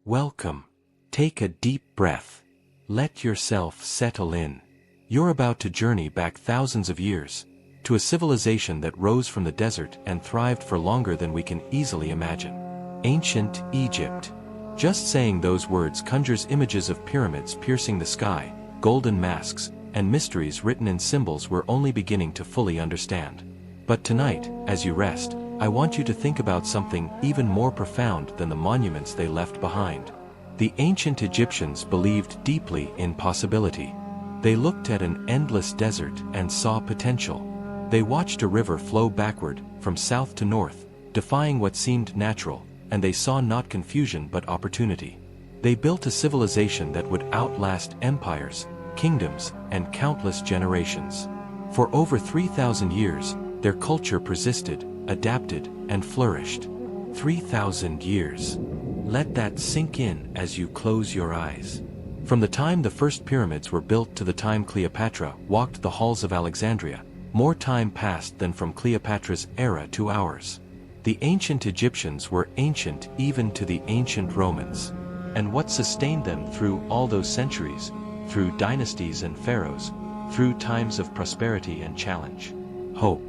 Welcome. Take a deep breath. Let yourself settle in. You're about to journey back thousands of years, to a civilization that rose from the desert and thrived for longer than we can easily imagine. Ancient Egypt. Just saying those words conjures images of pyramids piercing the sky, golden masks, and mysteries written in symbols we're only beginning to fully understand. But tonight, as you rest, I want you to think about something even more profound than the monuments they left behind. The ancient Egyptians believed deeply in possibility. They looked at an endless desert and saw potential. They watched a river flow backward, from south to north, defying what seemed natural, and they saw not confusion but opportunity. They built a civilization that would outlast empires, kingdoms, and countless generations. For over 3,000 years, their culture persisted, adapted, and flourished. 3,000 years. Let that sink in as you close your eyes. From the time the first pyramids were built to the time Cleopatra walked the halls of Alexandria, more time passed than from Cleopatra's era to ours. The ancient Egyptians were ancient even to the ancient Romans. And what sustained them through all those centuries, through dynasties and pharaohs, through times of prosperity and challenge? Hope,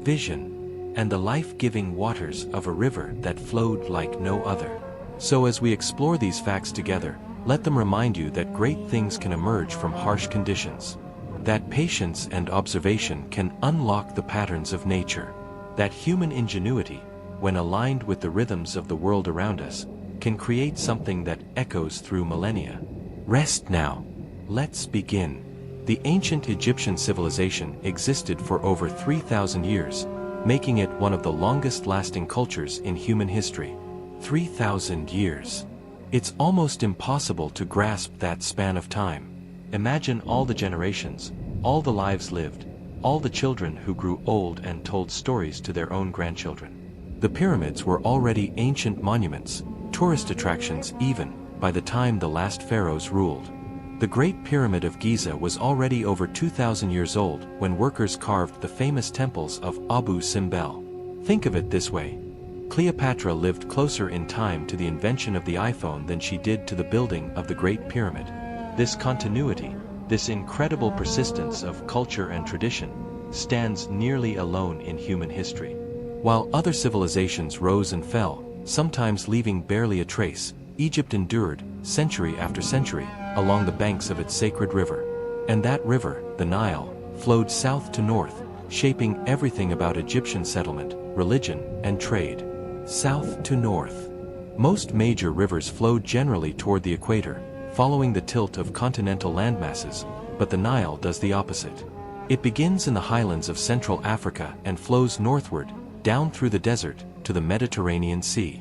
vision, and the life-giving waters of a river that flowed like no other. So as we explore these facts together, let them remind you that great things can emerge from harsh conditions. That patience and observation can unlock the patterns of nature. That human ingenuity, when aligned with the rhythms of the world around us, can create something that echoes through millennia. Rest now. Let's begin. The ancient Egyptian civilization existed for over 3,000 years, making it one of the longest-lasting cultures in human history. 3,000 years. It's almost impossible to grasp that span of time. Imagine all the generations, all the lives lived, all the children who grew old and told stories to their own grandchildren. The pyramids were already ancient monuments, tourist attractions even, by the time the last pharaohs ruled. The Great Pyramid of Giza was already over 2,000 years old when workers carved the famous temples of Abu Simbel. Think of it this way. Cleopatra lived closer in time to the invention of the iPhone than she did to the building of the Great Pyramid. This continuity, this incredible persistence of culture and tradition, stands nearly alone in human history. While other civilizations rose and fell, sometimes leaving barely a trace, Egypt endured, century after century, along the banks of its sacred river. And that river, the Nile, flowed south to north, shaping everything about Egyptian settlement, religion, and trade. South to north. Most major rivers flowed generally toward the equator, following the tilt of continental landmasses, but the Nile does the opposite. It begins in the highlands of Central Africa and flows northward, down through the desert, to the Mediterranean Sea.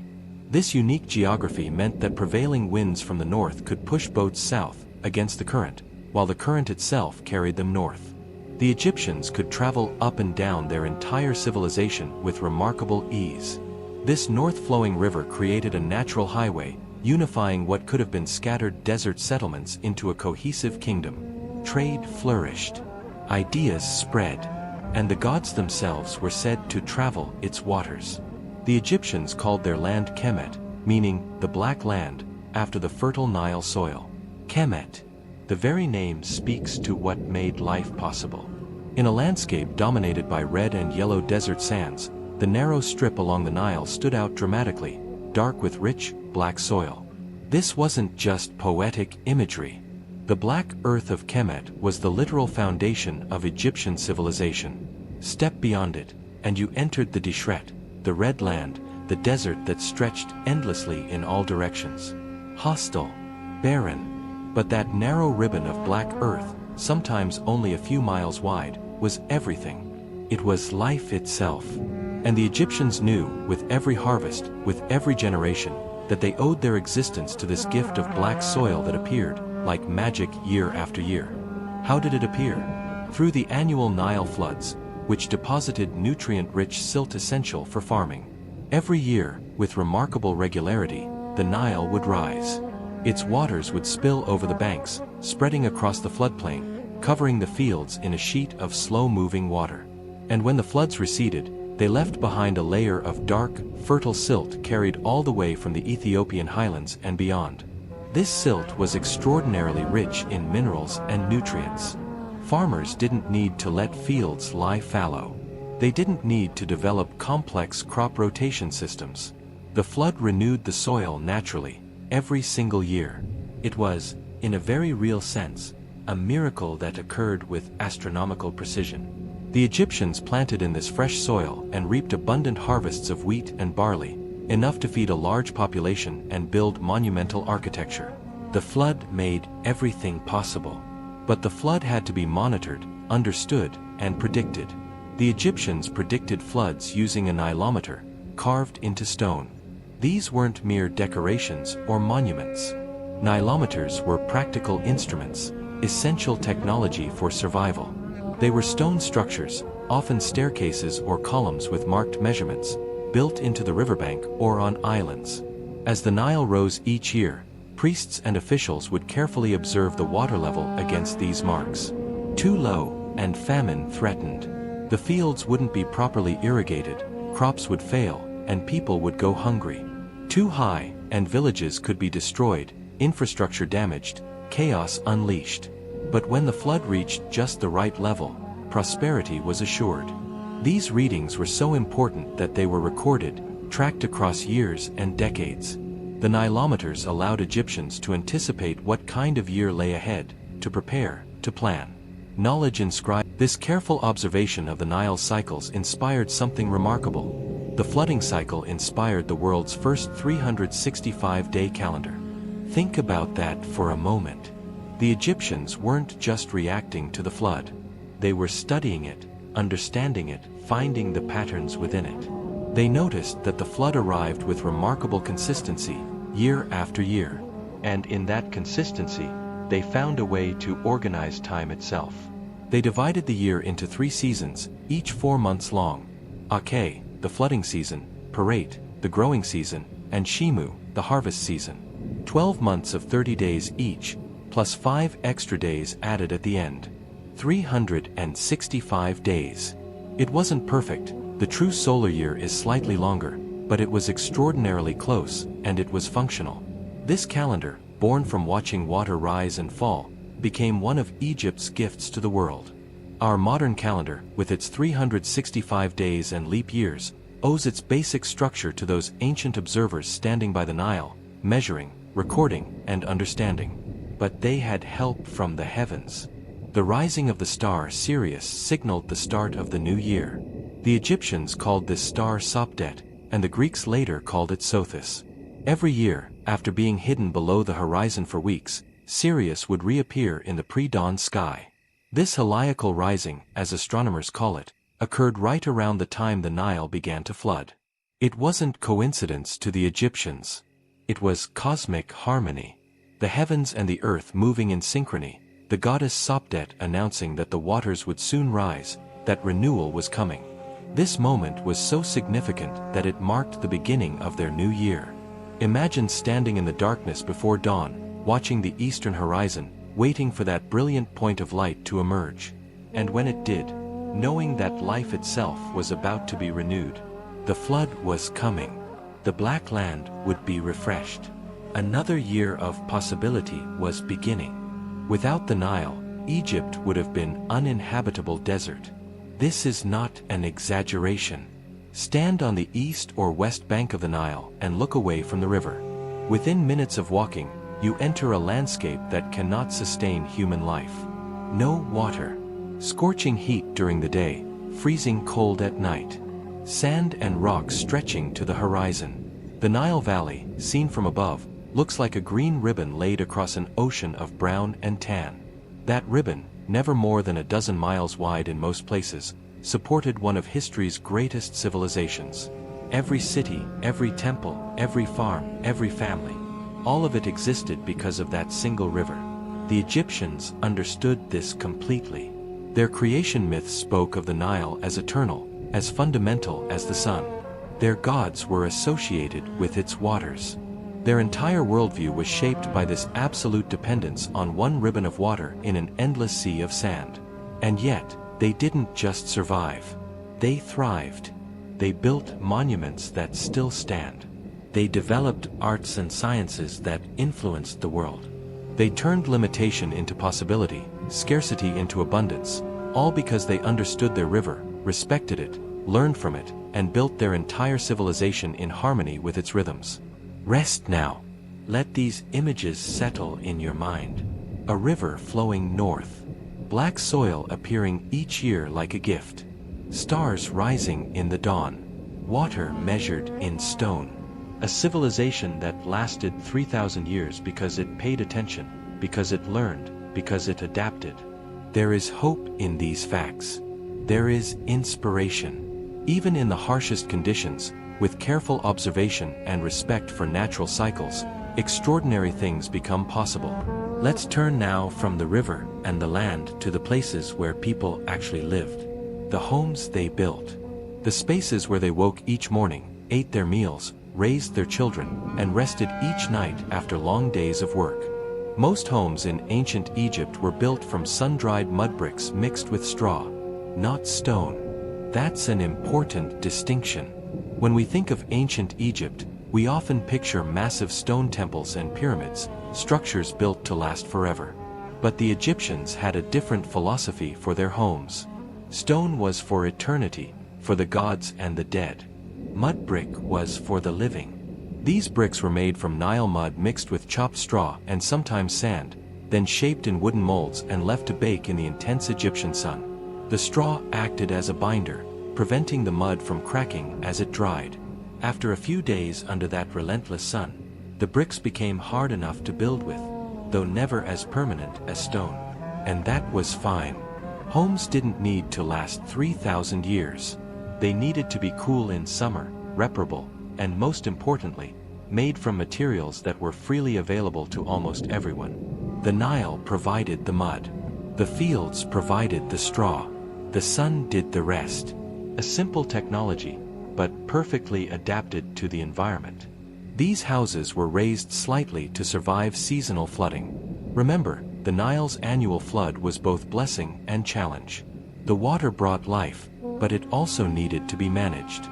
This unique geography meant that prevailing winds from the north could push boats south, against the current, while the current itself carried them north. The Egyptians could travel up and down their entire civilization with remarkable ease. This north-flowing river created a natural highway, unifying what could have been scattered desert settlements into a cohesive kingdom. Trade flourished. Ideas spread. And the gods themselves were said to travel its waters. The Egyptians called their land Kemet, meaning the black land, after the fertile Nile soil. Kemet. The very name speaks to what made life possible. In a landscape dominated by red and yellow desert sands, the narrow strip along the Nile stood out dramatically, dark with rich, black soil. This wasn't just poetic imagery. The black earth of Kemet was the literal foundation of Egyptian civilization. Step beyond it, and you entered the Deshret, the red land, the desert that stretched endlessly in all directions. Hostile, barren. But that narrow ribbon of black earth, sometimes only a few miles wide, was everything. It was life itself. And the Egyptians knew, with every harvest, with every generation, that they owed their existence to this gift of black soil that appeared, like magic year after year. How did it appear? Through the annual Nile floods, which deposited nutrient-rich silt essential for farming. Every year, with remarkable regularity, the Nile would rise. Its waters would spill over the banks, spreading across the floodplain, covering the fields in a sheet of slow-moving water. And when the floods receded, they left behind a layer of dark, fertile silt carried all the way from the Ethiopian highlands and beyond. This silt was extraordinarily rich in minerals and nutrients. Farmers didn't need to let fields lie fallow. They didn't need to develop complex crop rotation systems. The flood renewed the soil naturally, every single year. It was, in a very real sense, a miracle that occurred with astronomical precision. The Egyptians planted in this fresh soil and reaped abundant harvests of wheat and barley, enough to feed a large population and build monumental architecture. The flood made everything possible. But the flood had to be monitored, understood, and predicted. The Egyptians predicted floods using a Nilometer, carved into stone. These weren't mere decorations or monuments. Nilometers were practical instruments, essential technology for survival. They were stone structures, often staircases or columns with marked measurements, built into the riverbank or on islands. As the Nile rose each year, priests and officials would carefully observe the water level against these marks. Too low, and famine threatened. The fields wouldn't be properly irrigated, crops would fail, and people would go hungry. Too high, and villages could be destroyed, infrastructure damaged, chaos unleashed. But when the flood reached just the right level, prosperity was assured. These readings were so important that they were recorded, tracked across years and decades. The Nilometers allowed Egyptians to anticipate what kind of year lay ahead, to prepare, to plan. Knowledge inscribed. This careful observation of the Nile cycles inspired something remarkable. The flooding cycle inspired the world's first 365-day calendar. Think about that for a moment. The Egyptians weren't just reacting to the flood. They were studying it, understanding it, finding the patterns within it. They noticed that the flood arrived with remarkable consistency, year after year. And in that consistency, they found a way to organize time itself. They divided the year into 3 seasons, each 4 months long. Ake, the flooding season, Parat, the growing season, and Shimu, the harvest season. 12 months of 30 days each, plus 5 extra days added at the end. 365 days. It wasn't perfect. The true solar year is slightly longer, but it was extraordinarily close, and it was functional. This calendar, born from watching water rise and fall, became one of Egypt's gifts to the world. Our modern calendar, with its 365 days and leap years, owes its basic structure to those ancient observers standing by the Nile, measuring, recording, and understanding. But they had help from the heavens. The rising of the star Sirius signaled the start of the new year. The Egyptians called this star Sopdet, and the Greeks later called it Sothis. Every year, after being hidden below the horizon for weeks, Sirius would reappear in the pre-dawn sky. This heliacal rising, as astronomers call it, occurred right around the time the Nile began to flood. It wasn't coincidence to the Egyptians. It was cosmic harmony. The heavens and the earth moving in synchrony, the goddess Sopdet announcing that the waters would soon rise, that renewal was coming. This moment was so significant that it marked the beginning of their new year. Imagine standing in the darkness before dawn, watching the eastern horizon, waiting for that brilliant point of light to emerge. And when it did, knowing that life itself was about to be renewed. The flood was coming. The black land would be refreshed. Another year of possibility was beginning. Without the Nile, Egypt would have been uninhabitable desert. This is not an exaggeration. Stand on the east or west bank of the Nile and look away from the river. Within minutes of walking, you enter a landscape that cannot sustain human life. No water. Scorching heat during the day, freezing cold at night. Sand and rocks stretching to the horizon. The Nile Valley, seen from above, looks like a green ribbon laid across an ocean of brown and tan. That ribbon, never more than a dozen miles wide in most places, supported one of history's greatest civilizations. Every city, every temple, every farm, every family, all of it existed because of that single river. The Egyptians understood this completely. Their creation myths spoke of the Nile as eternal, as fundamental as the sun. Their gods were associated with its waters. Their entire worldview was shaped by this absolute dependence on one ribbon of water in an endless sea of sand. And yet, they didn't just survive. They thrived. They built monuments that still stand. They developed arts and sciences that influenced the world. They turned limitation into possibility, scarcity into abundance, all because they understood their river, respected it, learned from it, and built their entire civilization in harmony with its rhythms. Rest now. Let these images settle in your mind. A river flowing north. Black soil appearing each year like a gift. Stars rising in the dawn. Water measured in stone. A civilization that lasted 3,000 years because it paid attention, because it learned, because it adapted. There is hope in these facts. There is inspiration. Even in the harshest conditions, with careful observation and respect for natural cycles, extraordinary things become possible. Let's turn now from the river and the land to the places where people actually lived. The homes they built. The spaces where they woke each morning, ate their meals, raised their children, and rested each night after long days of work. Most homes in ancient Egypt were built from sun-dried mud bricks mixed with straw, not stone. That's an important distinction. When we think of ancient Egypt, we often picture massive stone temples and pyramids, structures built to last forever. But the Egyptians had a different philosophy for their homes. Stone was for eternity, for the gods and the dead. Mud brick was for the living. These bricks were made from Nile mud mixed with chopped straw and sometimes sand, then shaped in wooden molds and left to bake in the intense Egyptian sun. The straw acted as a binder, preventing the mud from cracking as it dried. After a few days under that relentless sun, the bricks became hard enough to build with, though never as permanent as stone. And that was fine. Homes didn't need to last 3,000 years. They needed to be cool in summer, reparable, and most importantly, made from materials that were freely available to almost everyone. The Nile provided the mud. The fields provided the straw. The sun did the rest. A simple technology, but perfectly adapted to the environment. These houses were raised slightly to survive seasonal flooding. Remember, the Nile's annual flood was both blessing and challenge. The water brought life, but it also needed to be managed.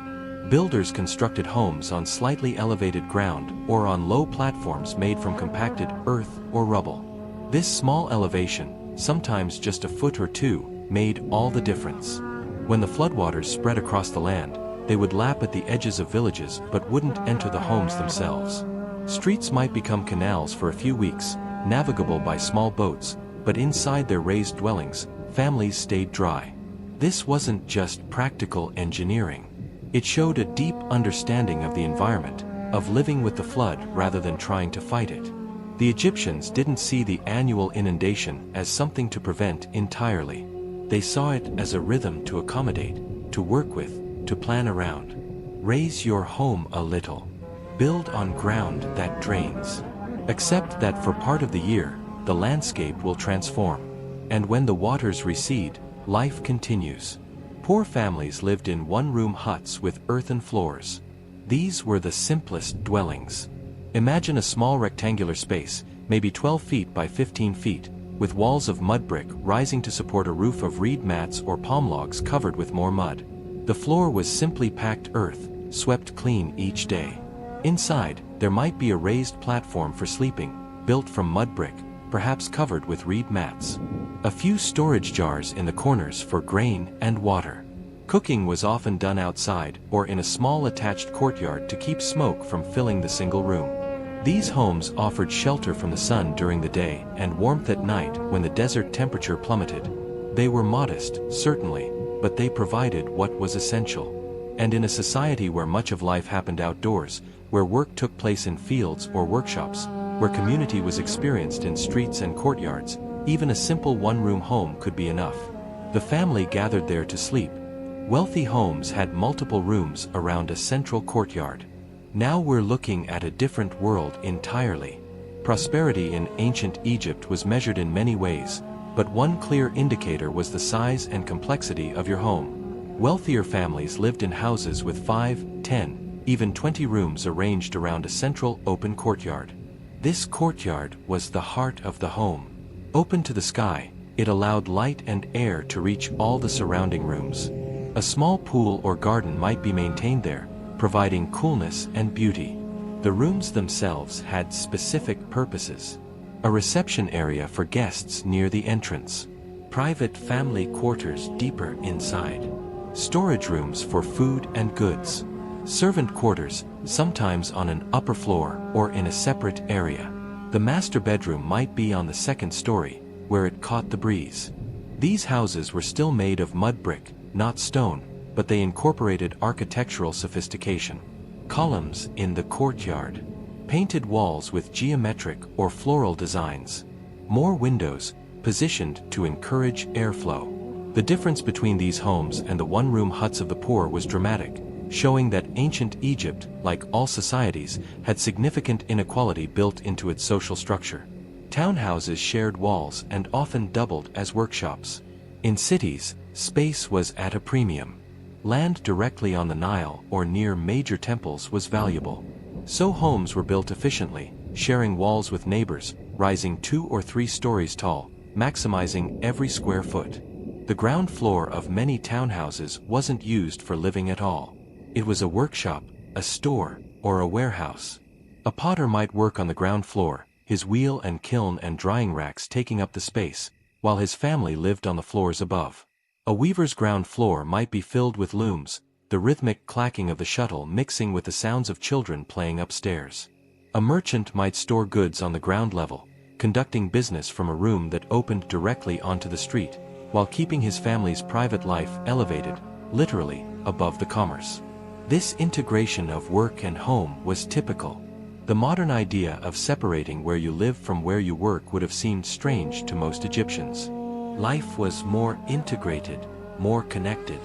Builders constructed homes on slightly elevated ground or on low platforms made from compacted earth or rubble. This small elevation, sometimes just a foot or two, made all the difference. When the floodwaters spread across the land, they would lap at the edges of villages but wouldn't enter the homes themselves. Streets might become canals for a few weeks, navigable by small boats, but inside their raised dwellings, families stayed dry. This wasn't just practical engineering. It showed a deep understanding of the environment, of living with the flood rather than trying to fight it. The Egyptians didn't see the annual inundation as something to prevent entirely. They saw it as a rhythm to accommodate, to work with, to plan around. Raise your home a little. Build on ground that drains. Accept that for part of the year, the landscape will transform. And when the waters recede, life continues. Poor families lived in one-room huts with earthen floors. These were the simplest dwellings. Imagine a small rectangular space, maybe 12 feet by 15 feet, with walls of mud brick rising to support a roof of reed mats or palm logs covered with more mud. The floor was simply packed earth, swept clean each day. Inside, there might be a raised platform for sleeping, built from mud brick, perhaps covered with reed mats. A few storage jars in the corners for grain and water. Cooking was often done outside or in a small attached courtyard to keep smoke from filling the single room. These homes offered shelter from the sun during the day and warmth at night when the desert temperature plummeted. They were modest, certainly, but they provided what was essential. And in a society where much of life happened outdoors, where work took place in fields or workshops, where community was experienced in streets and courtyards, even a simple one-room home could be enough. The family gathered there to sleep. Wealthy homes had multiple rooms around a central courtyard. Now we're looking at a different world entirely. Prosperity in ancient Egypt was measured in many ways, but one clear indicator was the size and complexity of your home. Wealthier families lived in houses with 5, 10, even 20 rooms arranged around a central open courtyard. This courtyard was the heart of the home. Open to the sky, it allowed light and air to reach all the surrounding rooms. A small pool or garden might be maintained there, providing coolness and beauty. The rooms themselves had specific purposes. A reception area for guests near the entrance. Private family quarters deeper inside. Storage rooms for food and goods. Servant quarters, sometimes on an upper floor or in a separate area. The master bedroom might be on the second story, where it caught the breeze. These houses were still made of mud brick, not stone, but they incorporated architectural sophistication. Columns in the courtyard. Painted walls with geometric or floral designs. More windows, positioned to encourage airflow. The difference between these homes and the one-room huts of the poor was dramatic, showing that ancient Egypt, like all societies, had significant inequality built into its social structure. Townhouses shared walls and often doubled as workshops. In cities, space was at a premium. Land directly on the Nile or near major temples was valuable. So homes were built efficiently, sharing walls with neighbors, rising 2 or 3 stories tall, maximizing every square foot. The ground floor of many townhouses wasn't used for living at all. It was a workshop, a store, or a warehouse. A potter might work on the ground floor, his wheel and kiln and drying racks taking up the space, while his family lived on the floors above. A weaver's ground floor might be filled with looms, the rhythmic clacking of the shuttle mixing with the sounds of children playing upstairs. A merchant might store goods on the ground level, conducting business from a room that opened directly onto the street, while keeping his family's private life elevated, literally, above the commerce. This integration of work and home was typical. The modern idea of separating where you live from where you work would have seemed strange to most Egyptians. Life was more integrated, more connected.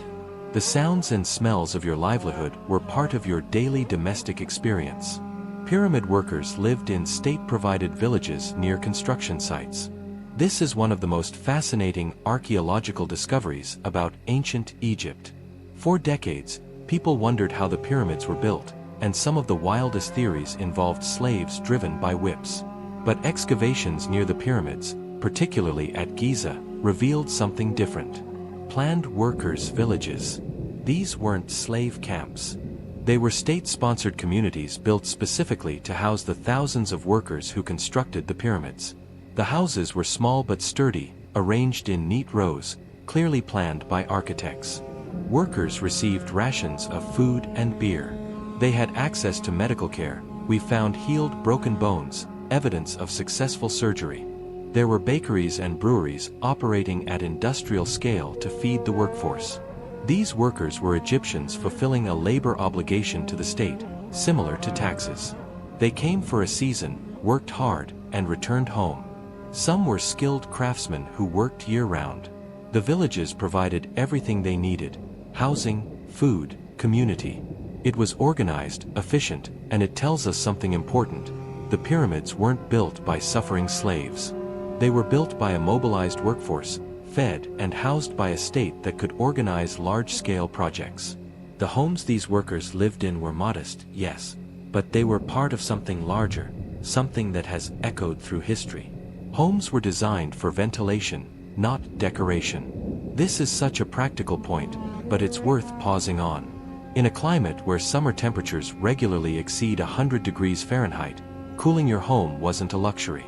The sounds and smells of your livelihood were part of your daily domestic experience. Pyramid workers lived in state-provided villages near construction sites. This is one of the most fascinating archaeological discoveries about ancient Egypt. For decades, people wondered how the pyramids were built, and some of the wildest theories involved slaves driven by whips. But excavations near the pyramids, particularly at Giza, revealed something different. Planned workers' villages. These weren't slave camps. They were state-sponsored communities built specifically to house the thousands of workers who constructed the pyramids. The houses were small but sturdy, arranged in neat rows, clearly planned by architects. Workers received rations of food and beer. They had access to medical care. We found healed broken bones, evidence of successful surgery. There were bakeries and breweries operating at industrial scale to feed the workforce. These workers were Egyptians fulfilling a labor obligation to the state, similar to taxes. They came for a season, worked hard, and returned home. Some were skilled craftsmen who worked year-round. The villages provided everything they needed: housing, food, community. It was organized, efficient, and it tells us something important. The pyramids weren't built by suffering slaves. They were built by a mobilized workforce, fed and housed by a state that could organize large-scale projects. The homes these workers lived in were modest, yes, but they were part of something larger, something that has echoed through history. Homes were designed for ventilation, not decoration. This is such a practical point, but it's worth pausing on. In a climate where summer temperatures regularly exceed 100 degrees Fahrenheit, cooling your home wasn't a luxury.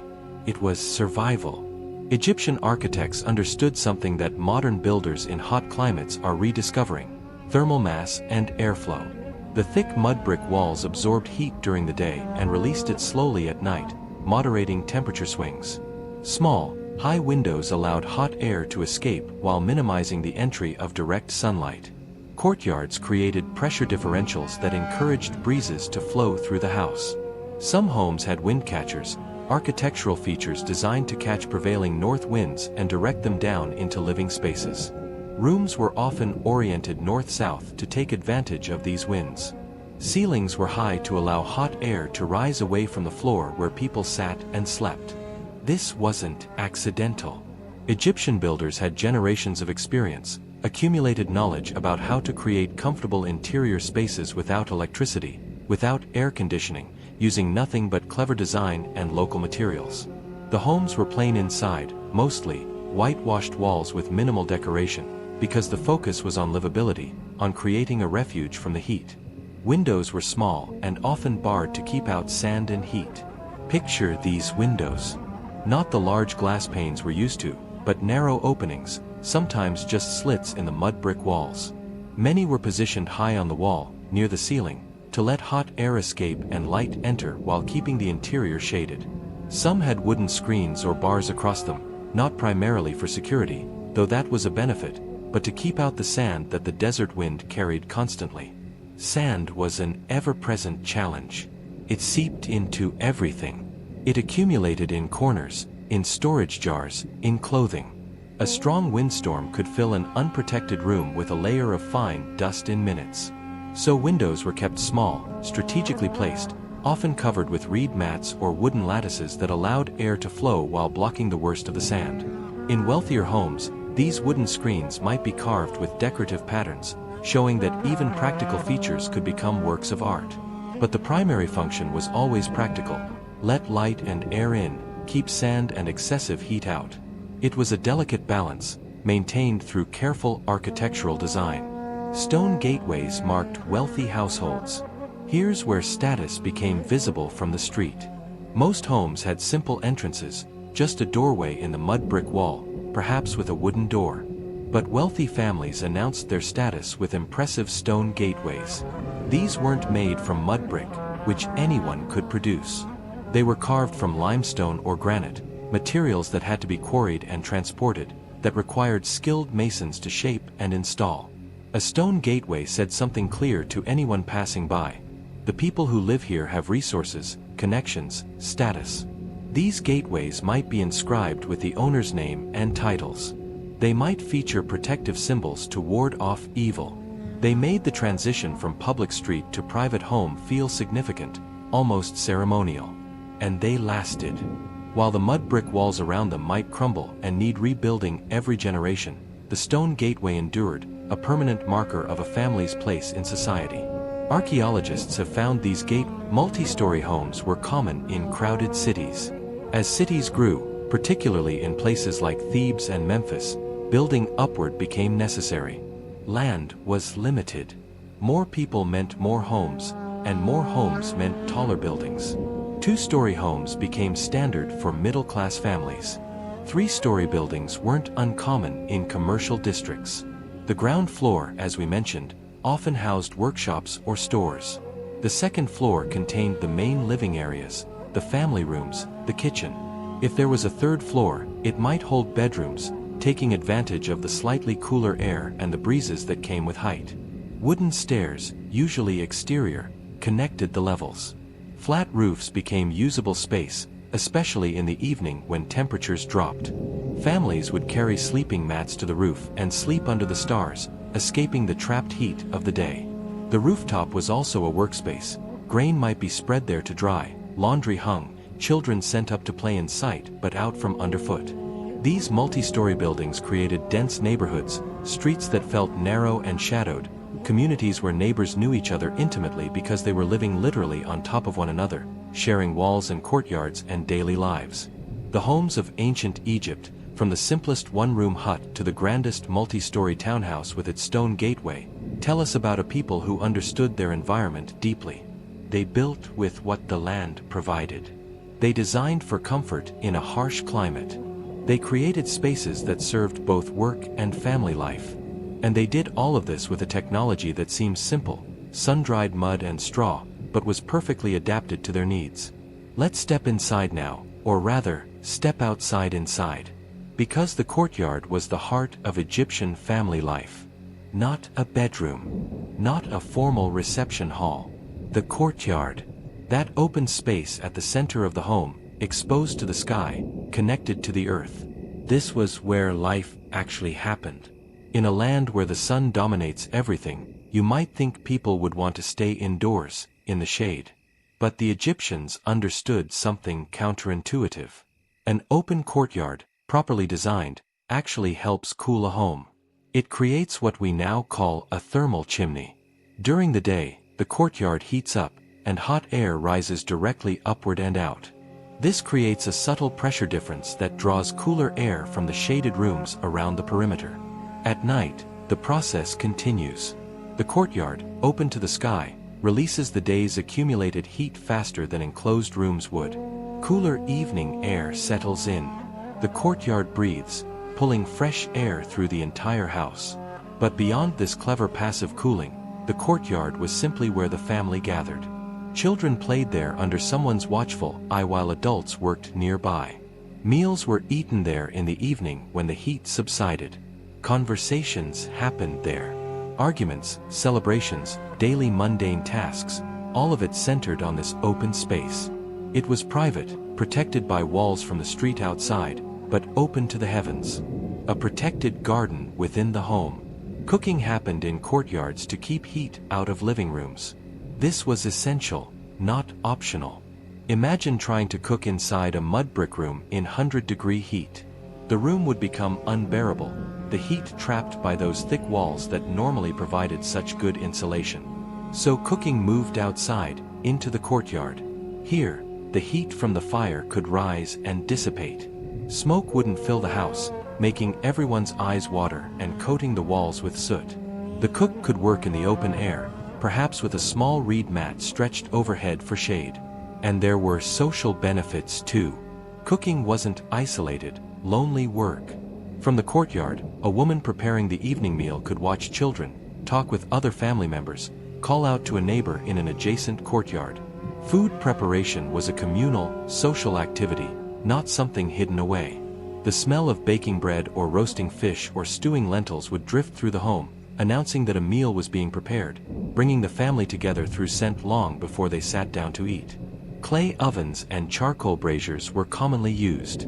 It was survival. Egyptian architects understood something that modern builders in hot climates are rediscovering: thermal mass and airflow. The thick mud brick walls absorbed heat during the day and released it slowly at night, moderating temperature swings. Small, high windows allowed hot air to escape while minimizing the entry of direct sunlight. Courtyards created pressure differentials that encouraged breezes to flow through the house. Some homes had wind catchers, architectural features designed to catch prevailing north winds and direct them down into living spaces. Rooms were often oriented north-south to take advantage of these winds. Ceilings were high to allow hot air to rise away from the floor where people sat and slept. This wasn't accidental. Egyptian builders had generations of experience, accumulated knowledge about how to create comfortable interior spaces without electricity, without air conditioning, using nothing but clever design and local materials. The homes were plain inside, mostly whitewashed walls with minimal decoration, because the focus was on livability, on creating a refuge from the heat. Windows were small and often barred to keep out sand and heat. Picture these windows. Not the large glass panes we're used to, but narrow openings, sometimes just slits in the mud brick walls. Many were positioned high on the wall, near the ceiling, to let hot air escape and light enter while keeping the interior shaded. Some had wooden screens or bars across them, not primarily for security, though that was a benefit, but to keep out the sand that the desert wind carried constantly. Sand was an ever-present challenge. It seeped into everything. It accumulated in corners, in storage jars, in clothing. A strong windstorm could fill an unprotected room with a layer of fine dust in minutes. So windows were kept small, strategically placed, often covered with reed mats or wooden lattices that allowed air to flow while blocking the worst of the sand. In wealthier homes, these wooden screens might be carved with decorative patterns, showing that even practical features could become works of art. But the primary function was always practical: let light and air in, keep sand and excessive heat out. It was a delicate balance, maintained through careful architectural design. Stone gateways marked wealthy households. Here's where status became visible from the street. Most homes had simple entrances, just a doorway in the mud brick wall, perhaps with a wooden door. But wealthy families announced their status with impressive stone gateways. These weren't made from mud brick, which anyone could produce. They were carved from limestone or granite, materials that had to be quarried and transported, that required skilled masons to shape and install. A stone gateway said something clear to anyone passing by: the people who live here have resources, connections, status. These gateways might be inscribed with the owner's name and titles. They might feature protective symbols to ward off evil. They made the transition from public street to private home feel significant, almost ceremonial. And they lasted. While the mud brick walls around them might crumble and need rebuilding every generation, the stone gateway endured, a permanent marker of a family's place in society. Archaeologists have found these multi-story homes were common in crowded cities. As cities grew, particularly in places like Thebes and Memphis, building upward became necessary. Land was limited. More people meant more homes, and more homes meant taller buildings. Two-story homes became standard for middle-class families. Three-story buildings weren't uncommon in commercial districts. The ground floor, as we mentioned, often housed workshops or stores. The second floor contained the main living areas, the family rooms, the kitchen. If there was a third floor, it might hold bedrooms, taking advantage of the slightly cooler air and the breezes that came with height. Wooden stairs, usually exterior, connected the levels. Flat roofs became usable space, especially in the evening when temperatures dropped. Families would carry sleeping mats to the roof and sleep under the stars, escaping the trapped heat of the day. The rooftop was also a workspace. Grain might be spread there to dry, laundry hung, children sent up to play in sight but out from underfoot. These multi-story buildings created dense neighborhoods, streets that felt narrow and shadowed, communities where neighbors knew each other intimately because they were living literally on top of one another, sharing walls and courtyards and daily lives. The homes of ancient Egypt, from the simplest one-room hut to the grandest multi-story townhouse with its stone gateway, tell us about a people who understood their environment deeply. They built with what the land provided. They designed for comfort in a harsh climate. They created spaces that served both work and family life. And they did all of this with a technology that seems simple, sun-dried mud and straw, but was perfectly adapted to their needs. Let's step inside now, or rather, step outside inside. Because the courtyard was the heart of Egyptian family life. Not a bedroom. Not a formal reception hall. The courtyard. That open space at the center of the home, exposed to the sky, connected to the earth. This was where life actually happened. In a land where the sun dominates everything, you might think people would want to stay indoors, in the shade. But the Egyptians understood something counterintuitive. An open courtyard, properly designed, actually helps cool a home. It creates what we now call a thermal chimney. During the day, the courtyard heats up, and hot air rises directly upward and out. This creates a subtle pressure difference that draws cooler air from the shaded rooms around the perimeter. At night, the process continues. The courtyard, open to the sky, releases the day's accumulated heat faster than enclosed rooms would. Cooler evening air settles in. The courtyard breathes, pulling fresh air through the entire house. But beyond this clever passive cooling, the courtyard was simply where the family gathered. Children played there under someone's watchful eye while adults worked nearby. Meals were eaten there in the evening when the heat subsided. Conversations happened there. Arguments, celebrations, daily mundane tasks, all of it centered on this open space. It was private, protected by walls from the street outside, but open to the heavens. A protected garden within the home. Cooking happened in courtyards to keep heat out of living rooms. This was essential, not optional. Imagine trying to cook inside a mud brick room in 100-degree heat. The room would become unbearable, the heat trapped by those thick walls that normally provided such good insulation. So cooking moved outside, into the courtyard. Here, the heat from the fire could rise and dissipate. Smoke wouldn't fill the house, making everyone's eyes water and coating the walls with soot. The cook could work in the open air, perhaps with a small reed mat stretched overhead for shade. And there were social benefits too. Cooking wasn't isolated, lonely work. From the courtyard, a woman preparing the evening meal could watch children, talk with other family members, call out to a neighbor in an adjacent courtyard. Food preparation was a communal, social activity, not something hidden away. The smell of baking bread or roasting fish or stewing lentils would drift through the home, announcing that a meal was being prepared, bringing the family together through scent long before they sat down to eat. Clay ovens and charcoal braziers were commonly used.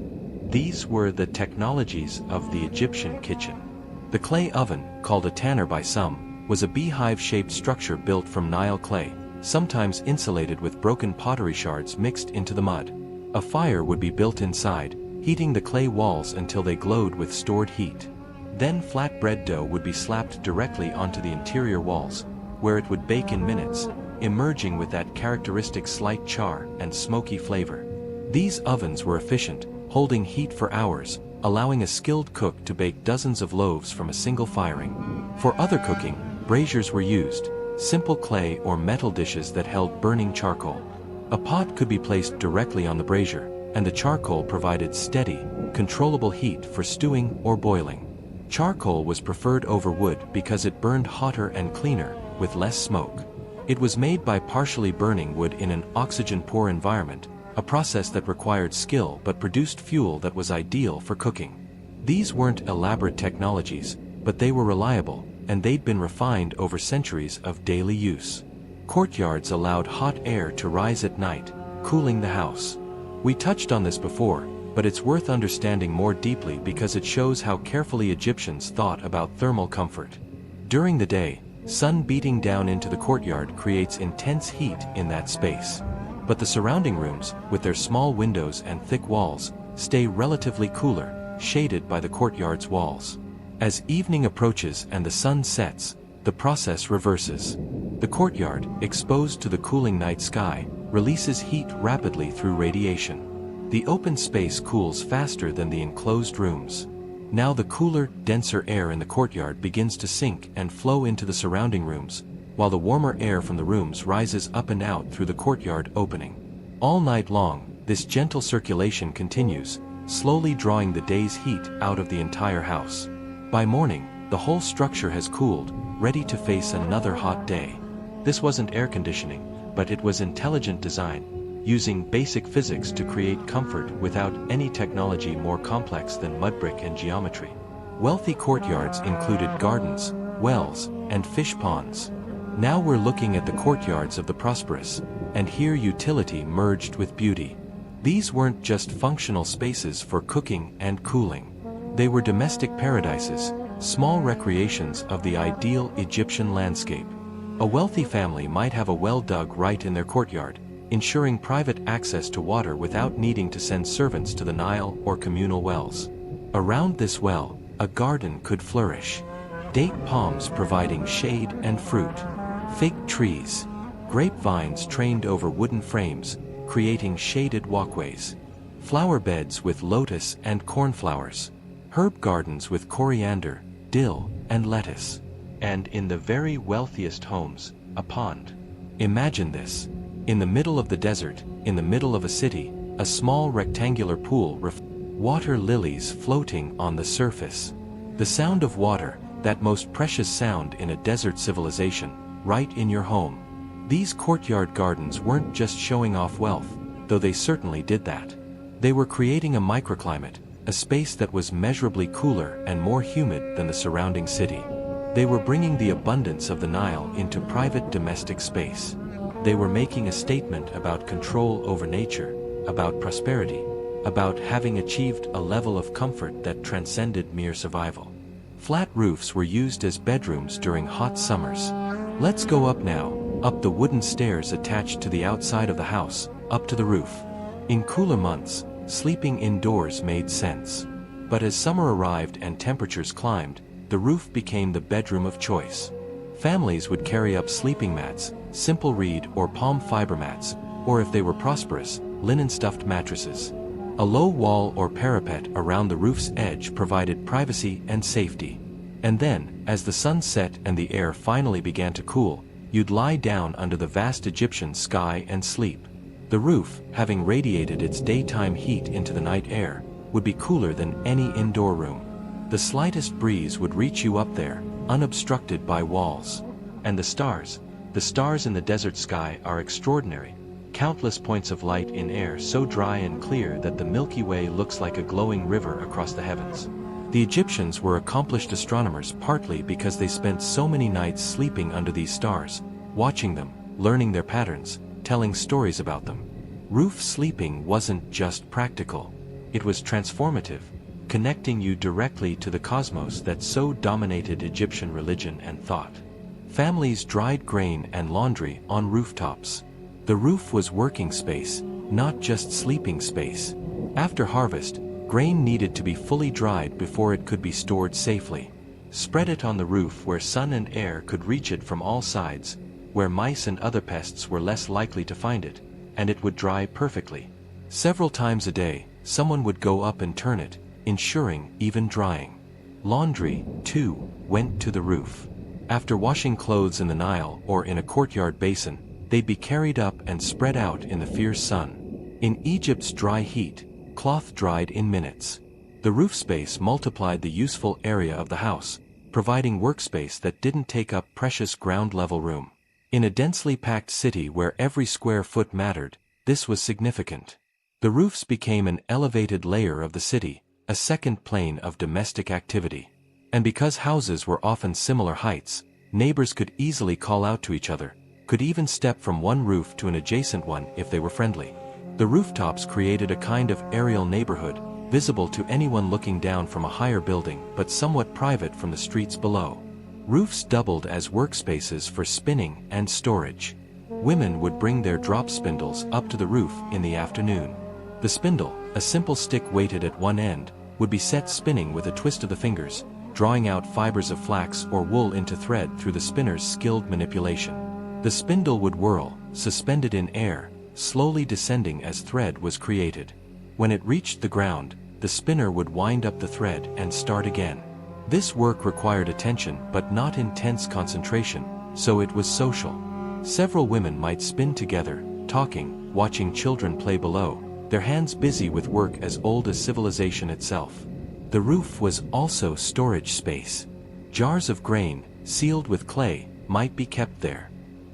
These were the technologies of the Egyptian kitchen. The clay oven, called a tanner by some, was a beehive-shaped structure built from Nile clay, sometimes insulated with broken pottery shards mixed into the mud. A fire would be built inside, heating the clay walls until they glowed with stored heat. Then flat bread dough would be slapped directly onto the interior walls, where it would bake in minutes, emerging with that characteristic slight char and smoky flavor. These ovens were efficient, holding heat for hours, allowing a skilled cook to bake dozens of loaves from a single firing. For other cooking, braziers were used, simple clay or metal dishes that held burning charcoal. A pot could be placed directly on the brazier, and the charcoal provided steady, controllable heat for stewing or boiling. Charcoal was preferred over wood because it burned hotter and cleaner, with less smoke. It was made by partially burning wood in an oxygen-poor environment, a process that required skill but produced fuel that was ideal for cooking. These weren't elaborate technologies, but they were reliable, and they'd been refined over centuries of daily use. Courtyards allowed hot air to rise at night, cooling the house. We touched on this before, but it's worth understanding more deeply because it shows how carefully Egyptians thought about thermal comfort. During the day, sun beating down into the courtyard creates intense heat in that space. But the surrounding rooms, with their small windows and thick walls, stay relatively cooler, shaded by the courtyard's walls. As evening approaches and the sun sets, the process reverses. The courtyard, exposed to the cooling night sky, releases heat rapidly through radiation. The open space cools faster than the enclosed rooms. Now the cooler, denser air in the courtyard begins to sink and flow into the surrounding rooms, while the warmer air from the rooms rises up and out through the courtyard opening. All night long, this gentle circulation continues, slowly drawing the day's heat out of the entire house. By morning, the whole structure has cooled, ready to face another hot day. This wasn't air conditioning, but it was intelligent design, using basic physics to create comfort without any technology more complex than mud brick and geometry. Wealthy courtyards included gardens, wells, and fish ponds. Now we're looking at the courtyards of the prosperous, and here utility merged with beauty. These weren't just functional spaces for cooking and cooling. They were domestic paradises, small recreations of the ideal Egyptian landscape. A wealthy family might have a well dug right in their courtyard, ensuring private access to water without needing to send servants to the Nile or communal wells. Around this well, a garden could flourish. Date palms providing shade and fruit. Fig trees. Grapevines trained over wooden frames, creating shaded walkways. Flower beds with lotus and cornflowers. Herb gardens with coriander, dill, and lettuce. And in the very wealthiest homes, a pond. Imagine this. In the middle of the desert, in the middle of a city, a small rectangular pool water lilies floating on the surface. The sound of water, that most precious sound in a desert civilization, right in your home. These courtyard gardens weren't just showing off wealth, though they certainly did that. They were creating a microclimate, a space that was measurably cooler and more humid than the surrounding city. They were bringing the abundance of the Nile into private domestic space. They were making a statement about control over nature, about prosperity, about having achieved a level of comfort that transcended mere survival. Flat roofs were used as bedrooms during hot summers. Let's go up now, up the wooden stairs attached to the outside of the house, up to the roof. In cooler months, sleeping indoors made sense. But as summer arrived and temperatures climbed, the roof became the bedroom of choice. Families would carry up sleeping mats, simple reed or palm fiber mats, or if they were prosperous, linen-stuffed mattresses. A low wall or parapet around the roof's edge provided privacy and safety. And then, as the sun set and the air finally began to cool, you'd lie down under the vast Egyptian sky and sleep. The roof, having radiated its daytime heat into the night air, would be cooler than any indoor room. The slightest breeze would reach you up there, unobstructed by walls. And the stars in the desert sky are extraordinary. Countless points of light in air so dry and clear that the Milky Way looks like a glowing river across the heavens. The Egyptians were accomplished astronomers partly because they spent so many nights sleeping under these stars, watching them, learning their patterns, telling stories about them. Roof sleeping wasn't just practical. It was transformative, connecting you directly to the cosmos that so dominated Egyptian religion and thought. Families dried grain and laundry on rooftops. The roof was working space, not just sleeping space. After harvest, grain needed to be fully dried before it could be stored safely. Spread it on the roof where sun and air could reach it from all sides, where mice and other pests were less likely to find it, and it would dry perfectly. Several times a day, someone would go up and turn it, ensuring even drying. Laundry, too, went to the roof. After washing clothes in the Nile or in a courtyard basin, they'd be carried up and spread out in the fierce sun. In Egypt's dry heat, cloth dried in minutes. The roof space multiplied the useful area of the house, providing workspace that didn't take up precious ground-level room. In a densely packed city where every square foot mattered, this was significant. The roofs became an elevated layer of the city, a second plane of domestic activity. And because houses were often similar heights, neighbors could easily call out to each other, could even step from one roof to an adjacent one if they were friendly. The rooftops created a kind of aerial neighborhood, visible to anyone looking down from a higher building but somewhat private from the streets below. Roofs doubled as workspaces for spinning and storage. Women would bring their drop spindles up to the roof in the afternoon. The spindle, a simple stick weighted at one end, would be set spinning with a twist of the fingers, drawing out fibers of flax or wool into thread through the spinner's skilled manipulation. The spindle would whirl, suspended in air, slowly descending as thread was created. When it reached the ground, the spinner would wind up the thread and start again. This work required attention but not intense concentration, so it was social. Several women might spin together, talking, watching children play below, their hands busy with work as old as civilization itself. The roof was also storage space. Jars of grain, sealed with clay, might be kept there.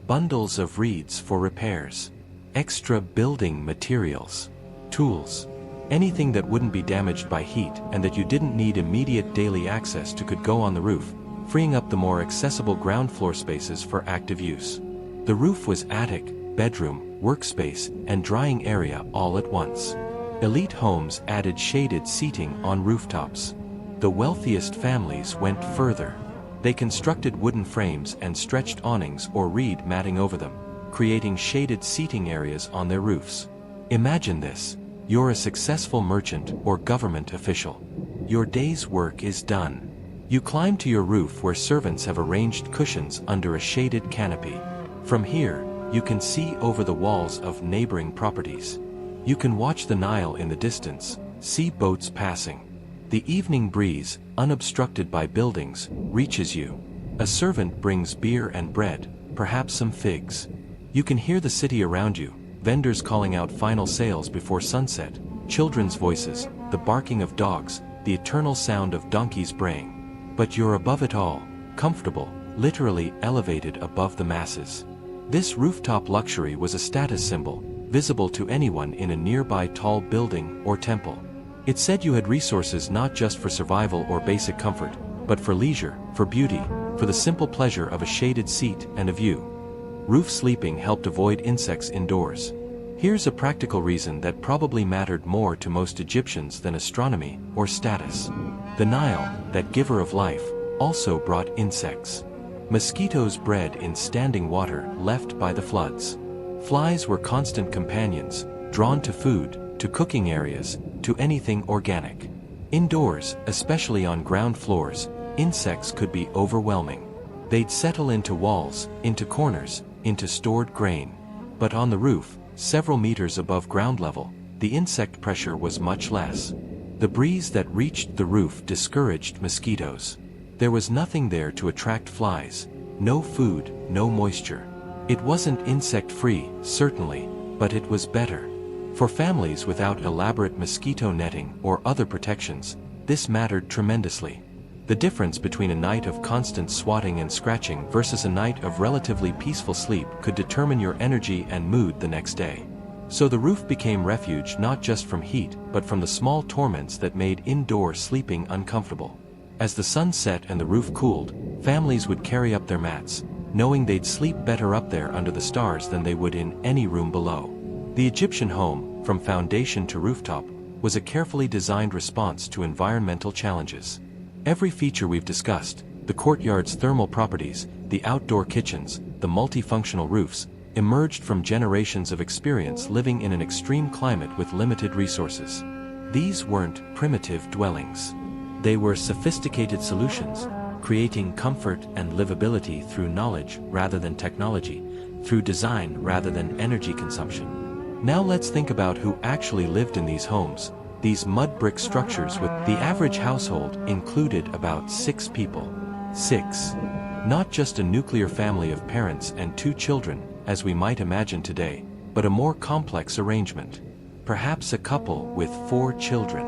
Bundles of reeds for repairs. Extra building materials. Tools. Anything that wouldn't be damaged by heat and that you didn't need immediate daily access to could go on the roof, freeing up the more accessible ground floor spaces for active use. The roof was attic, bedroom, workspace, and drying area all at once. Elite homes added shaded seating on rooftops. The wealthiest families went further. They constructed wooden frames and stretched awnings or reed matting over them, creating shaded seating areas on their roofs. Imagine this. You're a successful merchant or government official. Your day's work is done. You climb to your roof where servants have arranged cushions under a shaded canopy. From here, you can see over the walls of neighboring properties. You can watch the Nile in the distance, see boats passing. The evening breeze, unobstructed by buildings, reaches you. A servant brings beer and bread, perhaps some figs. You can hear the city around you, vendors calling out final sales before sunset, children's voices, the barking of dogs, the eternal sound of donkeys braying. But you're above it all, comfortable, literally elevated above the masses. This rooftop luxury was a status symbol, visible to anyone in a nearby tall building or temple. It said you had resources not just for survival or basic comfort, but for leisure, for beauty, for the simple pleasure of a shaded seat and a view. Roof sleeping helped avoid insects indoors. Here's a practical reason that probably mattered more to most Egyptians than astronomy or status. The Nile, that giver of life, also brought insects. Mosquitoes bred in standing water left by the floods. Flies were constant companions, drawn to food, to cooking areas, to anything organic. Indoors, especially on ground floors, insects could be overwhelming. They'd settle into walls, into corners, into stored grain. But on the roof, several meters above ground level, the insect pressure was much less. The breeze that reached the roof discouraged mosquitoes. There was nothing there to attract flies, no food, no moisture. It wasn't insect-free, certainly, but it was better. For families without elaborate mosquito netting or other protections, this mattered tremendously. The difference between a night of constant swatting and scratching versus a night of relatively peaceful sleep could determine your energy and mood the next day. So the roof became refuge not just from heat, but from the small torments that made indoor sleeping uncomfortable. As the sun set and the roof cooled, families would carry up their mats, knowing they'd sleep better up there under the stars than they would in any room below. The Egyptian home, from foundation to rooftop, was a carefully designed response to environmental challenges. Every feature we've discussed, the courtyard's thermal properties, the outdoor kitchens, the multifunctional roofs, emerged from generations of experience living in an extreme climate with limited resources. These weren't primitive dwellings. They were sophisticated solutions, creating comfort and livability through knowledge rather than technology, through design rather than energy consumption. Now let's think about who actually lived in these homes, these mud brick structures. With the average household included about 6 people. 6. Not just a nuclear family of parents and 2 children, as we might imagine today, but a more complex arrangement. Perhaps a couple with 4 children.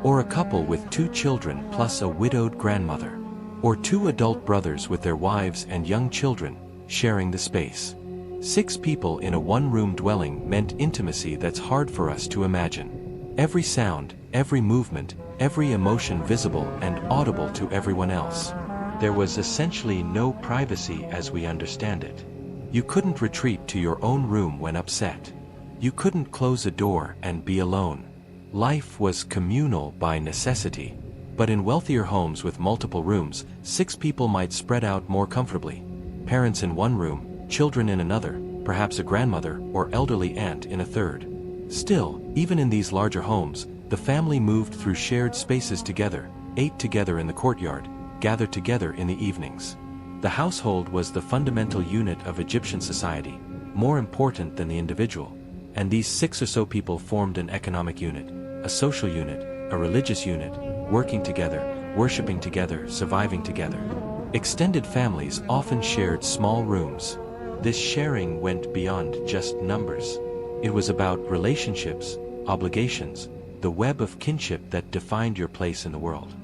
Or a couple with 2 children plus a widowed grandmother. Or 2 adult brothers with their wives and young children, sharing the space. 6 people in a one-room dwelling meant intimacy that's hard for us to imagine. Every sound, every movement, every emotion visible and audible to everyone else. There was essentially no privacy as we understand it. You couldn't retreat to your own room when upset. You couldn't close a door and be alone. Life was communal by necessity. But in wealthier homes with multiple rooms, 6 people might spread out more comfortably. Parents in one room, children in another, perhaps a grandmother or elderly aunt in a third. Still, even in these larger homes, the family moved through shared spaces together, ate together in the courtyard, gathered together in the evenings. The household was the fundamental unit of Egyptian society, more important than the individual, and these 6 or so people formed an economic unit, a social unit, a religious unit, working together, worshipping together, surviving together. Extended families often shared small rooms. This sharing went beyond just numbers. It was about relationships, obligations, the web of kinship that defined your place in the world.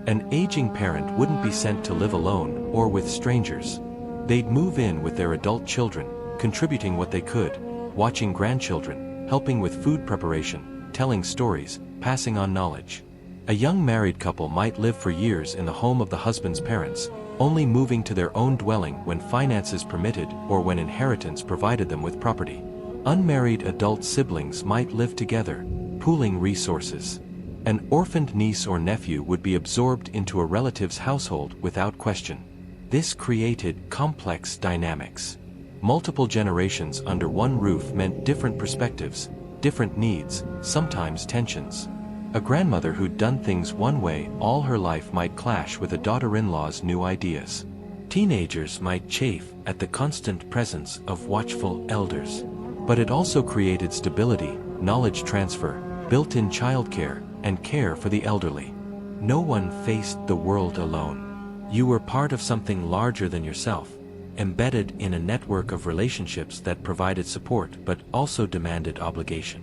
An aging parent wouldn't be sent to live alone or with strangers. They'd move in with their adult children, contributing what they could, watching grandchildren, helping with food preparation, telling stories, passing on knowledge. A young married couple might live for years in the home of the husband's parents, only moving to their own dwelling when finances permitted or when inheritance provided them with property. Unmarried adult siblings might live together, pooling resources. An orphaned niece or nephew would be absorbed into a relative's household without question. This created complex dynamics. Multiple generations under one roof meant different perspectives, different needs, sometimes tensions. A grandmother who'd done things one way all her life might clash with a daughter-in-law's new ideas. Teenagers might chafe at the constant presence of watchful elders. But it also created stability, knowledge transfer, built-in childcare, and care for the elderly. No one faced the world alone. You were part of something larger than yourself, embedded in a network of relationships that provided support but also demanded obligation.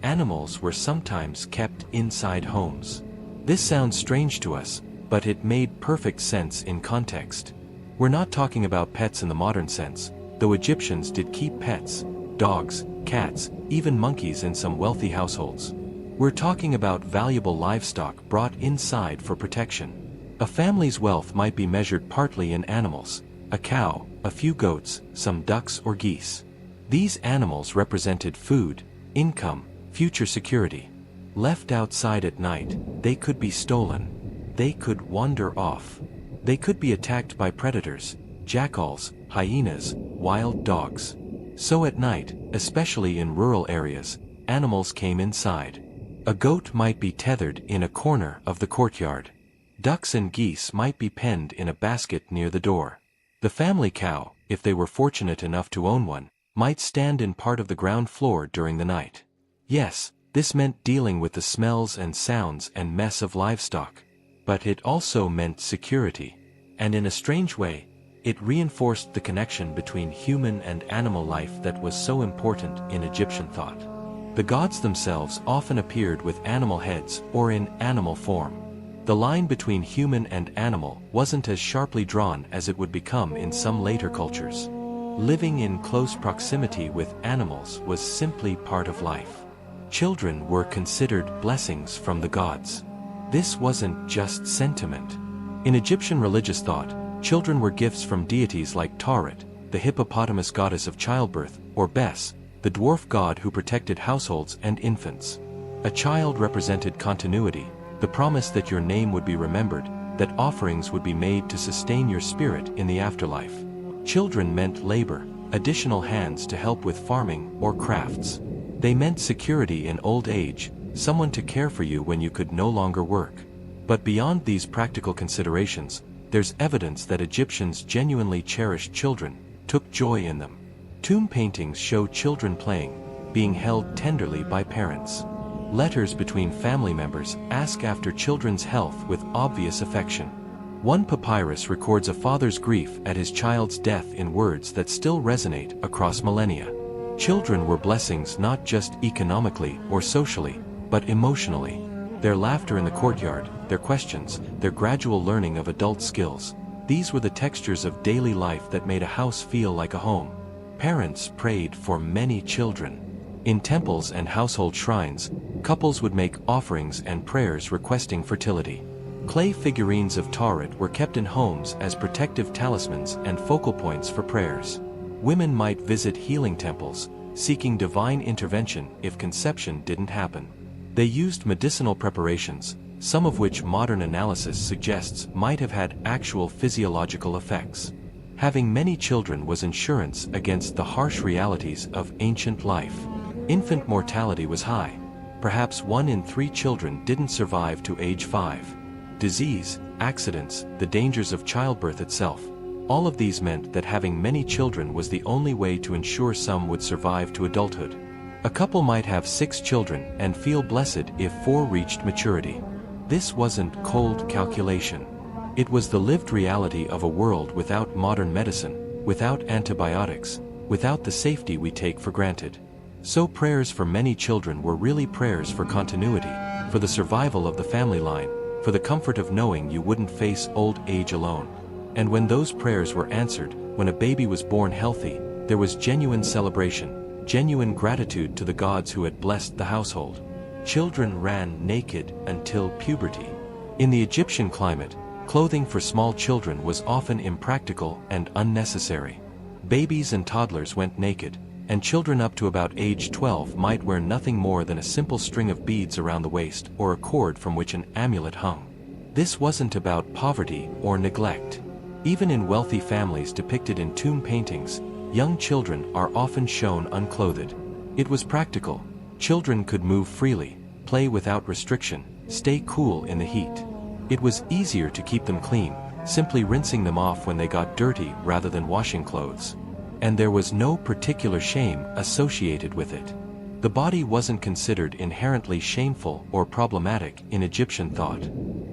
Animals were sometimes kept inside homes. This sounds strange to us, but it made perfect sense in context. We're not talking about pets in the modern sense, though Egyptians did keep pets, dogs, cats, even monkeys in some wealthy households. We're talking about valuable livestock brought inside for protection. A family's wealth might be measured partly in animals: a cow, a few goats, some ducks or geese. These animals represented food, income, future security. Left outside at night, they could be stolen. They could wander off. They could be attacked by predators, jackals, hyenas, wild dogs. So at night, especially in rural areas, animals came inside. A goat might be tethered in a corner of the courtyard. Ducks and geese might be penned in a basket near the door. The family cow, if they were fortunate enough to own one, might stand in part of the ground floor during the night. Yes, this meant dealing with the smells and sounds and mess of livestock. But it also meant security. And in a strange way, it reinforced the connection between human and animal life that was so important in Egyptian thought. The gods themselves often appeared with animal heads or in animal form. The line between human and animal wasn't as sharply drawn as it would become in some later cultures. Living in close proximity with animals was simply part of life. Children were considered blessings from the gods. This wasn't just sentiment. In Egyptian religious thought, children were gifts from deities like Tauret, the hippopotamus goddess of childbirth, or Bes, the dwarf god who protected households and infants. A child represented continuity, the promise that your name would be remembered, that offerings would be made to sustain your spirit in the afterlife. Children meant labor, additional hands to help with farming or crafts. They meant security in old age, someone to care for you when you could no longer work. But beyond these practical considerations, there's evidence that Egyptians genuinely cherished children, took joy in them. Tomb paintings show children playing, being held tenderly by parents. Letters between family members ask after children's health with obvious affection. One papyrus records a father's grief at his child's death in words that still resonate across millennia. Children were blessings not just economically or socially, but emotionally. Their laughter in the courtyard, their questions, their gradual learning of adult skills, these were the textures of daily life that made a house feel like a home. Parents prayed for many children. In temples and household shrines, couples would make offerings and prayers requesting fertility. Clay figurines of Tauret were kept in homes as protective talismans and focal points for prayers. Women might visit healing temples, seeking divine intervention if conception didn't happen. They used medicinal preparations, some of which modern analysis suggests might have had actual physiological effects. Having many children was insurance against the harsh realities of ancient life. Infant mortality was high. Perhaps 1 in 3 children didn't survive to age 5. Disease, accidents, the dangers of childbirth itself, all of these meant that having many children was the only way to ensure some would survive to adulthood. A couple might have 6 children and feel blessed if 4 reached maturity. This wasn't cold calculation. It was the lived reality of a world without modern medicine, without antibiotics, without the safety we take for granted. So prayers for many children were really prayers for continuity, for the survival of the family line, for the comfort of knowing you wouldn't face old age alone. And when those prayers were answered, when a baby was born healthy, there was genuine celebration, genuine gratitude to the gods who had blessed the household. Children ran naked until puberty. In the Egyptian climate, clothing for small children was often impractical and unnecessary. Babies and toddlers went naked, and children up to about age 12 might wear nothing more than a simple string of beads around the waist or a cord from which an amulet hung. This wasn't about poverty or neglect. Even in wealthy families depicted in tomb paintings, young children are often shown unclothed. It was practical. Children could move freely, play without restriction, stay cool in the heat. It was easier to keep them clean, simply rinsing them off when they got dirty rather than washing clothes. And there was no particular shame associated with it. The body wasn't considered inherently shameful or problematic in Egyptian thought.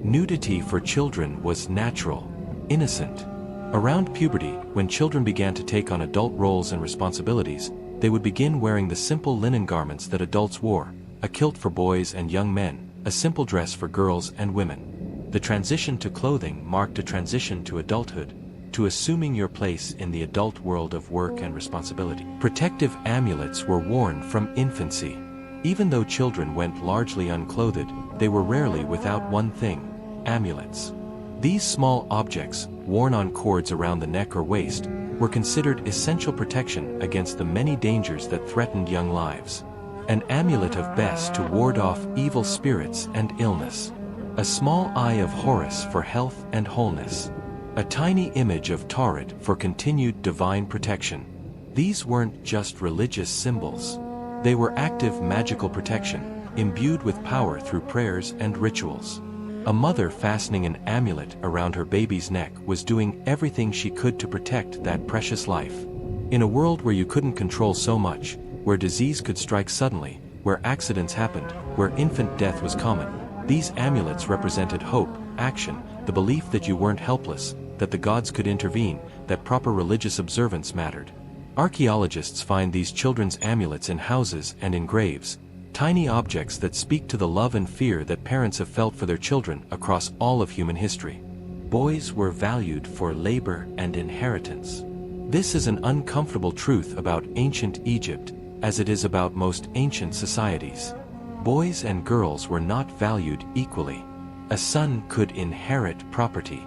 Nudity for children was natural, innocent. Around puberty, when children began to take on adult roles and responsibilities, they would begin wearing the simple linen garments that adults wore, a kilt for boys and young men, a simple dress for girls and women. The transition to clothing marked a transition to adulthood, to assuming your place in the adult world of work and responsibility. Protective amulets were worn from infancy. Even though children went largely unclothed, they were rarely without one thing: amulets. These small objects, worn on cords around the neck or waist, were considered essential protection against the many dangers that threatened young lives. An amulet of Bes to ward off evil spirits and illness. A small eye of Horus for health and wholeness. A tiny image of Tauret for continued divine protection. These weren't just religious symbols. They were active magical protection, imbued with power through prayers and rituals. A mother fastening an amulet around her baby's neck was doing everything she could to protect that precious life. In a world where you couldn't control so much, where disease could strike suddenly, where accidents happened, where infant death was common, these amulets represented hope, action, the belief that you weren't helpless, that the gods could intervene, that proper religious observance mattered. Archaeologists find these children's amulets in houses and in graves, tiny objects that speak to the love and fear that parents have felt for their children across all of human history. Boys were valued for labor and inheritance. This is an uncomfortable truth about ancient Egypt, as it is about most ancient societies. Boys and girls were not valued equally. A son could inherit property.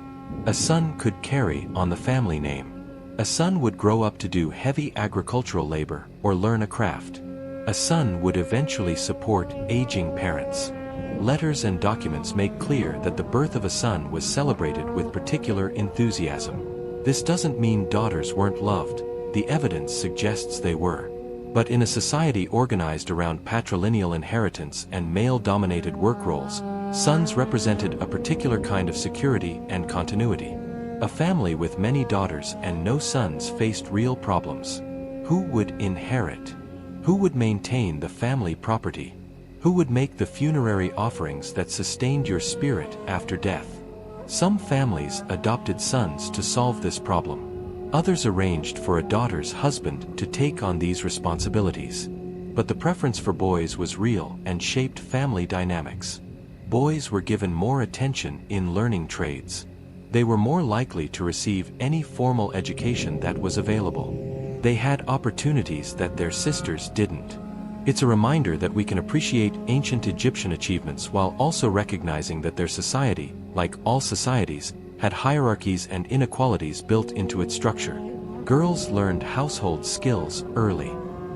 A son could carry on the family name. A son would grow up to do heavy agricultural labor or learn a craft. A son would eventually support aging parents. Letters and documents make clear that the birth of a son was celebrated with particular enthusiasm. This doesn't mean daughters weren't loved, the evidence suggests they were. But in a society organized around patrilineal inheritance and male-dominated work roles, sons represented a particular kind of security and continuity. A family with many daughters and no sons faced real problems. Who would inherit? Who would maintain the family property? Who would make the funerary offerings that sustained your spirit after death? Some families adopted sons to solve this problem. Others arranged for a daughter's husband to take on these responsibilities. But the preference for boys was real and shaped family dynamics. Boys were given more attention in learning trades. They were more likely to receive any formal education that was available. They had opportunities that their sisters didn't. It's a reminder that we can appreciate ancient Egyptian achievements while also recognizing that their society, like all societies, had hierarchies and inequalities built into its structure. Girls learned household skills early.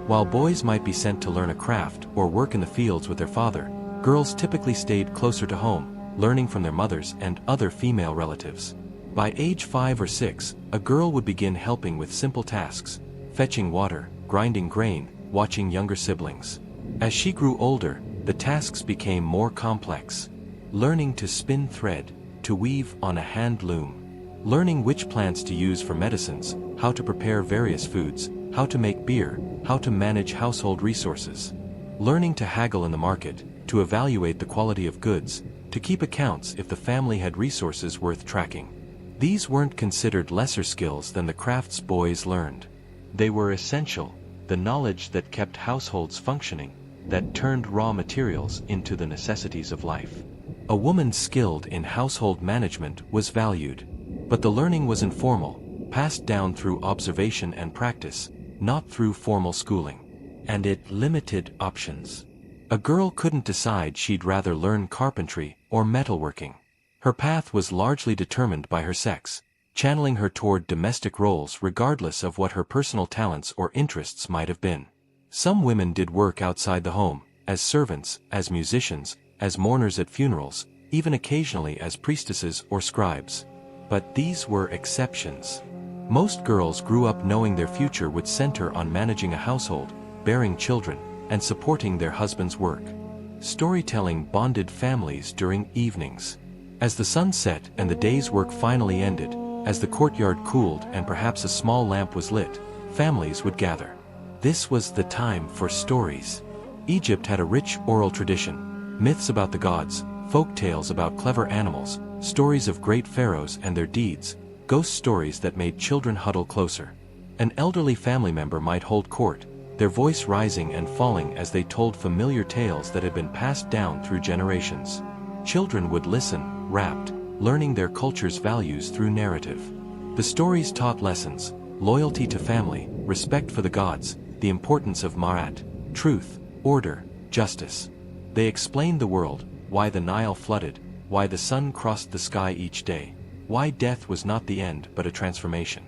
While boys might be sent to learn a craft or work in the fields with their father, girls typically stayed closer to home, learning from their mothers and other female relatives. By age 5 or 6, a girl would begin helping with simple tasks, fetching water, grinding grain, watching younger siblings. As she grew older, the tasks became more complex. Learning to spin thread, to weave on a hand loom. Learning which plants to use for medicines, how to prepare various foods, how to make beer, how to manage household resources. Learning to haggle in the market, to evaluate the quality of goods, to keep accounts if the family had resources worth tracking. These weren't considered lesser skills than the crafts boys learned. They were essential, the knowledge that kept households functioning, that turned raw materials into the necessities of life. A woman skilled in household management was valued, but the learning was informal, passed down through observation and practice, not through formal schooling. And it limited options. A girl couldn't decide she'd rather learn carpentry or metalworking. Her path was largely determined by her sex, channeling her toward domestic roles regardless of what her personal talents or interests might have been. Some women did work outside the home, as servants, as musicians, as mourners at funerals, even occasionally as priestesses or scribes. But these were exceptions. Most girls grew up knowing their future would center on managing a household, bearing children, and supporting their husband's work. Storytelling bonded families during evenings. As the sun set and the day's work finally ended, as the courtyard cooled and perhaps a small lamp was lit, families would gather. This was the time for stories. Egypt had a rich oral tradition, myths about the gods, folk tales about clever animals, stories of great pharaohs and their deeds, ghost stories that made children huddle closer. An elderly family member might hold court, their voice rising and falling as they told familiar tales that had been passed down through generations. Children would listen, rapt, learning their culture's values through narrative. The stories taught lessons: loyalty to family, respect for the gods, the importance of Ma'at, truth, order, justice. They explained the world, why the Nile flooded, why the sun crossed the sky each day, why death was not the end but a transformation.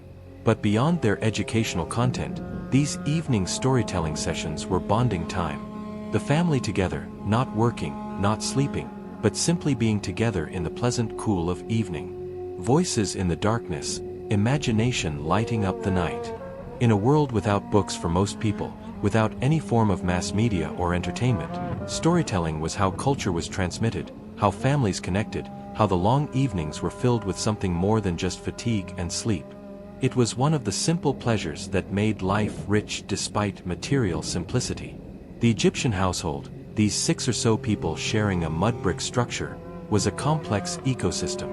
But beyond their educational content, these evening storytelling sessions were bonding time. The family together, not working, not sleeping, but simply being together in the pleasant cool of evening. Voices in the darkness, imagination lighting up the night. In a world without books for most people, without any form of mass media or entertainment, storytelling was how culture was transmitted, how families connected, how the long evenings were filled with something more than just fatigue and sleep. It was one of the simple pleasures that made life rich despite material simplicity. The Egyptian household, these 6 or so people sharing a mud brick structure, was a complex ecosystem.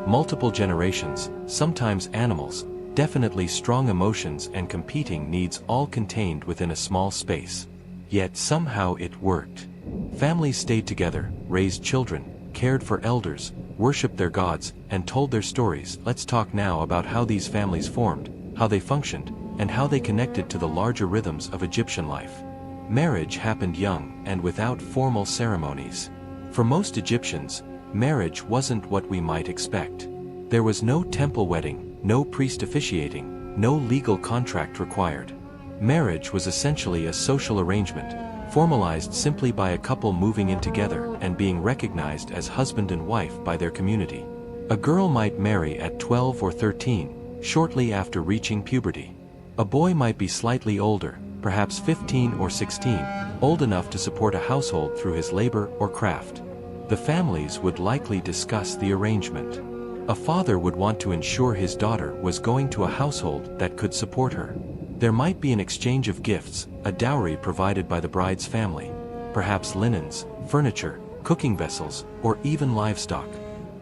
Multiple generations, sometimes animals, definitely strong emotions and competing needs all contained within a small space. Yet somehow it worked. Families stayed together, raised children, cared for elders, worshipped their gods, and told their stories. Let's talk now about how these families formed, how they functioned, and how they connected to the larger rhythms of Egyptian life. Marriage happened young and without formal ceremonies. For most Egyptians, marriage wasn't what we might expect. There was no temple wedding, no priest officiating, no legal contract required. Marriage was essentially a social arrangement, formalized simply by a couple moving in together and being recognized as husband and wife by their community. A girl might marry at 12 or 13, shortly after reaching puberty. A boy might be slightly older, perhaps 15 or 16, old enough to support a household through his labor or craft. The families would likely discuss the arrangement. A father would want to ensure his daughter was going to a household that could support her. There might be an exchange of gifts, a dowry provided by the bride's family, perhaps linens, furniture, cooking vessels, or even livestock.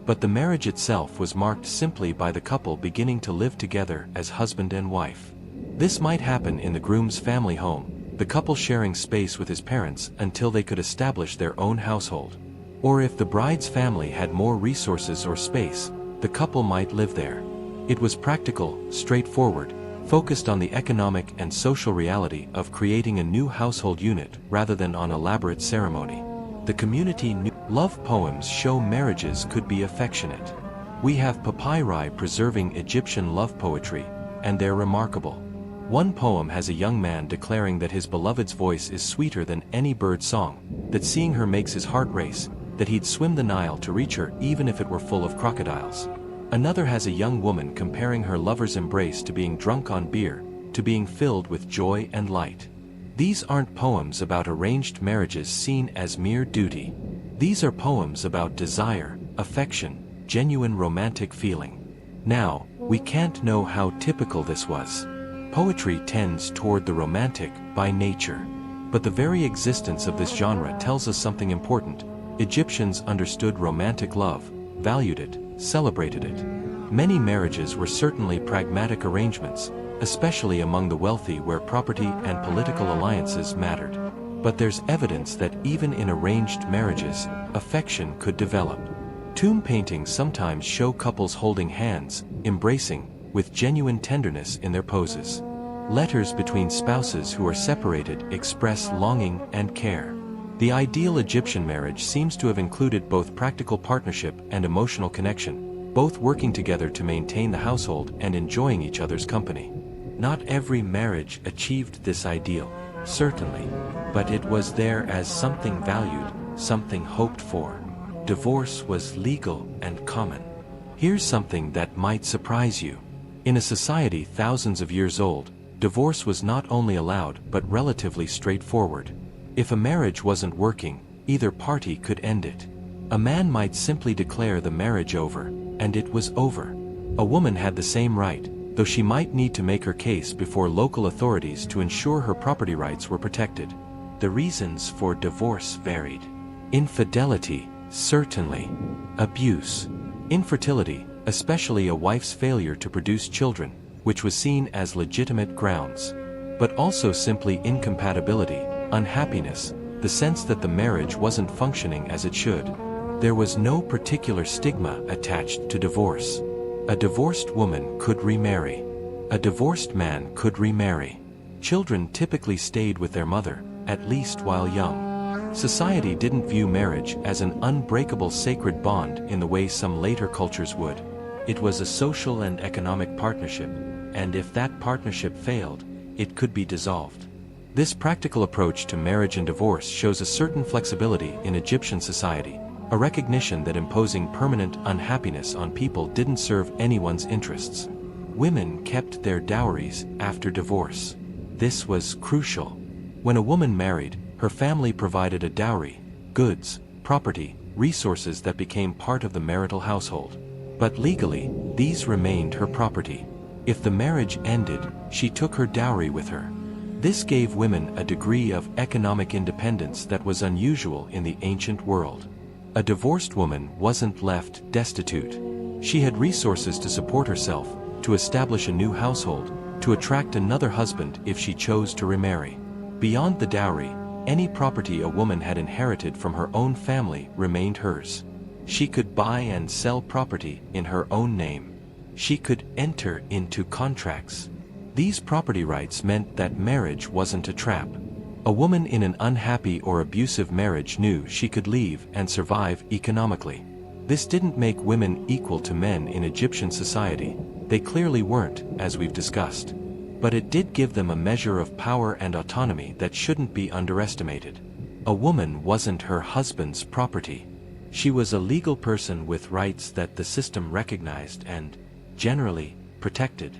But the marriage itself was marked simply by the couple beginning to live together as husband and wife. This might happen in the groom's family home, the couple sharing space with his parents until they could establish their own household. Or if the bride's family had more resources or space, the couple might live there. It was practical, straightforward, focused on the economic and social reality of creating a new household unit rather than on elaborate ceremony. The community knew. Love poems show marriages could be affectionate. We have papyri preserving Egyptian love poetry, and they're remarkable. One poem has a young man declaring that his beloved's voice is sweeter than any bird song, that seeing her makes his heart race, that he'd swim the Nile to reach her even if it were full of crocodiles. Another has a young woman comparing her lover's embrace to being drunk on beer, to being filled with joy and light. These aren't poems about arranged marriages seen as mere duty. These are poems about desire, affection, genuine romantic feeling. Now, we can't know how typical this was. Poetry tends toward the romantic by nature. But the very existence of this genre tells us something important. Egyptians understood romantic love, valued it, celebrated it. Many marriages were certainly pragmatic arrangements, especially among the wealthy where property and political alliances mattered. But there's evidence that even in arranged marriages, affection could develop. Tomb paintings sometimes show couples holding hands, embracing, with genuine tenderness in their poses. Letters between spouses who are separated express longing and care. The ideal Egyptian marriage seems to have included both practical partnership and emotional connection, both working together to maintain the household and enjoying each other's company. Not every marriage achieved this ideal, certainly, but it was there as something valued, something hoped for. Divorce was legal and common. Here's something that might surprise you. In a society thousands of years old, divorce was not only allowed but relatively straightforward. If a marriage wasn't working, either party could end it. A man might simply declare the marriage over, and it was over. A woman had the same right, though she might need to make her case before local authorities to ensure her property rights were protected. The reasons for divorce varied. Infidelity, Certainly. Abuse. Infertility, especially a wife's failure to produce children, which was seen as legitimate grounds. But also simply incompatibility, unhappiness, the sense that the marriage wasn't functioning as it should. There was no particular stigma attached to divorce. A divorced woman could remarry. A divorced man could remarry. Children typically stayed with their mother, at least while young. Society didn't view marriage as an unbreakable sacred bond in the way some later cultures would. It was a social and economic partnership, and if that partnership failed, it could be dissolved. This practical approach to marriage and divorce shows a certain flexibility in Egyptian society, a recognition that imposing permanent unhappiness on people didn't serve anyone's interests. Women kept their dowries after divorce. This was crucial. When a woman married, her family provided a dowry, goods, property, resources that became part of the marital household. But legally, these remained her property. If the marriage ended, she took her dowry with her. This gave women a degree of economic independence that was unusual in the ancient world. A divorced woman wasn't left destitute. She had resources to support herself, to establish a new household, to attract another husband if she chose to remarry. Beyond the dowry, any property a woman had inherited from her own family remained hers. She could buy and sell property in her own name. She could enter into contracts. These property rights meant that marriage wasn't a trap. A woman in an unhappy or abusive marriage knew she could leave and survive economically. This didn't make women equal to men in Egyptian society. They clearly weren't, as we've discussed. But it did give them a measure of power and autonomy that shouldn't be underestimated. A woman wasn't her husband's property. She was a legal person with rights that the system recognized and, generally, protected.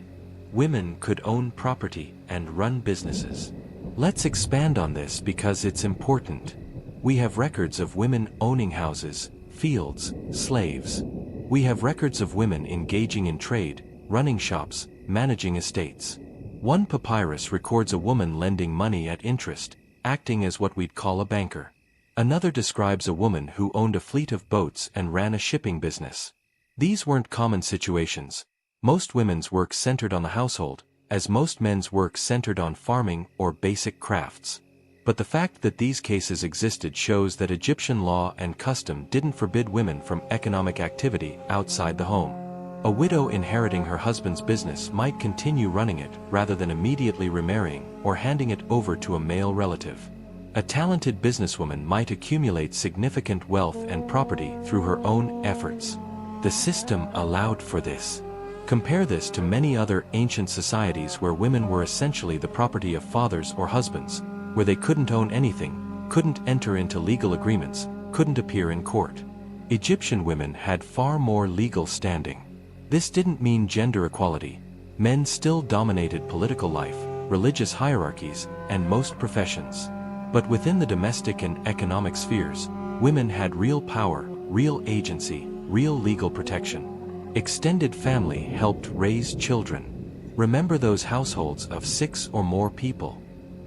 Women could own property and run businesses. Let's expand on this because it's important. We have records of women owning houses, fields, slaves. We have records of women engaging in trade, running shops, managing estates. One papyrus records a woman lending money at interest, acting as what we'd call a banker. Another describes a woman who owned a fleet of boats and ran a shipping business. These weren't common situations. Most women's work centered on the household, as most men's work centered on farming or basic crafts. But the fact that these cases existed shows that Egyptian law and custom didn't forbid women from economic activity outside the home. A widow inheriting her husband's business might continue running it rather than immediately remarrying or handing it over to a male relative. A talented businesswoman might accumulate significant wealth and property through her own efforts. The system allowed for this. Compare this to many other ancient societies where women were essentially the property of fathers or husbands, where they couldn't own anything, couldn't enter into legal agreements, couldn't appear in court. Egyptian women had far more legal standing. This didn't mean gender equality. Men still dominated political life, religious hierarchies, and most professions. But within the domestic and economic spheres, women had real power, real agency, real legal protection. Extended family helped raise children. Remember those households of 6 or more people.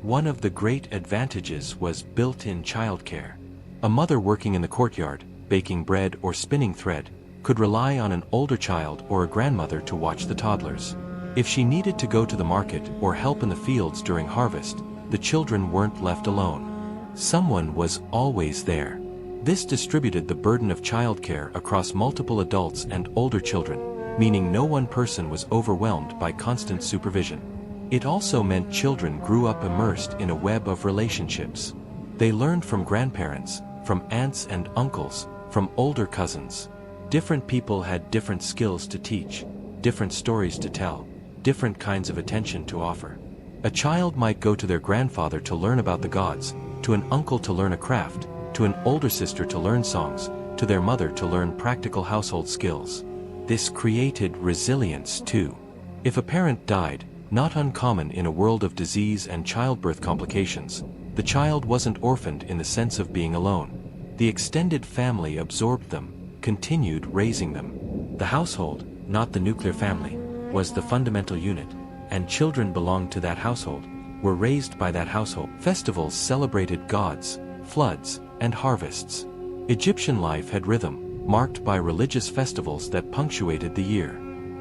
One of the great advantages was built-in childcare. A mother working in the courtyard, baking bread or spinning thread, could rely on an older child or a grandmother to watch the toddlers. If she needed to go to the market or help in the fields during harvest, the children weren't left alone. Someone was always there. This distributed the burden of childcare across multiple adults and older children, meaning no one person was overwhelmed by constant supervision. It also meant children grew up immersed in a web of relationships. They learned from grandparents, from aunts and uncles, from older cousins. Different people had different skills to teach, different stories to tell, different kinds of attention to offer. A child might go to their grandfather to learn about the gods, to an uncle to learn a craft, to an older sister to learn songs, to their mother to learn practical household skills. This created resilience too. If a parent died, not uncommon in a world of disease and childbirth complications, the child wasn't orphaned in the sense of being alone. The extended family absorbed them, continued raising them. The household, not the nuclear family, was the fundamental unit, and children belonged to that household, were raised by that household. Festivals celebrated gods, floods, and harvests. Egyptian life had rhythm, marked by religious festivals that punctuated the year.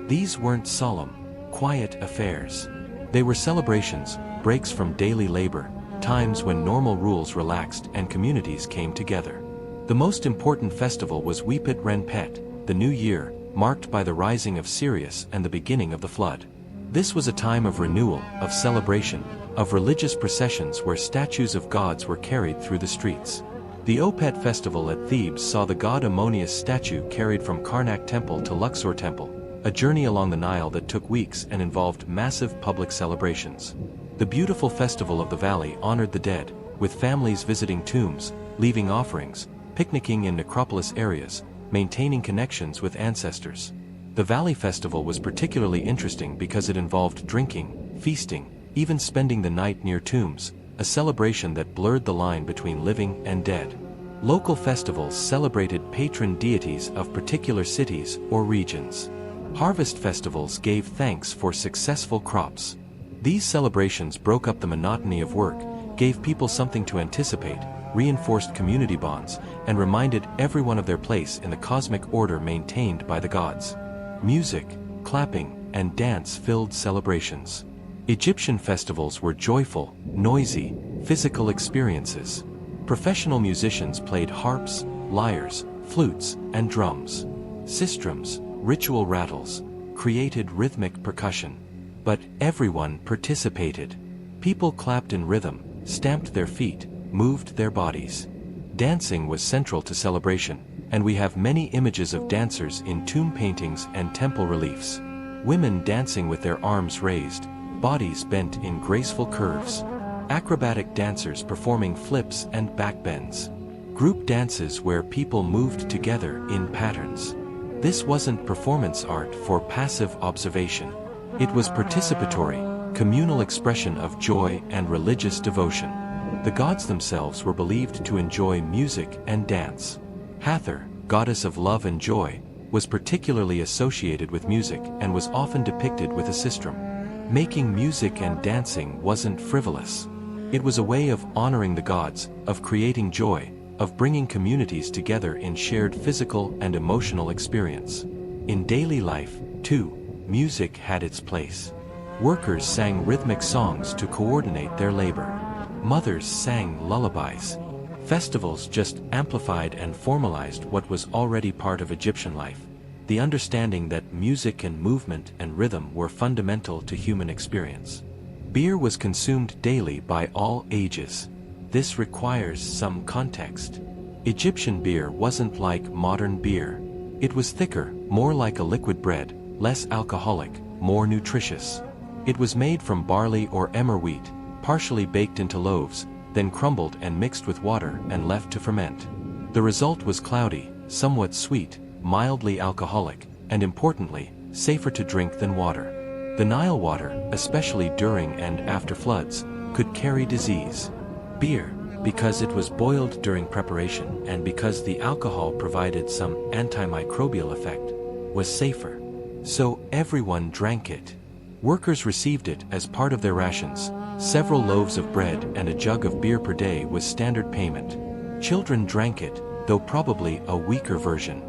These weren't solemn, quiet affairs. They were celebrations, breaks from daily labor, times when normal rules relaxed and communities came together. The most important festival was Wepet Renpet, the New Year, marked by the rising of Sirius and the beginning of the flood. This was a time of renewal, of celebration, of religious processions where statues of gods were carried through the streets. The Opet festival at Thebes saw the god Ammonius statue carried from Karnak Temple to Luxor Temple, a journey along the Nile that took weeks and involved massive public celebrations. The beautiful festival of the valley honored the dead, with families visiting tombs, leaving offerings, picnicking in necropolis areas, maintaining connections with ancestors. The Valley Festival was particularly interesting because it involved drinking, feasting, even spending the night near tombs, a celebration that blurred the line between living and dead. Local festivals celebrated patron deities of particular cities or regions. Harvest festivals gave thanks for successful crops. These celebrations broke up the monotony of work, gave people something to anticipate, reinforced community bonds, and reminded everyone of their place in the cosmic order maintained by the gods. Music, clapping, and dance filled celebrations. Egyptian festivals were joyful, noisy, physical experiences. Professional musicians played harps, lyres, flutes, and drums. Sistrums, ritual rattles, created rhythmic percussion. But everyone participated. People clapped in rhythm, stamped their feet, moved their bodies. Dancing was central to celebration, and we have many images of dancers in tomb paintings and temple reliefs. Women dancing with their arms raised, bodies bent in graceful curves. Acrobatic dancers performing flips and backbends. Group dances where people moved together in patterns. This wasn't performance art for passive observation. It was participatory, communal expression of joy and religious devotion. The gods themselves were believed to enjoy music and dance. Hathor, goddess of love and joy, was particularly associated with music and was often depicted with a sistrum. Making music and dancing wasn't frivolous. It was a way of honoring the gods, of creating joy, of bringing communities together in shared physical and emotional experience. In daily life, too, music had its place. Workers sang rhythmic songs to coordinate their labor. Mothers sang lullabies. Festivals just amplified and formalized what was already part of Egyptian life, the understanding that music and movement and rhythm were fundamental to human experience. Beer was consumed daily by all ages. This requires some context. Egyptian beer wasn't like modern beer. It was thicker, more like a liquid bread, less alcoholic, more nutritious. It was made from barley or emmer wheat, partially baked into loaves, then crumbled and mixed with water and left to ferment. The result was cloudy, somewhat sweet, mildly alcoholic, and importantly, safer to drink than water. The Nile water, especially during and after floods, could carry disease. Beer, because it was boiled during preparation and because the alcohol provided some antimicrobial effect, was safer. So everyone drank it. Workers received it as part of their rations. Several loaves of bread and a jug of beer per day was standard payment. Children drank it, though probably a weaker version.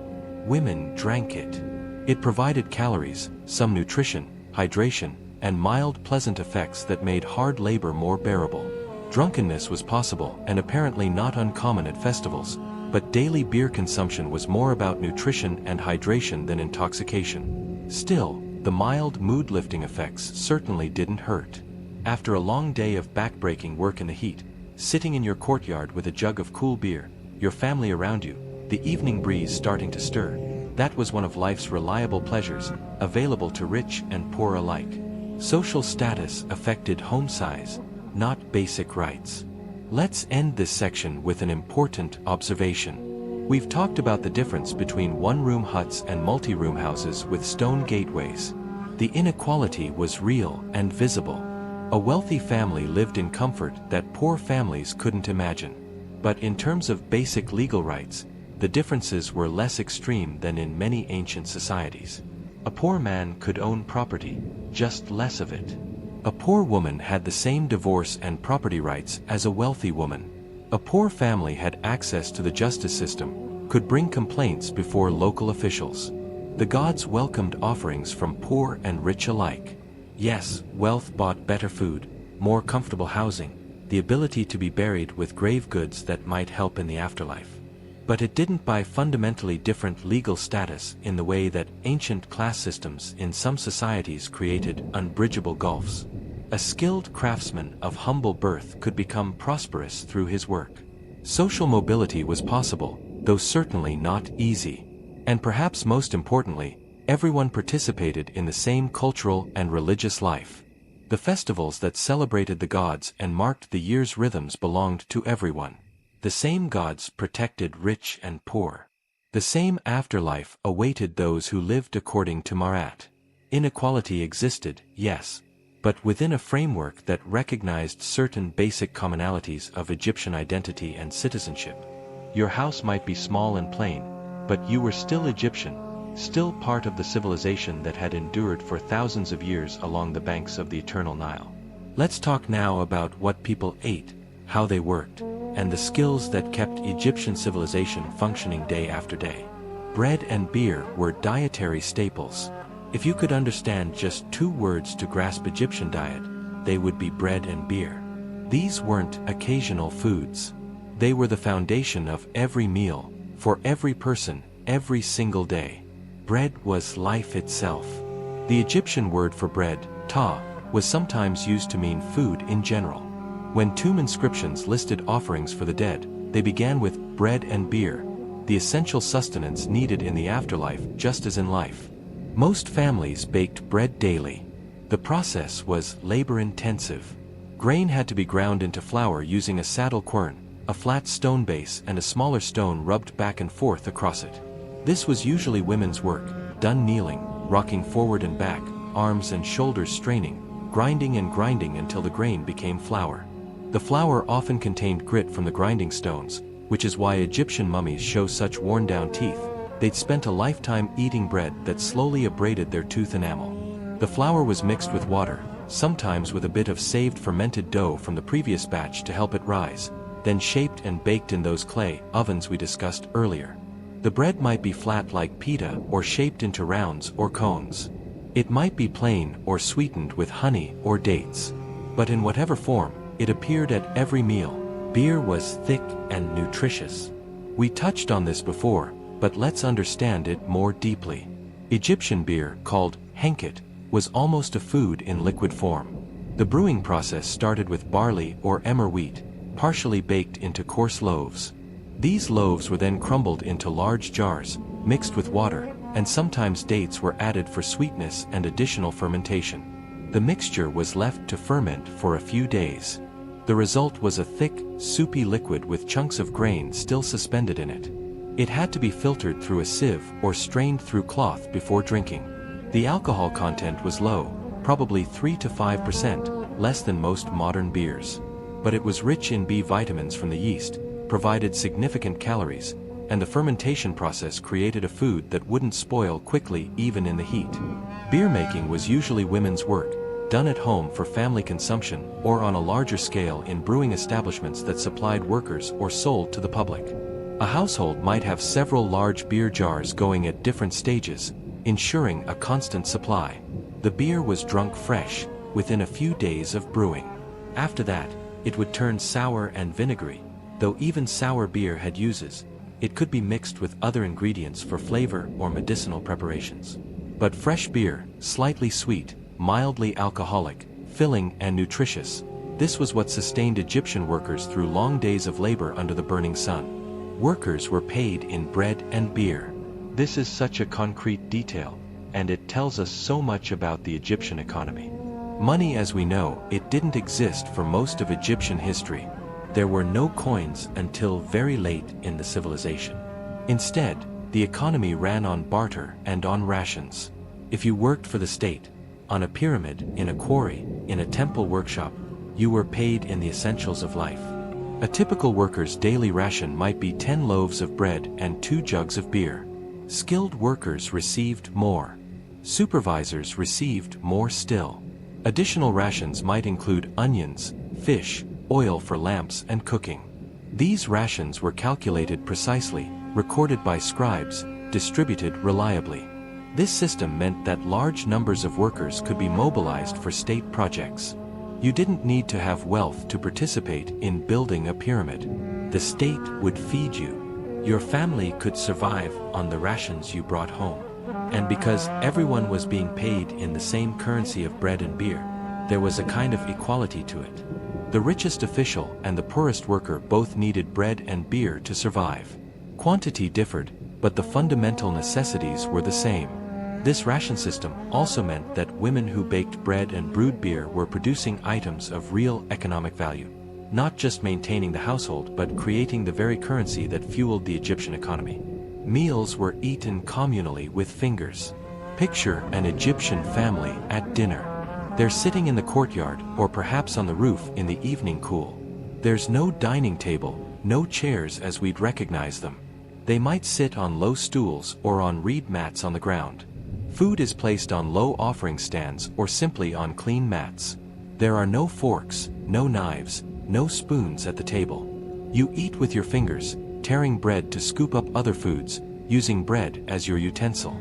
Women drank it. It provided calories, some nutrition, hydration, and mild pleasant effects that made hard labor more bearable. Drunkenness was possible and apparently not uncommon at festivals, but daily beer consumption was more about nutrition and hydration than intoxication. Still, the mild mood-lifting effects certainly didn't hurt. After a long day of back-breaking work in the heat, sitting in your courtyard with a jug of cool beer, your family around you, the evening breeze starting to stir, that was one of life's reliable pleasures, available to rich and poor alike. Social status affected home size, not basic rights. Let's end this section with an important observation. We've talked about the difference between one-room huts and multi-room houses with stone gateways. The inequality was real and visible. A wealthy family lived in comfort that poor families couldn't imagine. But in terms of basic legal rights, the differences were less extreme than in many ancient societies. A poor man could own property, just less of it. A poor woman had the same divorce and property rights as a wealthy woman. A poor family had access to the justice system, could bring complaints before local officials. The gods welcomed offerings from poor and rich alike. Yes, wealth bought better food, more comfortable housing, the ability to be buried with grave goods that might help in the afterlife. But it didn't buy fundamentally different legal status in the way that ancient class systems in some societies created unbridgeable gulfs. A skilled craftsman of humble birth could become prosperous through his work. Social mobility was possible, though certainly not easy. And perhaps most importantly, everyone participated in the same cultural and religious life. The festivals that celebrated the gods and marked the year's rhythms belonged to everyone. The same gods protected rich and poor. The same afterlife awaited those who lived according to Marat. Inequality existed, yes, but within a framework that recognized certain basic commonalities of Egyptian identity and citizenship. Your house might be small and plain, but you were still Egyptian, still part of the civilization that had endured for thousands of years along the banks of the eternal Nile. Let's talk now about what people ate, how they worked, and the skills that kept Egyptian civilization functioning day after day. Bread and beer were dietary staples. If you could understand just 2 words to grasp Egyptian diet, they would be bread and beer. These weren't occasional foods. They were the foundation of every meal, for every person, every single day. Bread was life itself. The Egyptian word for bread, ta, was sometimes used to mean food in general. When tomb inscriptions listed offerings for the dead, they began with bread and beer, the essential sustenance needed in the afterlife just as in life. Most families baked bread daily. The process was labor-intensive. Grain had to be ground into flour using a saddle quern, a flat stone base and a smaller stone rubbed back and forth across it. This was usually women's work, done kneeling, rocking forward and back, arms and shoulders straining, grinding and grinding until the grain became flour. The flour often contained grit from the grinding stones, which is why Egyptian mummies show such worn-down teeth. They'd spent a lifetime eating bread that slowly abraded their tooth enamel. The flour was mixed with water, sometimes with a bit of saved fermented dough from the previous batch to help it rise, then shaped and baked in those clay ovens we discussed earlier. The bread might be flat like pita or shaped into rounds or cones. It might be plain or sweetened with honey or dates. But in whatever form, it appeared at every meal. Beer was thick and nutritious. We touched on this before, but let's understand it more deeply. Egyptian beer, called henket, was almost a food in liquid form. The brewing process started with barley or emmer wheat, partially baked into coarse loaves. These loaves were then crumbled into large jars, mixed with water, and sometimes dates were added for sweetness and additional fermentation. The mixture was left to ferment for a few days. The result was a thick, soupy liquid with chunks of grain still suspended in it. It had to be filtered through a sieve or strained through cloth before drinking. The alcohol content was low, probably 3 to 5%, less than most modern beers. But it was rich in B vitamins from the yeast, provided significant calories, and the fermentation process created a food that wouldn't spoil quickly even in the heat. Beer making was usually women's work, done at home for family consumption or on a larger scale in brewing establishments that supplied workers or sold to the public. A household might have several large beer jars going at different stages, ensuring a constant supply. The beer was drunk fresh, within a few days of brewing. After that, it would turn sour and vinegary. Though even sour beer had uses, it could be mixed with other ingredients for flavor or medicinal preparations. But fresh beer, slightly sweet, mildly alcoholic, filling and nutritious, this was what sustained Egyptian workers through long days of labor under the burning sun. Workers were paid in bread and beer. This is such a concrete detail, and it tells us so much about the Egyptian economy. Money, as we know, it didn't exist for most of Egyptian history. There were no coins until very late in the civilization. Instead, the economy ran on barter and on rations. If you worked for the state, on a pyramid, in a quarry, in a temple workshop, you were paid in the essentials of life. A typical worker's daily ration might be 10 loaves of bread and 2 jugs of beer. Skilled workers received more. Supervisors received more still. Additional rations might include onions, fish, oil for lamps and cooking. These rations were calculated precisely, recorded by scribes, distributed reliably. This system meant that large numbers of workers could be mobilized for state projects. You didn't need to have wealth to participate in building a pyramid. The state would feed you. Your family could survive on the rations you brought home. And because everyone was being paid in the same currency of bread and beer, there was a kind of equality to it. The richest official and the poorest worker both needed bread and beer to survive. Quantity differed, but the fundamental necessities were the same. This ration system also meant that women who baked bread and brewed beer were producing items of real economic value, not just maintaining the household but creating the very currency that fueled the Egyptian economy. Meals were eaten communally with fingers. Picture an Egyptian family at dinner. They're sitting in the courtyard or perhaps on the roof in the evening cool. There's no dining table, no chairs as we'd recognize them. They might sit on low stools or on reed mats on the ground. Food is placed on low offering stands or simply on clean mats. There are no forks, no knives, no spoons at the table. You eat with your fingers, tearing bread to scoop up other foods, using bread as your utensil.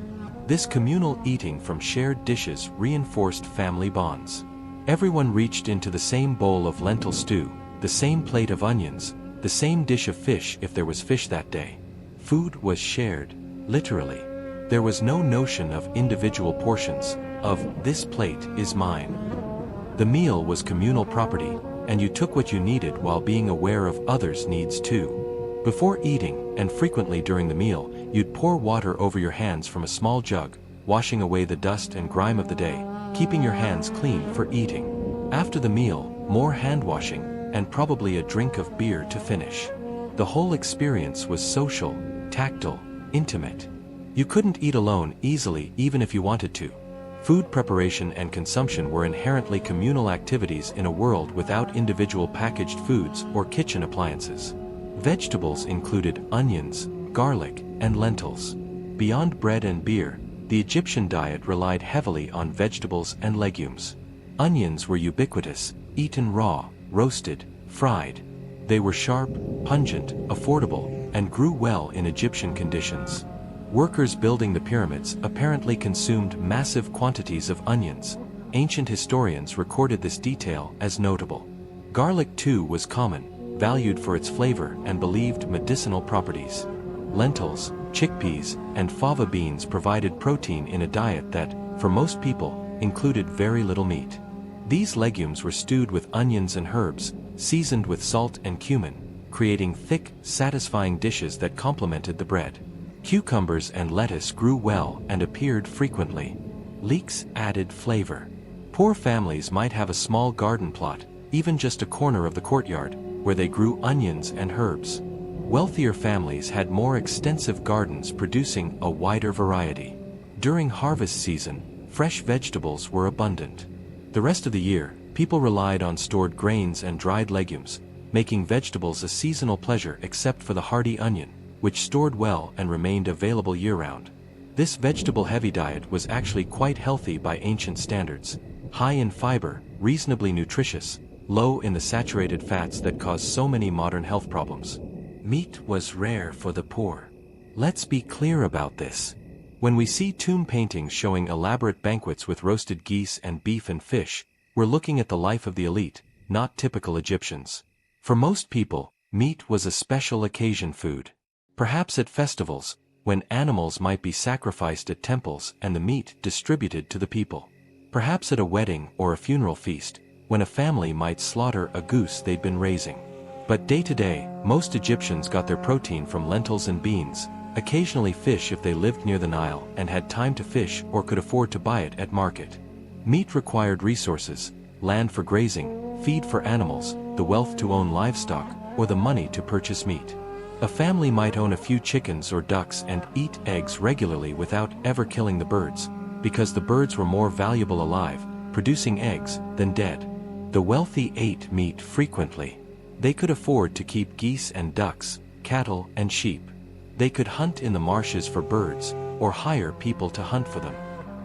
This communal eating from shared dishes reinforced family bonds. Everyone reached into the same bowl of lentil stew, the same plate of onions, the same dish of fish if there was fish that day. Food was shared, literally. There was no notion of individual portions, of "this plate is mine." The meal was communal property, and you took what you needed while being aware of others' needs too. Before eating, and frequently during the meal, you'd pour water over your hands from a small jug, washing away the dust and grime of the day, keeping your hands clean for eating. After the meal, more hand washing, and probably a drink of beer to finish. The whole experience was social, tactile, intimate. You couldn't eat alone easily even if you wanted to. Food preparation and consumption were inherently communal activities in a world without individual packaged foods or kitchen appliances. Vegetables included onions, garlic, and lentils. Beyond bread and beer, the Egyptian diet relied heavily on vegetables and legumes. Onions were ubiquitous, eaten raw, roasted, fried. They were sharp, pungent, affordable, and grew well in Egyptian conditions. Workers building the pyramids apparently consumed massive quantities of onions. Ancient historians recorded this detail as notable. Garlic too was common, valued for its flavor and believed medicinal properties. Lentils, chickpeas, and fava beans provided protein in a diet that, for most people, included very little meat. These legumes were stewed with onions and herbs, seasoned with salt and cumin, creating thick, satisfying dishes that complemented the bread. Cucumbers and lettuce grew well and appeared frequently. Leeks added flavor. Poor families might have a small garden plot, even just a corner of the courtyard, where they grew onions and herbs. Wealthier families had more extensive gardens producing a wider variety. During harvest season, fresh vegetables were abundant. The rest of the year, people relied on stored grains and dried legumes, making vegetables a seasonal pleasure except for the hardy onion, which stored well and remained available year-round. This vegetable-heavy diet was actually quite healthy by ancient standards, high in fiber, reasonably nutritious, low in the saturated fats that cause so many modern health problems. Meat was rare for the poor. Let's be clear about this. When we see tomb paintings showing elaborate banquets with roasted geese and beef and fish, we're looking at the life of the elite, not typical Egyptians. For most people, meat was a special occasion food. Perhaps at festivals, when animals might be sacrificed at temples and the meat distributed to the people. Perhaps at a wedding or a funeral feast, when a family might slaughter a goose they'd been raising. But day to day, most Egyptians got their protein from lentils and beans, occasionally fish if they lived near the Nile and had time to fish or could afford to buy it at market. Meat required resources, land for grazing, feed for animals, the wealth to own livestock, or the money to purchase meat. A family might own a few chickens or ducks and eat eggs regularly without ever killing the birds, because the birds were more valuable alive, producing eggs, than dead. The wealthy ate meat frequently. They could afford to keep geese and ducks, cattle and sheep. They could hunt in the marshes for birds, or hire people to hunt for them.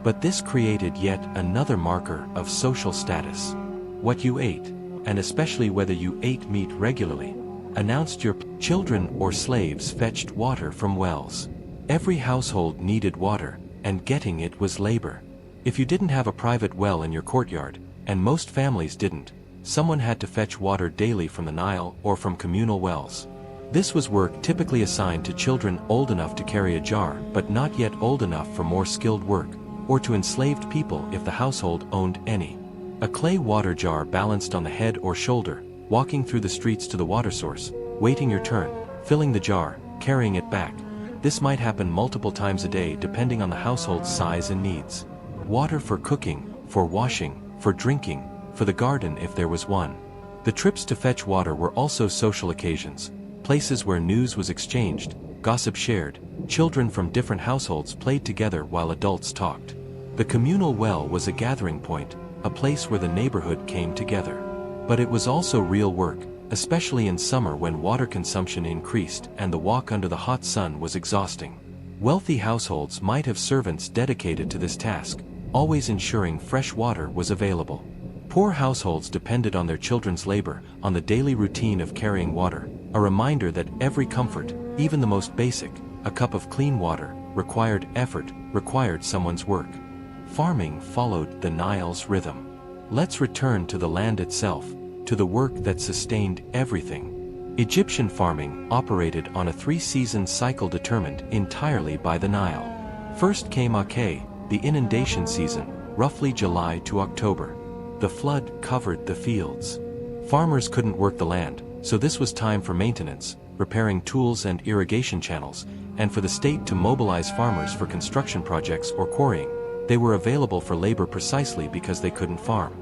But this created yet another marker of social status. What you ate, and especially whether you ate meat regularly, announced your children or slaves fetched water from wells. Every household needed water, and getting it was labor. If you didn't have a private well in your courtyard, and most families didn't, someone had to fetch water daily from the Nile or from communal wells. This was work typically assigned to children old enough to carry a jar but not yet old enough for more skilled work, or to enslaved people if the household owned any. A clay water jar balanced on the head or shoulder, walking through the streets to the water source, waiting your turn, filling the jar, carrying it back. This might happen multiple times a day depending on the household's size and needs. Water for cooking, for washing, for drinking, for the garden if there was one. The trips to fetch water were also social occasions, places where news was exchanged, gossip shared, children from different households played together while adults talked. The communal well was a gathering point, a place where the neighborhood came together. But it was also real work, especially in summer when water consumption increased and the walk under the hot sun was exhausting. Wealthy households might have servants dedicated to this task, always ensuring fresh water was available. Poor households depended on their children's labor, on the daily routine of carrying water, a reminder that every comfort, even the most basic, a cup of clean water, required effort, required someone's work. Farming followed the Nile's rhythm. Let's return to the land itself, to the work that sustained everything. Egyptian farming operated on a three-season cycle determined entirely by the Nile. First came Ake, the inundation season, roughly July to October. The flood covered the fields. Farmers couldn't work the land, so this was time for maintenance, repairing tools and irrigation channels, and for the state to mobilize farmers for construction projects or quarrying. They were available for labor precisely because they couldn't farm.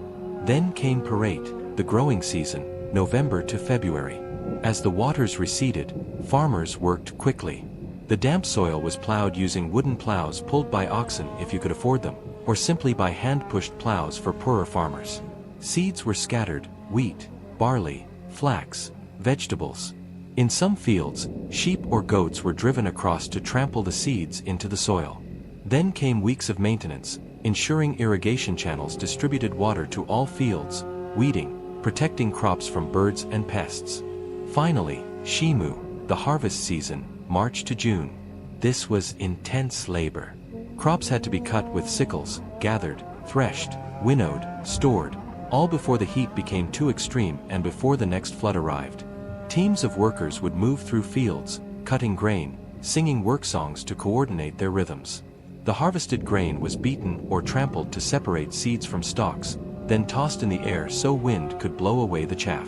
Then came Parate, the growing season, November to February. As the waters receded, farmers worked quickly. The damp soil was plowed using wooden plows pulled by oxen if you could afford them, or simply by hand-pushed plows for poorer farmers. Seeds were scattered: wheat, barley, flax, vegetables. In some fields, sheep or goats were driven across to trample the seeds into the soil. Then came weeks of maintenance, ensuring irrigation channels distributed water to all fields, weeding, protecting crops from birds and pests. Finally, Shimu, the harvest season, March to June. This was intense labor. Crops had to be cut with sickles, gathered, threshed, winnowed, stored, all before the heat became too extreme and before the next flood arrived. Teams of workers would move through fields, cutting grain, singing work songs to coordinate their rhythms. The harvested grain was beaten or trampled to separate seeds from stalks, then tossed in the air so wind could blow away the chaff.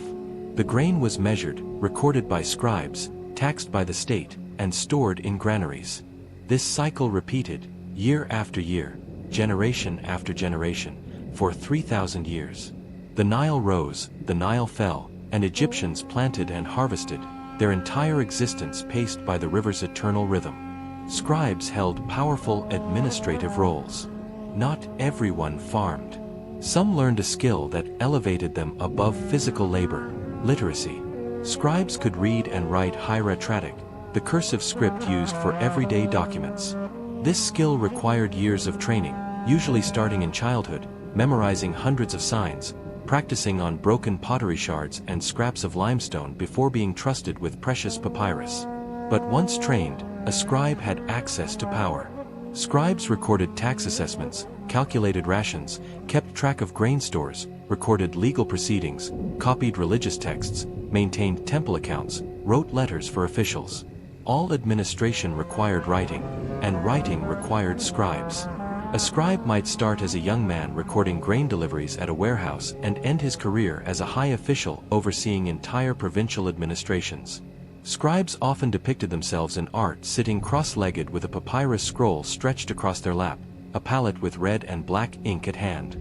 The grain was measured, recorded by scribes, taxed by the state, and stored in granaries. This cycle repeated, year after year, generation after generation, for 3,000 years. The Nile rose, the Nile fell, and Egyptians planted and harvested, their entire existence paced by the river's eternal rhythm. Scribes held powerful administrative roles. Not everyone farmed. Some learned a skill that elevated them above physical labor: literacy. Scribes could read and write hieratic, the cursive script used for everyday documents. This skill required years of training, usually starting in childhood, memorizing hundreds of signs, practicing on broken pottery shards and scraps of limestone before being trusted with precious papyrus. But once trained, a scribe had access to power. Scribes recorded tax assessments, calculated rations, kept track of grain stores, recorded legal proceedings, copied religious texts, maintained temple accounts, wrote letters for officials. All administration required writing, and writing required scribes. A scribe might start as a young man recording grain deliveries at a warehouse and end his career as a high official overseeing entire provincial administrations. Scribes often depicted themselves in art sitting cross-legged with a papyrus scroll stretched across their lap, a palette with red and black ink at hand.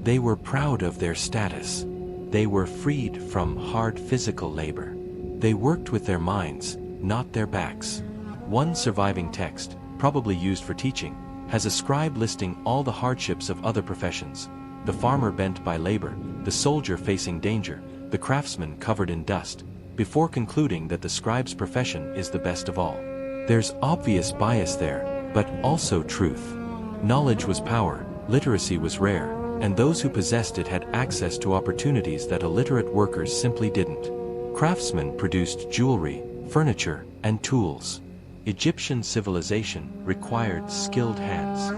They were proud of their status. They were freed from hard physical labor. They worked with their minds, not their backs. One surviving text, probably used for teaching, has a scribe listing all the hardships of other professions: the farmer bent by labor, the soldier facing danger, the craftsman covered in dust, before concluding that the scribe's profession is the best of all. There's obvious bias there, but also truth. Knowledge was power, literacy was rare, and those who possessed it had access to opportunities that illiterate workers simply didn't. Craftsmen produced jewelry, furniture, and tools. Egyptian civilization required skilled hands.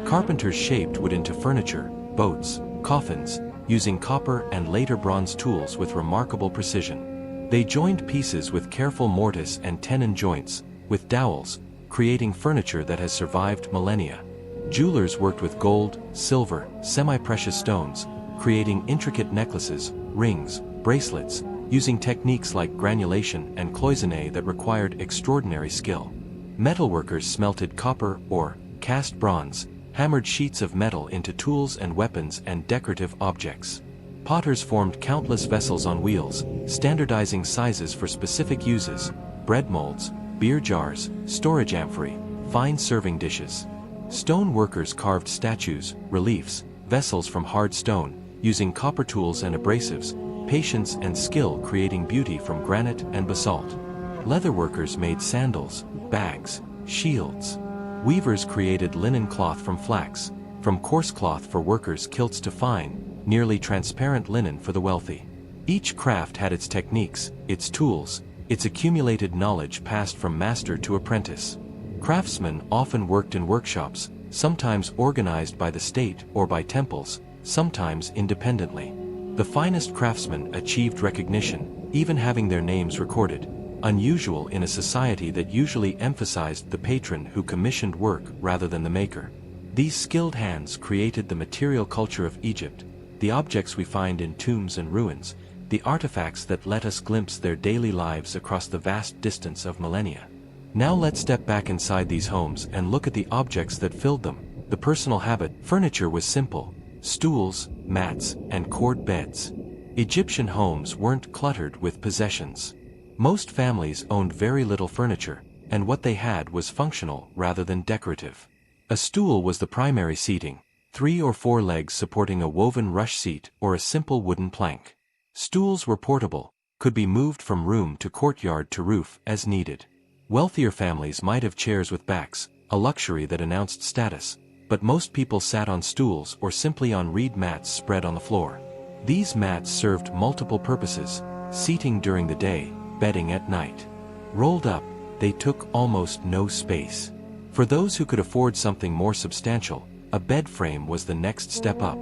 Carpenters shaped wood into furniture, boats, coffins, using copper and later bronze tools with remarkable precision. They joined pieces with careful mortise and tenon joints, with dowels, creating furniture that has survived millennia. Jewelers worked with gold, silver, semi-precious stones, creating intricate necklaces, rings, bracelets, using techniques like granulation and cloisonné that required extraordinary skill. Metalworkers smelted copper or cast bronze, hammered sheets of metal into tools and weapons and decorative objects. Potters formed countless vessels on wheels, standardizing sizes for specific uses: bread molds, beer jars, storage amphorae, fine serving dishes. Stone workers carved statues, reliefs, vessels from hard stone, using copper tools and abrasives, patience and skill creating beauty from granite and basalt. Leather workers made sandals, bags, shields. Weavers created linen cloth from flax, from coarse cloth for workers' kilts to fine, nearly transparent linen for the wealthy. Each craft had its techniques, its tools, its accumulated knowledge passed from master to apprentice. Craftsmen often worked in workshops, sometimes organized by the state or by temples, sometimes independently. The finest craftsmen achieved recognition, even having their names recorded, unusual in a society that usually emphasized the patron who commissioned work rather than the maker. These skilled hands created the material culture of Egypt, the objects we find in tombs and ruins, the artifacts that let us glimpse their daily lives across the vast distance of millennia. Now let's step back inside these homes and look at the objects that filled them. The personal habit. Furniture was simple: stools, mats, and cord beds. Egyptian homes weren't cluttered with possessions. Most families owned very little furniture, and what they had was functional rather than decorative. A stool was the primary seating, 3 or 4 legs supporting a woven rush seat or a simple wooden plank. Stools were portable, could be moved from room to courtyard to roof as needed. Wealthier families might have chairs with backs, a luxury that announced status, but most people sat on stools or simply on reed mats spread on the floor. These mats served multiple purposes: seating during the day, bedding at night. Rolled up, they took almost no space. For those who could afford something more substantial, a bed frame was the next step up.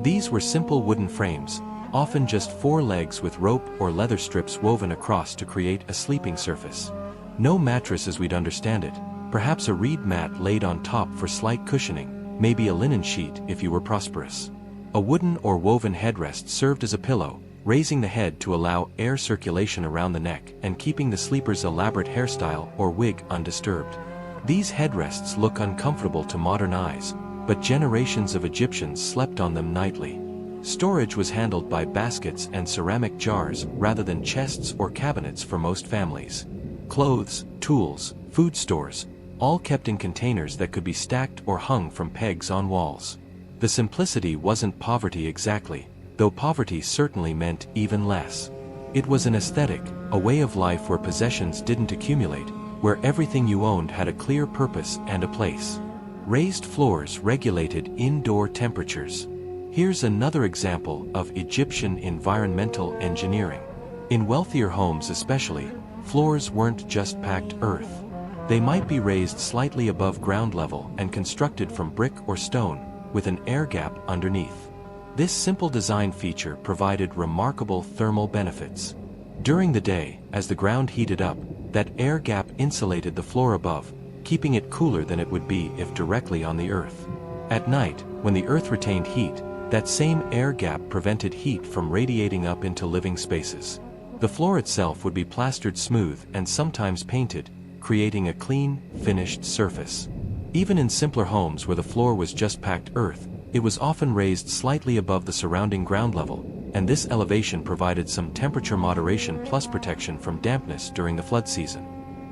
These were simple wooden frames, often just 4 legs with rope or leather strips woven across to create a sleeping surface. No mattress as we'd understand it, perhaps a reed mat laid on top for slight cushioning, maybe a linen sheet if you were prosperous. A wooden or woven headrest served as a pillow, raising the head to allow air circulation around the neck and keeping the sleeper's elaborate hairstyle or wig undisturbed. These headrests look uncomfortable to modern eyes, but generations of Egyptians slept on them nightly. Storage was handled by baskets and ceramic jars rather than chests or cabinets for most families. Clothes, tools, food stores, all kept in containers that could be stacked or hung from pegs on walls. The simplicity wasn't poverty exactly, though poverty certainly meant even less. It was an aesthetic, a way of life where possessions didn't accumulate, where everything you owned had a clear purpose and a place. Raised floors regulated indoor temperatures. Here's another example of Egyptian environmental engineering. In wealthier homes especially, floors weren't just packed earth. They might be raised slightly above ground level and constructed from brick or stone, with an air gap underneath. This simple design feature provided remarkable thermal benefits. During the day, as the ground heated up, that air gap insulated the floor above, keeping it cooler than it would be if directly on the earth. At night, when the earth retained heat, that same air gap prevented heat from radiating up into living spaces. The floor itself would be plastered smooth and sometimes painted, creating a clean, finished surface. Even in simpler homes where the floor was just packed earth, it was often raised slightly above the surrounding ground level, and this elevation provided some temperature moderation plus protection from dampness during the flood season.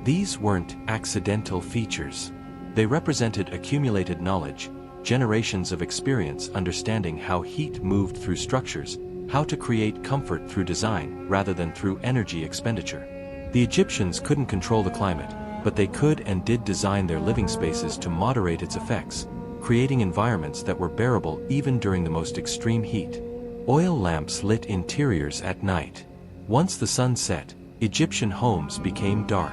These weren't accidental features. They represented accumulated knowledge, generations of experience understanding how heat moved through structures, how to create comfort through design rather than through energy expenditure. The Egyptians couldn't control the climate, but they could and did design their living spaces to moderate its effects, creating environments that were bearable even during the most extreme heat. Oil lamps lit interiors at night. Once the sun set, Egyptian homes became dark.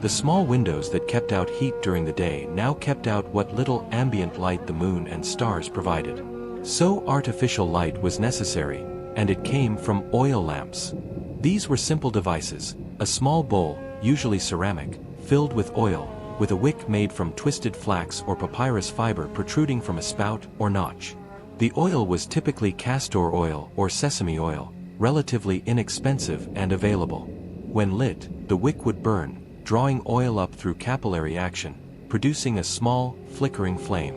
The small windows that kept out heat during the day now kept out what little ambient light the moon and stars provided. So artificial light was necessary, and it came from oil lamps. These were simple devices, a small bowl, usually ceramic, filled with oil, with a wick made from twisted flax or papyrus fiber protruding from a spout or notch. The oil was typically castor oil or sesame oil, relatively inexpensive and available. When lit, the wick would burn, drawing oil up through capillary action, producing a small, flickering flame.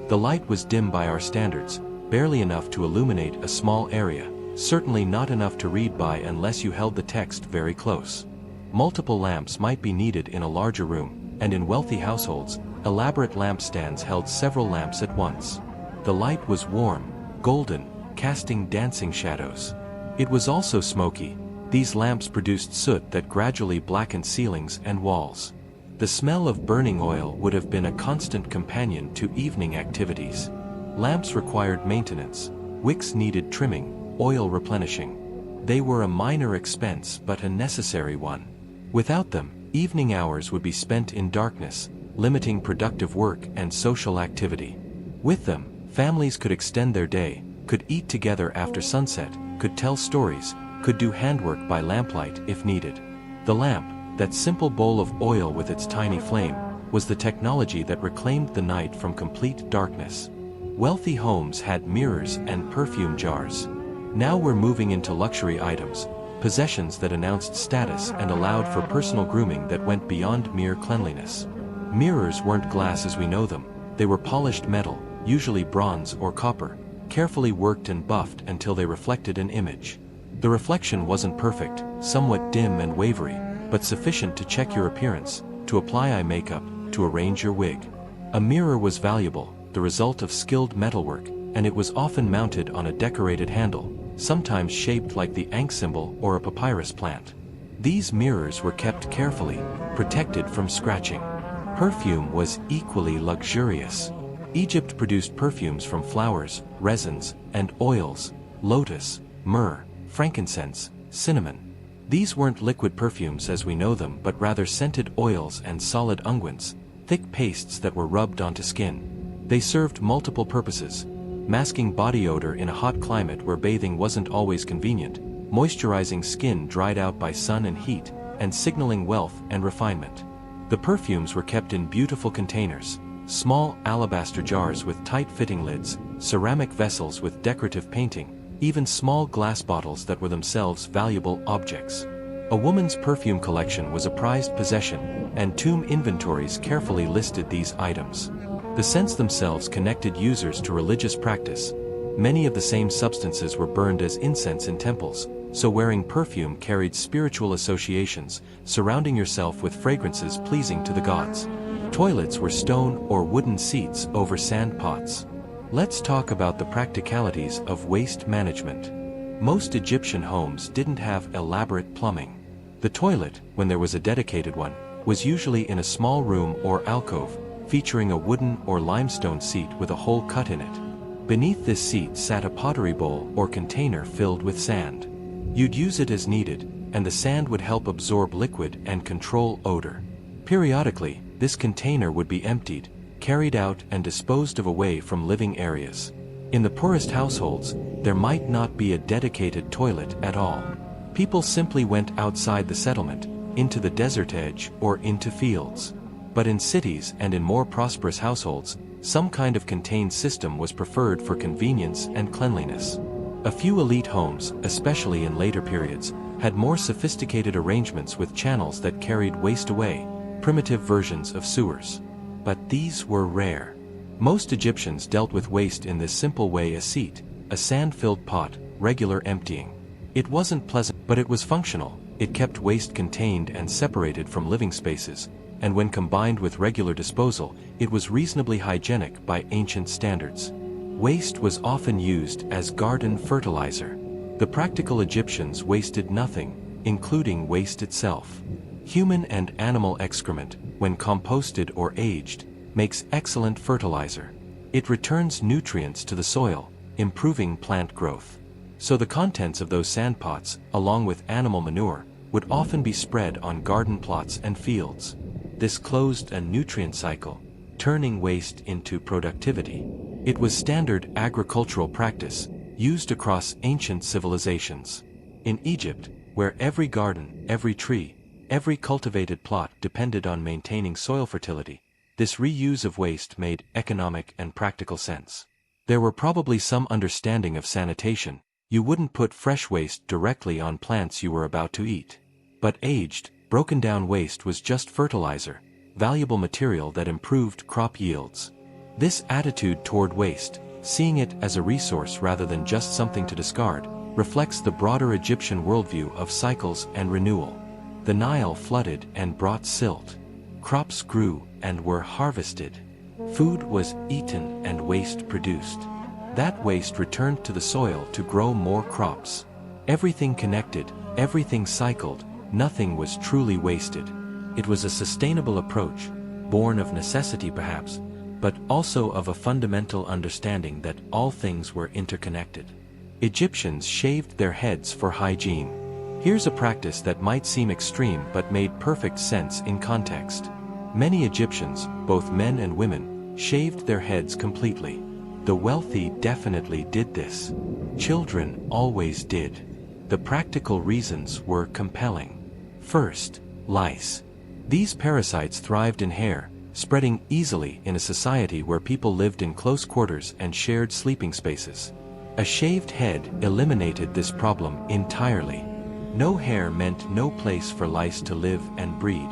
The light was dim by our standards, barely enough to illuminate a small area, certainly not enough to read by unless you held the text very close. Multiple lamps might be needed in a larger room, and in wealthy households, elaborate lampstands held several lamps at once. The light was warm, golden, casting dancing shadows. It was also smoky. These lamps produced soot that gradually blackened ceilings and walls. The smell of burning oil would have been a constant companion to evening activities. Lamps required maintenance. Wicks needed trimming, oil replenishing. They were a minor expense but a necessary one. Without them, evening hours would be spent in darkness, limiting productive work and social activity. With them, families could extend their day, could eat together after sunset, could tell stories, could do handwork by lamplight if needed. The lamp, that simple bowl of oil with its tiny flame, was the technology that reclaimed the night from complete darkness. Wealthy homes had mirrors and perfume jars. Now we're moving into luxury items, possessions that announced status and allowed for personal grooming that went beyond mere cleanliness. Mirrors weren't glass as we know them, they were polished metal, usually bronze or copper, carefully worked and buffed until they reflected an image. The reflection wasn't perfect, somewhat dim and wavery, but sufficient to check your appearance, to apply eye makeup, to arrange your wig. A mirror was valuable, the result of skilled metalwork, and it was often mounted on a decorated handle, sometimes shaped like the ankh symbol or a papyrus plant. These mirrors were kept carefully, protected from scratching. Perfume was equally luxurious. Egypt produced perfumes from flowers, resins, and oils: lotus, myrrh, frankincense, cinnamon. These weren't liquid perfumes as we know them but rather scented oils and solid unguents, thick pastes that were rubbed onto skin. They served multiple purposes: masking body odor in a hot climate where bathing wasn't always convenient, moisturizing skin dried out by sun and heat, and signaling wealth and refinement. The perfumes were kept in beautiful containers: small alabaster jars with tight-fitting lids, ceramic vessels with decorative painting, even small glass bottles that were themselves valuable objects. A woman's perfume collection was a prized possession, and tomb inventories carefully listed these items. The scents themselves connected users to religious practice. Many of the same substances were burned as incense in temples, so wearing perfume carried spiritual associations, surrounding yourself with fragrances pleasing to the gods. Toilets were stone or wooden seats over sand pots. Let's talk about the practicalities of waste management. Most Egyptian homes didn't have elaborate plumbing. The toilet, when there was a dedicated one, was usually in a small room or alcove, featuring a wooden or limestone seat with a hole cut in it. Beneath this seat sat a pottery bowl or container filled with sand. You'd use it as needed, and the sand would help absorb liquid and control odor. Periodically, this container would be emptied, carried out and disposed of away from living areas. In the poorest households, there might not be a dedicated toilet at all. People simply went outside the settlement, into the desert edge or into fields. But in cities and in more prosperous households, some kind of contained system was preferred for convenience and cleanliness. A few elite homes, especially in later periods, had more sophisticated arrangements with channels that carried waste away, primitive versions of sewers. But these were rare. Most Egyptians dealt with waste in this simple way: a seat, a sand-filled pot, regular emptying. It wasn't pleasant, but it was functional. It kept waste contained and separated from living spaces, and when combined with regular disposal, it was reasonably hygienic by ancient standards. Waste was often used as garden fertilizer. The practical Egyptians wasted nothing, including waste itself. Human and animal excrement, when composted or aged, makes excellent fertilizer. It returns nutrients to the soil, improving plant growth. So the contents of those sandpots, along with animal manure, would often be spread on garden plots and fields. This closed a nutrient cycle, turning waste into productivity. It was standard agricultural practice, used across ancient civilizations. In Egypt, where every garden, every tree, every cultivated plot depended on maintaining soil fertility, this reuse of waste made economic and practical sense. There were probably some understanding of sanitation. You wouldn't put fresh waste directly on plants you were about to eat. But aged, broken down waste was just fertilizer, valuable material that improved crop yields. This attitude toward waste, seeing it as a resource rather than just something to discard, reflects the broader Egyptian worldview of cycles and renewal. The Nile flooded and brought silt. Crops grew and were harvested. Food was eaten and waste produced. That waste returned to the soil to grow more crops. Everything connected, everything cycled, nothing was truly wasted. It was a sustainable approach, born of necessity perhaps, but also of a fundamental understanding that all things were interconnected. Egyptians shaved their heads for hygiene. Here's a practice that might seem extreme but made perfect sense in context. Many Egyptians, both men and women, shaved their heads completely. The wealthy definitely did this. Children always did. The practical reasons were compelling. First, lice. These parasites thrived in hair, spreading easily in a society where people lived in close quarters and shared sleeping spaces. A shaved head eliminated this problem entirely. No hair meant no place for lice to live and breed.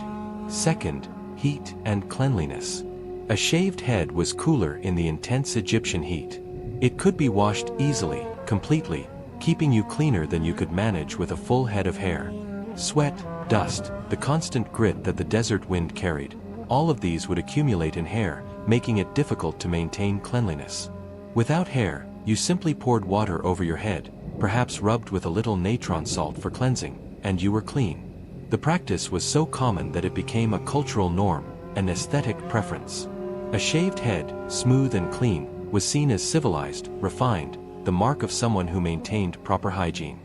Second, heat and cleanliness. A shaved head was cooler in the intense Egyptian heat. It could be washed easily, completely, keeping you cleaner than you could manage with a full head of hair. Sweat, dust, the constant grit that the desert wind carried, all of these would accumulate in hair, making it difficult to maintain cleanliness. Without hair, you simply poured water over your head, perhaps rubbed with a little natron salt for cleansing, and you were clean. The practice was so common that it became a cultural norm, an aesthetic preference. A shaved head, smooth and clean, was seen as civilized, refined, the mark of someone who maintained proper hygiene.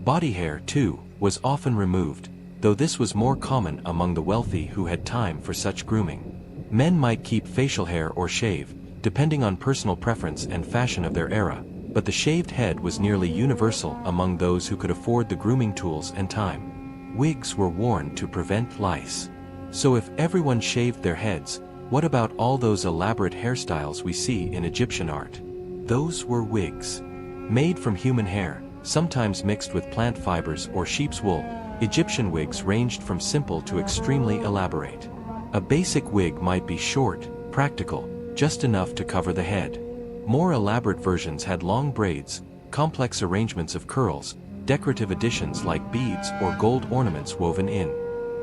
Body hair, too, was often removed, though this was more common among the wealthy who had time for such grooming. Men might keep facial hair or shave, depending on personal preference and fashion of their era, but the shaved head was nearly universal among those who could afford the grooming tools and time. Wigs were worn to prevent lice. So if everyone shaved their heads, what about all those elaborate hairstyles we see in Egyptian art? Those were wigs. Made from human hair, sometimes mixed with plant fibers or sheep's wool, Egyptian wigs ranged from simple to extremely elaborate. A basic wig might be short, practical, just enough to cover the head. More elaborate versions had long braids, complex arrangements of curls, decorative additions like beads or gold ornaments woven in.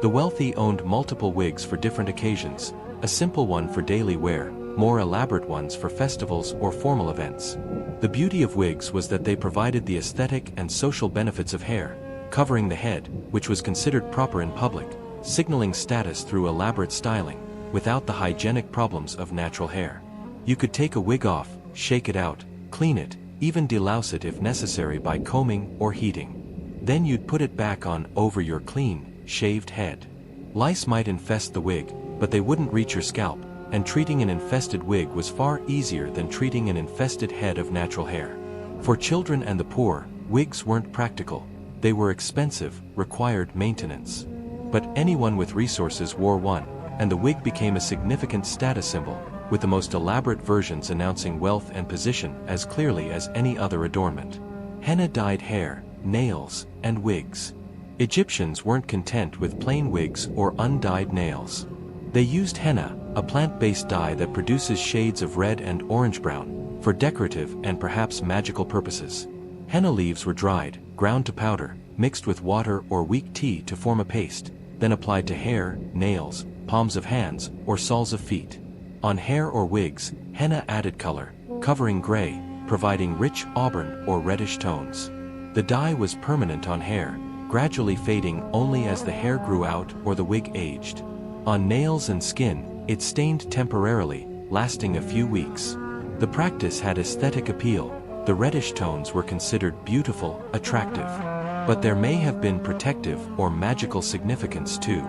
The wealthy owned multiple wigs for different occasions, a simple one for daily wear, more elaborate ones for festivals or formal events. The beauty of wigs was that they provided the aesthetic and social benefits of hair, covering the head, which was considered proper in public, signaling status through elaborate styling, without the hygienic problems of natural hair. You could take a wig off, shake it out, clean it, even delouse it if necessary by combing or heating. Then you'd put it back on over your clean, shaved head. Lice might infest the wig, but they wouldn't reach your scalp, and treating an infested wig was far easier than treating an infested head of natural hair. For children and the poor, wigs weren't practical. They were expensive, required maintenance. But anyone with resources wore one, and the wig became a significant status symbol, with the most elaborate versions announcing wealth and position as clearly as any other adornment. Henna-dyed hair, nails, and wigs. Egyptians weren't content with plain wigs or undyed nails. They used henna, a plant-based dye that produces shades of red and orange-brown, for decorative and perhaps magical purposes. Henna leaves were dried, ground to powder, mixed with water or weak tea to form a paste, then applied to hair, nails, palms of hands, or soles of feet. On hair or wigs, henna added color, covering gray, providing rich auburn or reddish tones. The dye was permanent on hair, gradually fading only as the hair grew out or the wig aged. On nails and skin, it stained temporarily, lasting a few weeks. The practice had aesthetic appeal, the reddish tones were considered beautiful, attractive. But there may have been protective or magical significance too.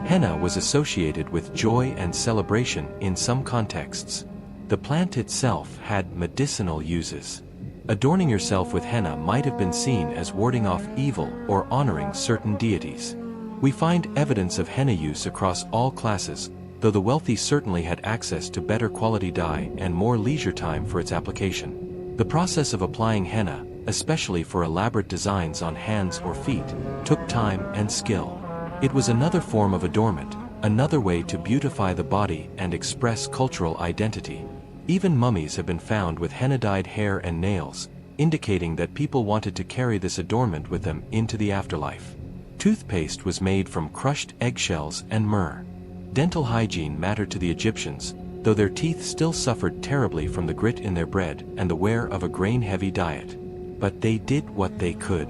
Henna was associated with joy and celebration in some contexts. The plant itself had medicinal uses. Adorning yourself with henna might have been seen as warding off evil or honoring certain deities. We find evidence of henna use across all classes, though the wealthy certainly had access to better quality dye and more leisure time for its application. The process of applying henna, especially for elaborate designs on hands or feet, took time and skill. It was another form of adornment, another way to beautify the body and express cultural identity. Even mummies have been found with henna-dyed hair and nails, indicating that people wanted to carry this adornment with them into the afterlife. Toothpaste was made from crushed eggshells and myrrh. Dental hygiene mattered to the Egyptians, though their teeth still suffered terribly from the grit in their bread and the wear of a grain-heavy diet. But they did what they could.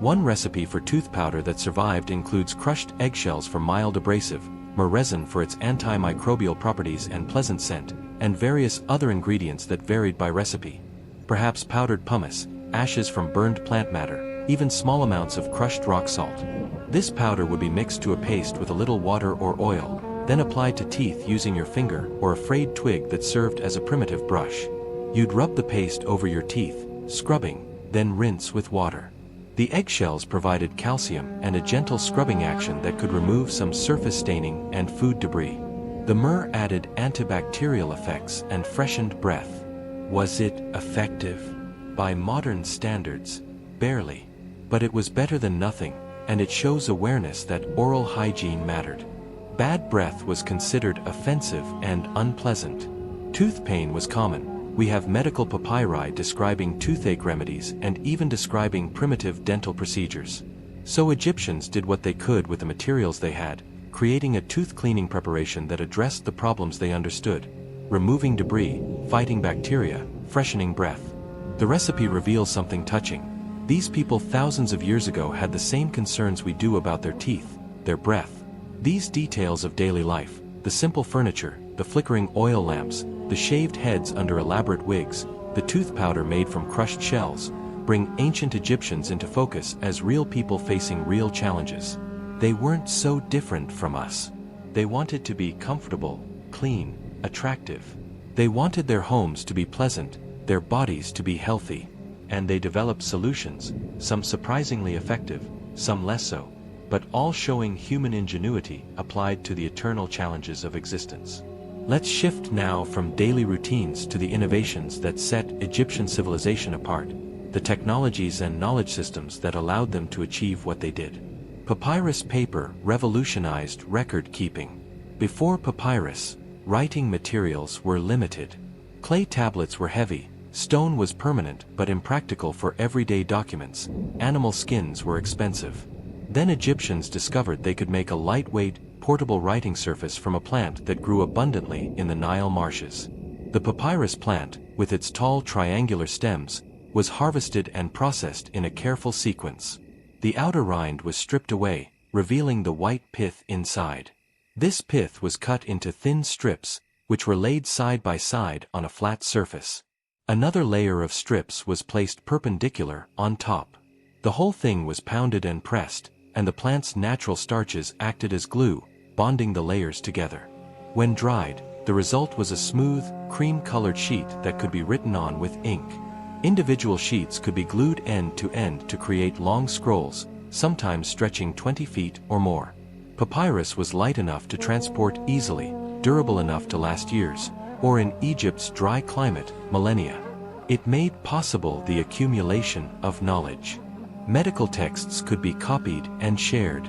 One recipe for tooth powder that survived includes crushed eggshells for mild abrasive, myrrh resin for its antimicrobial properties and pleasant scent, and various other ingredients that varied by recipe. Perhaps powdered pumice, ashes from burned plant matter, even small amounts of crushed rock salt. This powder would be mixed to a paste with a little water or oil, then applied to teeth using your finger or a frayed twig that served as a primitive brush. You'd rub the paste over your teeth, scrubbing, then rinse with water. The eggshells provided calcium and a gentle scrubbing action that could remove some surface staining and food debris. The myrrh added antibacterial effects and freshened breath. Was it effective? By modern standards, barely. But it was better than nothing, and it shows awareness that oral hygiene mattered. Bad breath was considered offensive and unpleasant. Tooth pain was common. We have medical papyri describing toothache remedies and even describing primitive dental procedures. So Egyptians did what they could with the materials they had, creating a tooth cleaning preparation that addressed the problems they understood: removing debris, fighting bacteria, freshening breath. The recipe reveals something touching. These people thousands of years ago had the same concerns we do about their teeth, their breath. These details of daily life, the simple furniture, the flickering oil lamps, the shaved heads under elaborate wigs, the tooth powder made from crushed shells, bring ancient Egyptians into focus as real people facing real challenges. They weren't so different from us. They wanted to be comfortable, clean, attractive. They wanted their homes to be pleasant, their bodies to be healthy. And they developed solutions, some surprisingly effective, some less so, but all showing human ingenuity applied to the eternal challenges of existence. Let's shift now from daily routines to the innovations that set Egyptian civilization apart, the technologies and knowledge systems that allowed them to achieve what they did. Papyrus paper revolutionized record-keeping. Before papyrus, writing materials were limited. Clay tablets were heavy, stone was permanent but impractical for everyday documents, animal skins were expensive. Then Egyptians discovered they could make a lightweight, portable writing surface from a plant that grew abundantly in the Nile marshes. The papyrus plant, with its tall triangular stems, was harvested and processed in a careful sequence. The outer rind was stripped away, revealing the white pith inside. This pith was cut into thin strips, which were laid side by side on a flat surface. Another layer of strips was placed perpendicular on top. The whole thing was pounded and pressed, and the plant's natural starches acted as glue, bonding the layers together. When dried, the result was a smooth, cream-colored sheet that could be written on with ink. Individual sheets could be glued end to create long scrolls, sometimes stretching 20 feet or more. Papyrus was light enough to transport easily, durable enough to last years, or in Egypt's dry climate, millennia. It made possible the accumulation of knowledge. Medical texts could be copied and shared.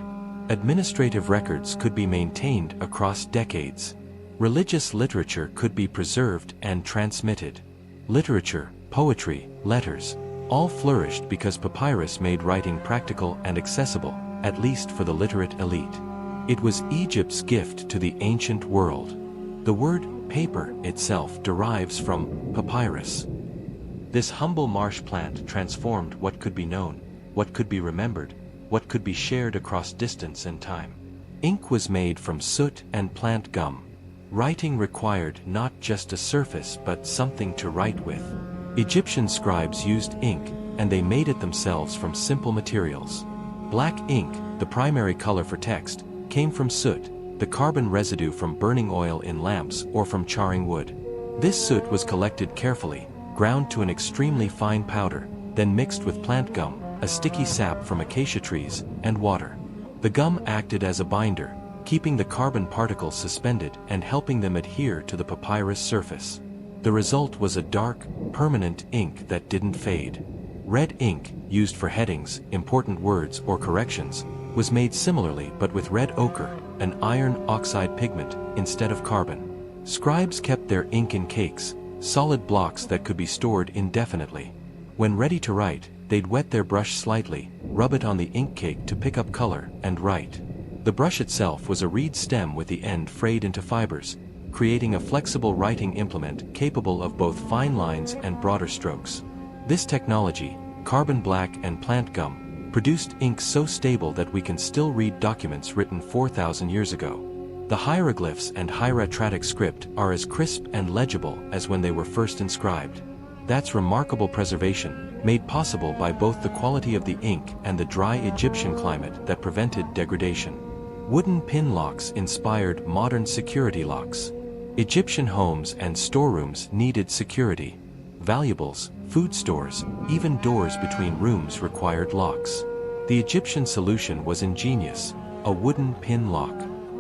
Administrative records could be maintained across decades. Religious literature could be preserved and transmitted. Literature, poetry, letters, all flourished because papyrus made writing practical and accessible, at least for the literate elite. It was Egypt's gift to the ancient world. The word paper itself derives from papyrus. This humble marsh plant transformed what could be known, what could be remembered, what could be shared across distance and time. Ink was made from soot and plant gum. Writing required not just a surface but something to write with. Egyptian scribes used ink, and they made it themselves from simple materials. Black ink, the primary color for text, came from soot, the carbon residue from burning oil in lamps or from charring wood. This soot was collected carefully, ground to an extremely fine powder, then mixed with plant gum, a sticky sap from acacia trees, and water. The gum acted as a binder, keeping the carbon particles suspended and helping them adhere to the papyrus surface. The result was a dark, permanent ink that didn't fade. Red ink, used for headings, important words or corrections, was made similarly but with red ochre, an iron oxide pigment, instead of carbon. Scribes kept their ink in cakes, solid blocks that could be stored indefinitely. When ready to write, they'd wet their brush slightly, rub it on the ink cake to pick up color, and write. The brush itself was a reed stem with the end frayed into fibers, creating a flexible writing implement capable of both fine lines and broader strokes. This technology, carbon black and plant gum, produced ink so stable that we can still read documents written 4,000 years ago. The hieroglyphs and hieratic script are as crisp and legible as when they were first inscribed. That's remarkable preservation, made possible by both the quality of the ink and the dry Egyptian climate that prevented degradation. Wooden pin locks inspired modern security locks. Egyptian homes and storerooms needed security. Valuables, food stores, even doors between rooms required locks. The Egyptian solution was ingenious: a wooden pin lock.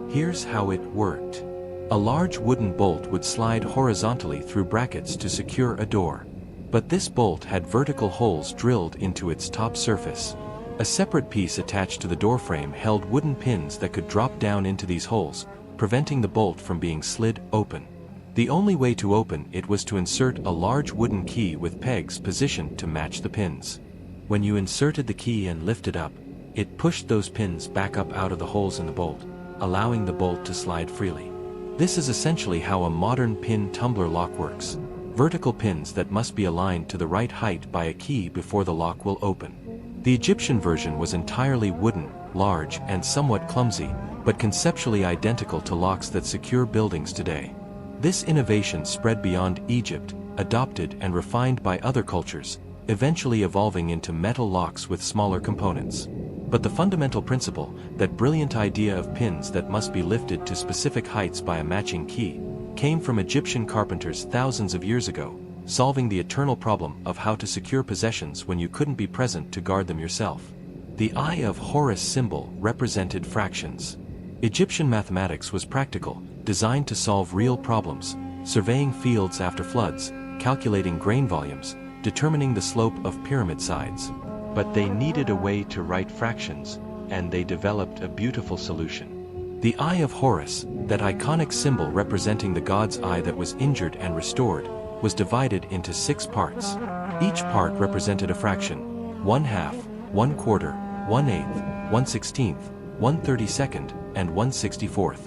Here's how it worked. A large wooden bolt would slide horizontally through brackets to secure a door. But this bolt had vertical holes drilled into its top surface. A separate piece attached to the doorframe held wooden pins that could drop down into these holes, preventing the bolt from being slid open. The only way to open it was to insert a large wooden key with pegs positioned to match the pins. When you inserted the key and lifted up, it pushed those pins back up out of the holes in the bolt, allowing the bolt to slide freely. This is essentially how a modern pin tumbler lock works. Vertical pins that must be aligned to the right height by a key before the lock will open. The Egyptian version was entirely wooden, large, and somewhat clumsy, but conceptually identical to locks that secure buildings today. This innovation spread beyond Egypt, adopted and refined by other cultures, eventually evolving into metal locks with smaller components. But the fundamental principle, that brilliant idea of pins that must be lifted to specific heights by a matching key, came from Egyptian carpenters thousands of years ago, solving the eternal problem of how to secure possessions when you couldn't be present to guard them yourself. The Eye of Horus symbol represented fractions. Egyptian mathematics was practical, designed to solve real problems, surveying fields after floods, calculating grain volumes, determining the slope of pyramid sides. But they needed a way to write fractions, and they developed a beautiful solution. The Eye of Horus, that iconic symbol representing the god's eye that was injured and restored, was divided into 6 parts. Each part represented a fraction: 1/2, 1/4, 1/8, 1/16, 1/32, and 1/64.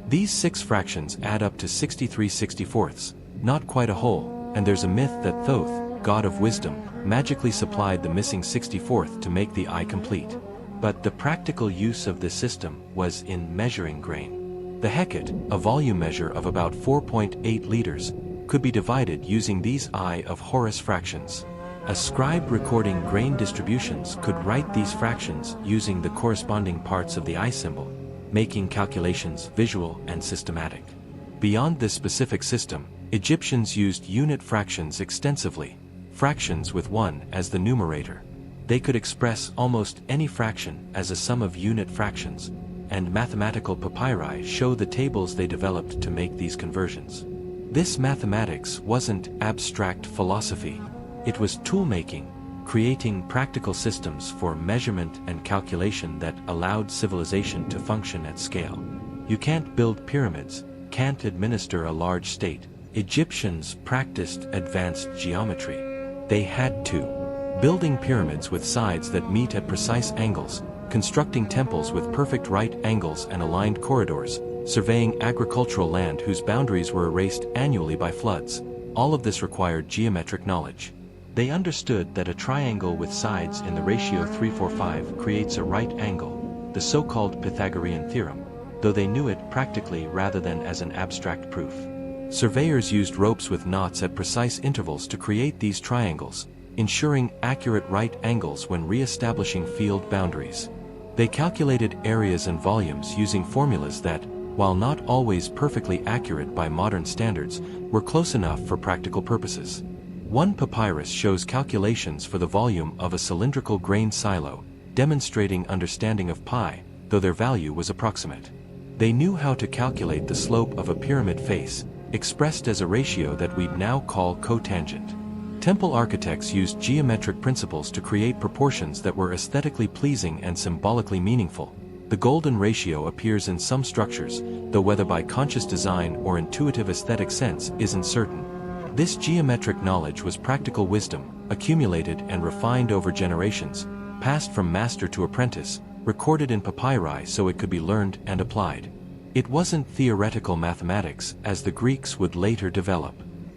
These 6 fractions add up to 63/64, not quite a whole, and there's a myth that Thoth, god of wisdom, magically supplied the missing 64th to make the eye complete. But the practical use of this system was in measuring grain. The Hecate, a volume measure of about 4.8 liters, could be divided using these Eye of Horus fractions. A scribe recording grain distributions could write these fractions using the corresponding parts of the eye symbol, making calculations visual and systematic. Beyond this specific system, Egyptians used unit fractions extensively, fractions with 1 as the numerator. They could express almost any fraction as a sum of unit fractions, and mathematical papyri show the tables they developed to make these conversions. This mathematics wasn't abstract philosophy. It was tool-making, creating practical systems for measurement and calculation that allowed civilization to function at scale. You can't build pyramids, can't administer a large state. Egyptians practiced advanced geometry. They had to. Building pyramids with sides that meet at precise angles, constructing temples with perfect right angles and aligned corridors, surveying agricultural land whose boundaries were erased annually by floods. All of this required geometric knowledge. They understood that a triangle with sides in the ratio 3:4:5 creates a right angle, the so-called Pythagorean theorem, though they knew it practically rather than as an abstract proof. Surveyors used ropes with knots at precise intervals to create these triangles, ensuring accurate right angles when re-establishing field boundaries. They calculated areas and volumes using formulas that, while not always perfectly accurate by modern standards, were close enough for practical purposes. One papyrus shows calculations for the volume of a cylindrical grain silo, demonstrating understanding of pi, though their value was approximate. They knew how to calculate the slope of a pyramid face, expressed as a ratio that we'd now call cotangent. Temple architects used geometric principles to create proportions that were aesthetically pleasing and symbolically meaningful. The golden ratio appears in some structures, though whether by conscious design or intuitive aesthetic sense isn't certain. This geometric knowledge was practical wisdom, accumulated and refined over generations, passed from master to apprentice, recorded in papyri so it could be learned and applied. It wasn't theoretical mathematics, as the Greeks would later develop.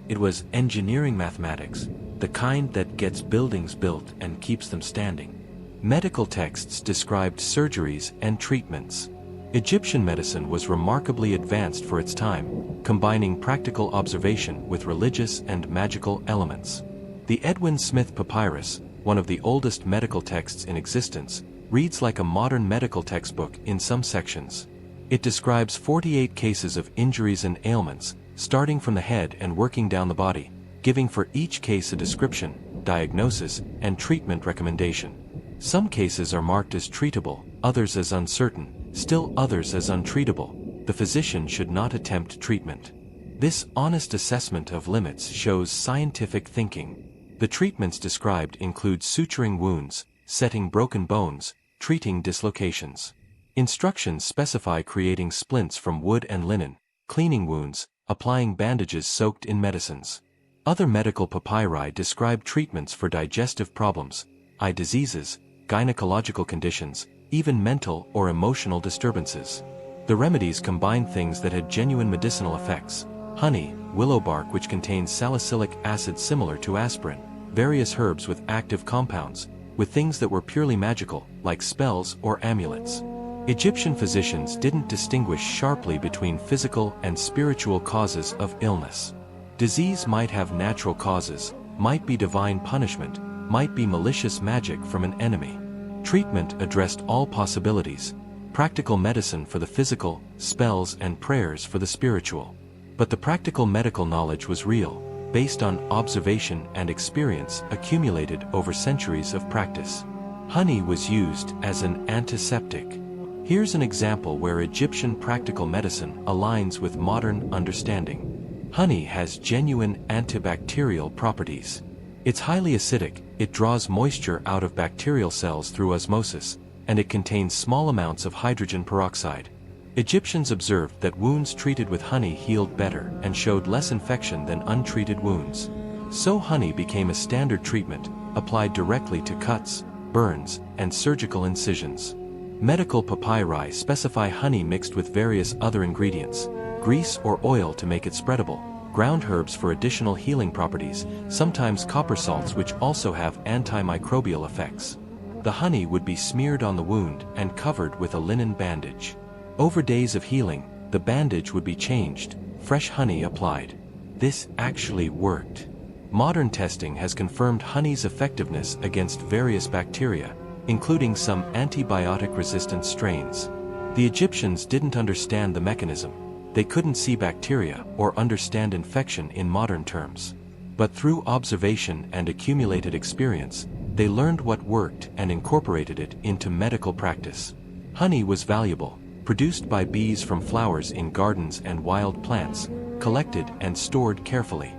It was engineering mathematics, the kind that gets buildings built and keeps them standing. Medical texts described surgeries and treatments. Egyptian medicine was remarkably advanced for its time, combining practical observation with religious and magical elements. The Edwin Smith Papyrus, one of the oldest medical texts in existence, reads like a modern medical textbook in some sections. It describes 48 cases of injuries and ailments, starting from the head and working down the body, giving for each case a description, diagnosis, and treatment recommendation. Some cases are marked as treatable, others as uncertain, still others as untreatable. The physician should not attempt treatment. This honest assessment of limits shows scientific thinking. The treatments described include suturing wounds, setting broken bones, treating dislocations. Instructions specify creating splints from wood and linen, cleaning wounds, applying bandages soaked in medicines. Other medical papyri describe treatments for digestive problems, eye diseases, gynecological conditions, even mental or emotional disturbances. The remedies combined things that had genuine medicinal effects: honey, willow bark which contains salicylic acid similar to aspirin, various herbs with active compounds, with things that were purely magical, like spells or amulets. Egyptian physicians didn't distinguish sharply between physical and spiritual causes of illness. Disease might have natural causes, might be divine punishment, might be malicious magic from an enemy. Treatment addressed all possibilities: practical medicine for the physical, spells and prayers for the spiritual. But the practical medical knowledge was real, based on observation and experience accumulated over centuries of practice. Honey was used as an antiseptic. Here's an example where Egyptian practical medicine aligns with modern understanding. Honey has genuine antibacterial properties. It's highly acidic, it draws moisture out of bacterial cells through osmosis, and it contains small amounts of hydrogen peroxide. Egyptians observed that wounds treated with honey healed better and showed less infection than untreated wounds. So honey became a standard treatment, applied directly to cuts, burns, and surgical incisions. Medical papyri specify honey mixed with various other ingredients, grease or oil to make it spreadable, ground herbs for additional healing properties, sometimes copper salts which also have antimicrobial effects. The honey would be smeared on the wound and covered with a linen bandage. Over days of healing, the bandage would be changed, fresh honey applied. This actually worked. Modern testing has confirmed honey's effectiveness against various bacteria, including some antibiotic-resistant strains. The Egyptians didn't understand the mechanism. They couldn't see bacteria or understand infection in modern terms. But through observation and accumulated experience, they learned what worked and incorporated it into medical practice. Honey was valuable, produced by bees from flowers in gardens and wild plants, collected and stored carefully.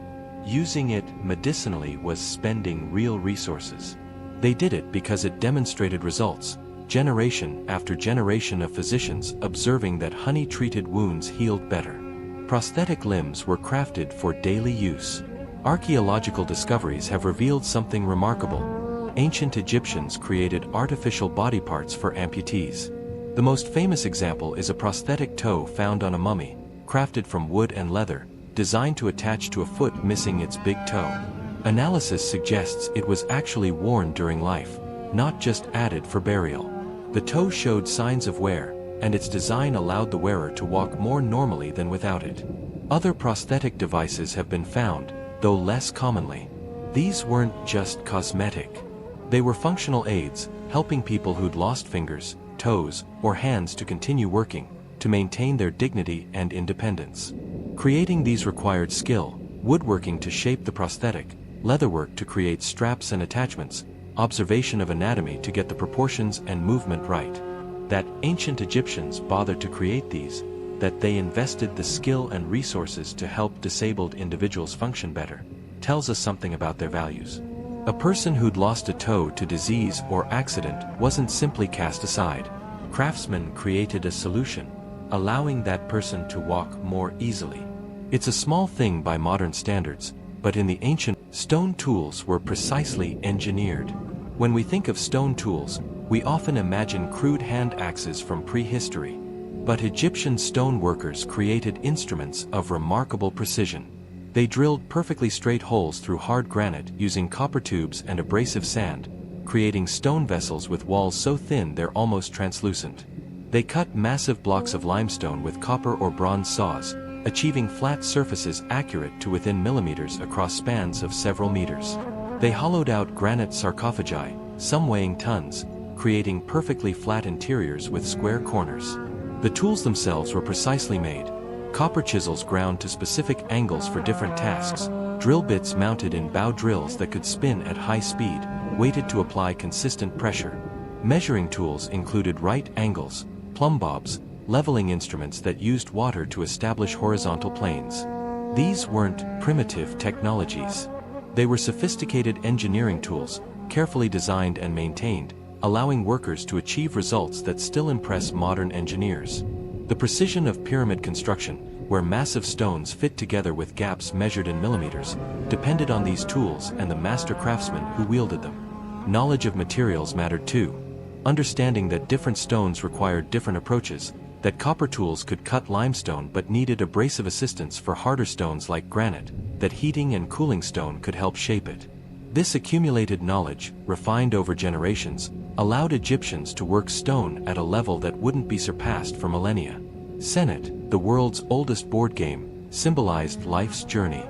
Using it medicinally was spending real resources. They did it because it demonstrated results, generation after generation of physicians observing that honey-treated wounds healed better. Prosthetic limbs were crafted for daily use. Archaeological discoveries have revealed something remarkable. Ancient Egyptians created artificial body parts for amputees. The most famous example is a prosthetic toe found on a mummy, crafted from wood and leather, designed to attach to a foot missing its big toe. Analysis suggests it was actually worn during life, not just added for burial. The toe showed signs of wear, and its design allowed the wearer to walk more normally than without it. Other prosthetic devices have been found, though less commonly. These weren't just cosmetic. They were functional aids, helping people who'd lost fingers, toes, or hands to continue working, to maintain their dignity and independence. Creating these required skill: woodworking to shape the prosthetic, leatherwork to create straps and attachments, observation of anatomy to get the proportions and movement right. That ancient Egyptians bothered to create these, that they invested the skill and resources to help disabled individuals function better, tells us something about their values. A person who'd lost a toe to disease or accident wasn't simply cast aside. Craftsmen created a solution, allowing that person to walk more easily. It's a small thing by modern standards, but in the ancient, stone tools were precisely engineered. When we think of stone tools, we often imagine crude hand axes from prehistory. But Egyptian stone workers created instruments of remarkable precision. They drilled perfectly straight holes through hard granite using copper tubes and abrasive sand, creating stone vessels with walls so thin they're almost translucent. They cut massive blocks of limestone with copper or bronze saws, achieving flat surfaces accurate to within millimeters across spans of several meters. They hollowed out granite sarcophagi, some weighing tons, creating perfectly flat interiors with square corners. The tools themselves were precisely made. Copper chisels ground to specific angles for different tasks, drill bits mounted in bow drills that could spin at high speed, weighted to apply consistent pressure. Measuring tools included right angles, plumb bobs, leveling instruments that used water to establish horizontal planes. These weren't primitive technologies. They were sophisticated engineering tools, carefully designed and maintained, allowing workers to achieve results that still impress modern engineers. The precision of pyramid construction, where massive stones fit together with gaps measured in millimeters, depended on these tools and the master craftsmen who wielded them. Knowledge of materials mattered too. Understanding that different stones required different approaches, that copper tools could cut limestone but needed abrasive assistance for harder stones like granite, that heating and cooling stone could help shape it. This accumulated knowledge, refined over generations, allowed Egyptians to work stone at a level that wouldn't be surpassed for millennia. Senet, the world's oldest board game, symbolized life's journey.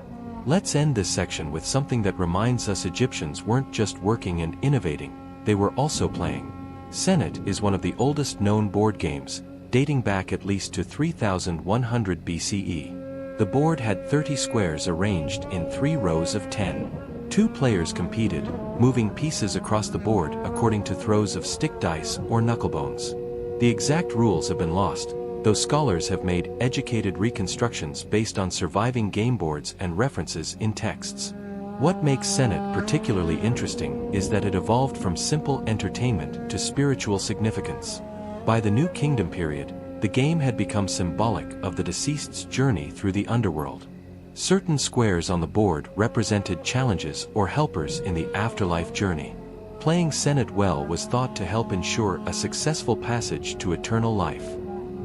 Let's end this section with something that reminds us Egyptians weren't just working and innovating, they were also playing. Senet is one of the oldest known board games, dating back at least to 3100 BCE. The board had 30 squares arranged in 3 rows of 10. 2 players competed, moving pieces across the board according to throws of stick dice or knucklebones. The exact rules have been lost, though scholars have made educated reconstructions based on surviving game boards and references in texts. What makes Senet particularly interesting is that it evolved from simple entertainment to spiritual significance. By the New Kingdom period, the game had become symbolic of the deceased's journey through the underworld. Certain squares on the board represented challenges or helpers in the afterlife journey. Playing Senet well was thought to help ensure a successful passage to eternal life.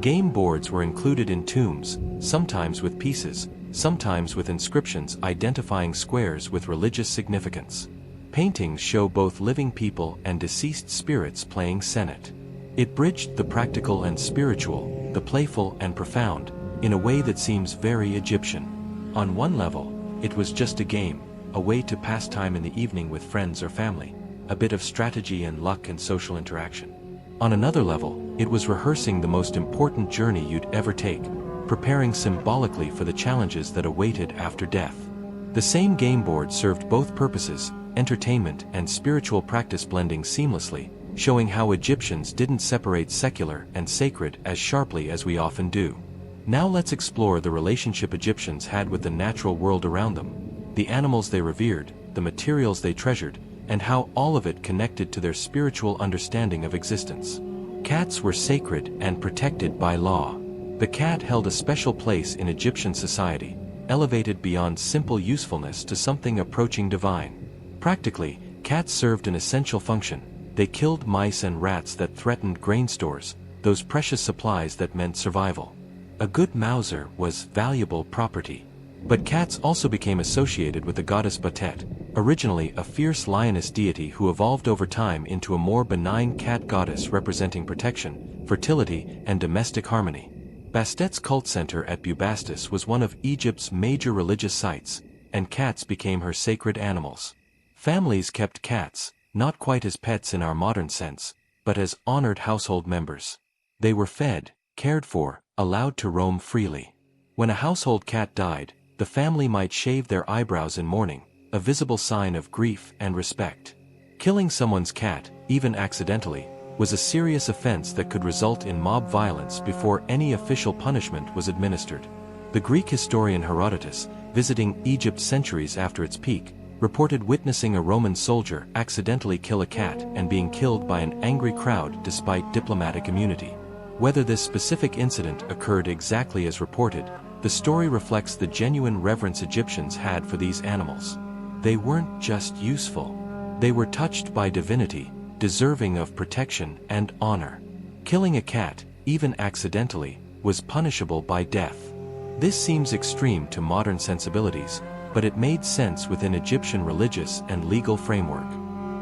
Game boards were included in tombs, sometimes with pieces, sometimes with inscriptions identifying squares with religious significance. Paintings show both living people and deceased spirits playing Senet. It bridged the practical and spiritual, the playful and profound, in a way that seems very Egyptian. On one level, it was just a game, a way to pass time in the evening with friends or family, a bit of strategy and luck and social interaction. On another level, it was rehearsing the most important journey you'd ever take, preparing symbolically for the challenges that awaited after death. The same game board served both purposes, entertainment and spiritual practice blending seamlessly, showing how Egyptians didn't separate secular and sacred as sharply as we often do. Now let's explore the relationship Egyptians had with the natural world around them, the animals they revered, the materials they treasured, and how all of it connected to their spiritual understanding of existence. Cats were sacred and protected by law. The cat held a special place in Egyptian society, elevated beyond simple usefulness to something approaching divine. Practically, cats served an essential function. They killed mice and rats that threatened grain stores, those precious supplies that meant survival. A good mouser was valuable property. But cats also became associated with the goddess Batet, originally a fierce lioness deity who evolved over time into a more benign cat goddess representing protection, fertility, and domestic harmony. Bastet's cult center at Bubastis was one of Egypt's major religious sites, and cats became her sacred animals. Families kept cats, not quite as pets in our modern sense, but as honored household members. They were fed, cared for, allowed to roam freely. When a household cat died, the family might shave their eyebrows in mourning, a visible sign of grief and respect. Killing someone's cat, even accidentally, was a serious offense that could result in mob violence before any official punishment was administered. The Greek historian Herodotus, visiting Egypt centuries after its peak, reported witnessing a Roman soldier accidentally kill a cat and being killed by an angry crowd despite diplomatic immunity. Whether this specific incident occurred exactly as reported, the story reflects the genuine reverence Egyptians had for these animals. They weren't just useful. They were touched by divinity, deserving of protection and honor. Killing a cat, even accidentally, was punishable by death. This seems extreme to modern sensibilities, but it made sense within Egyptian religious and legal framework.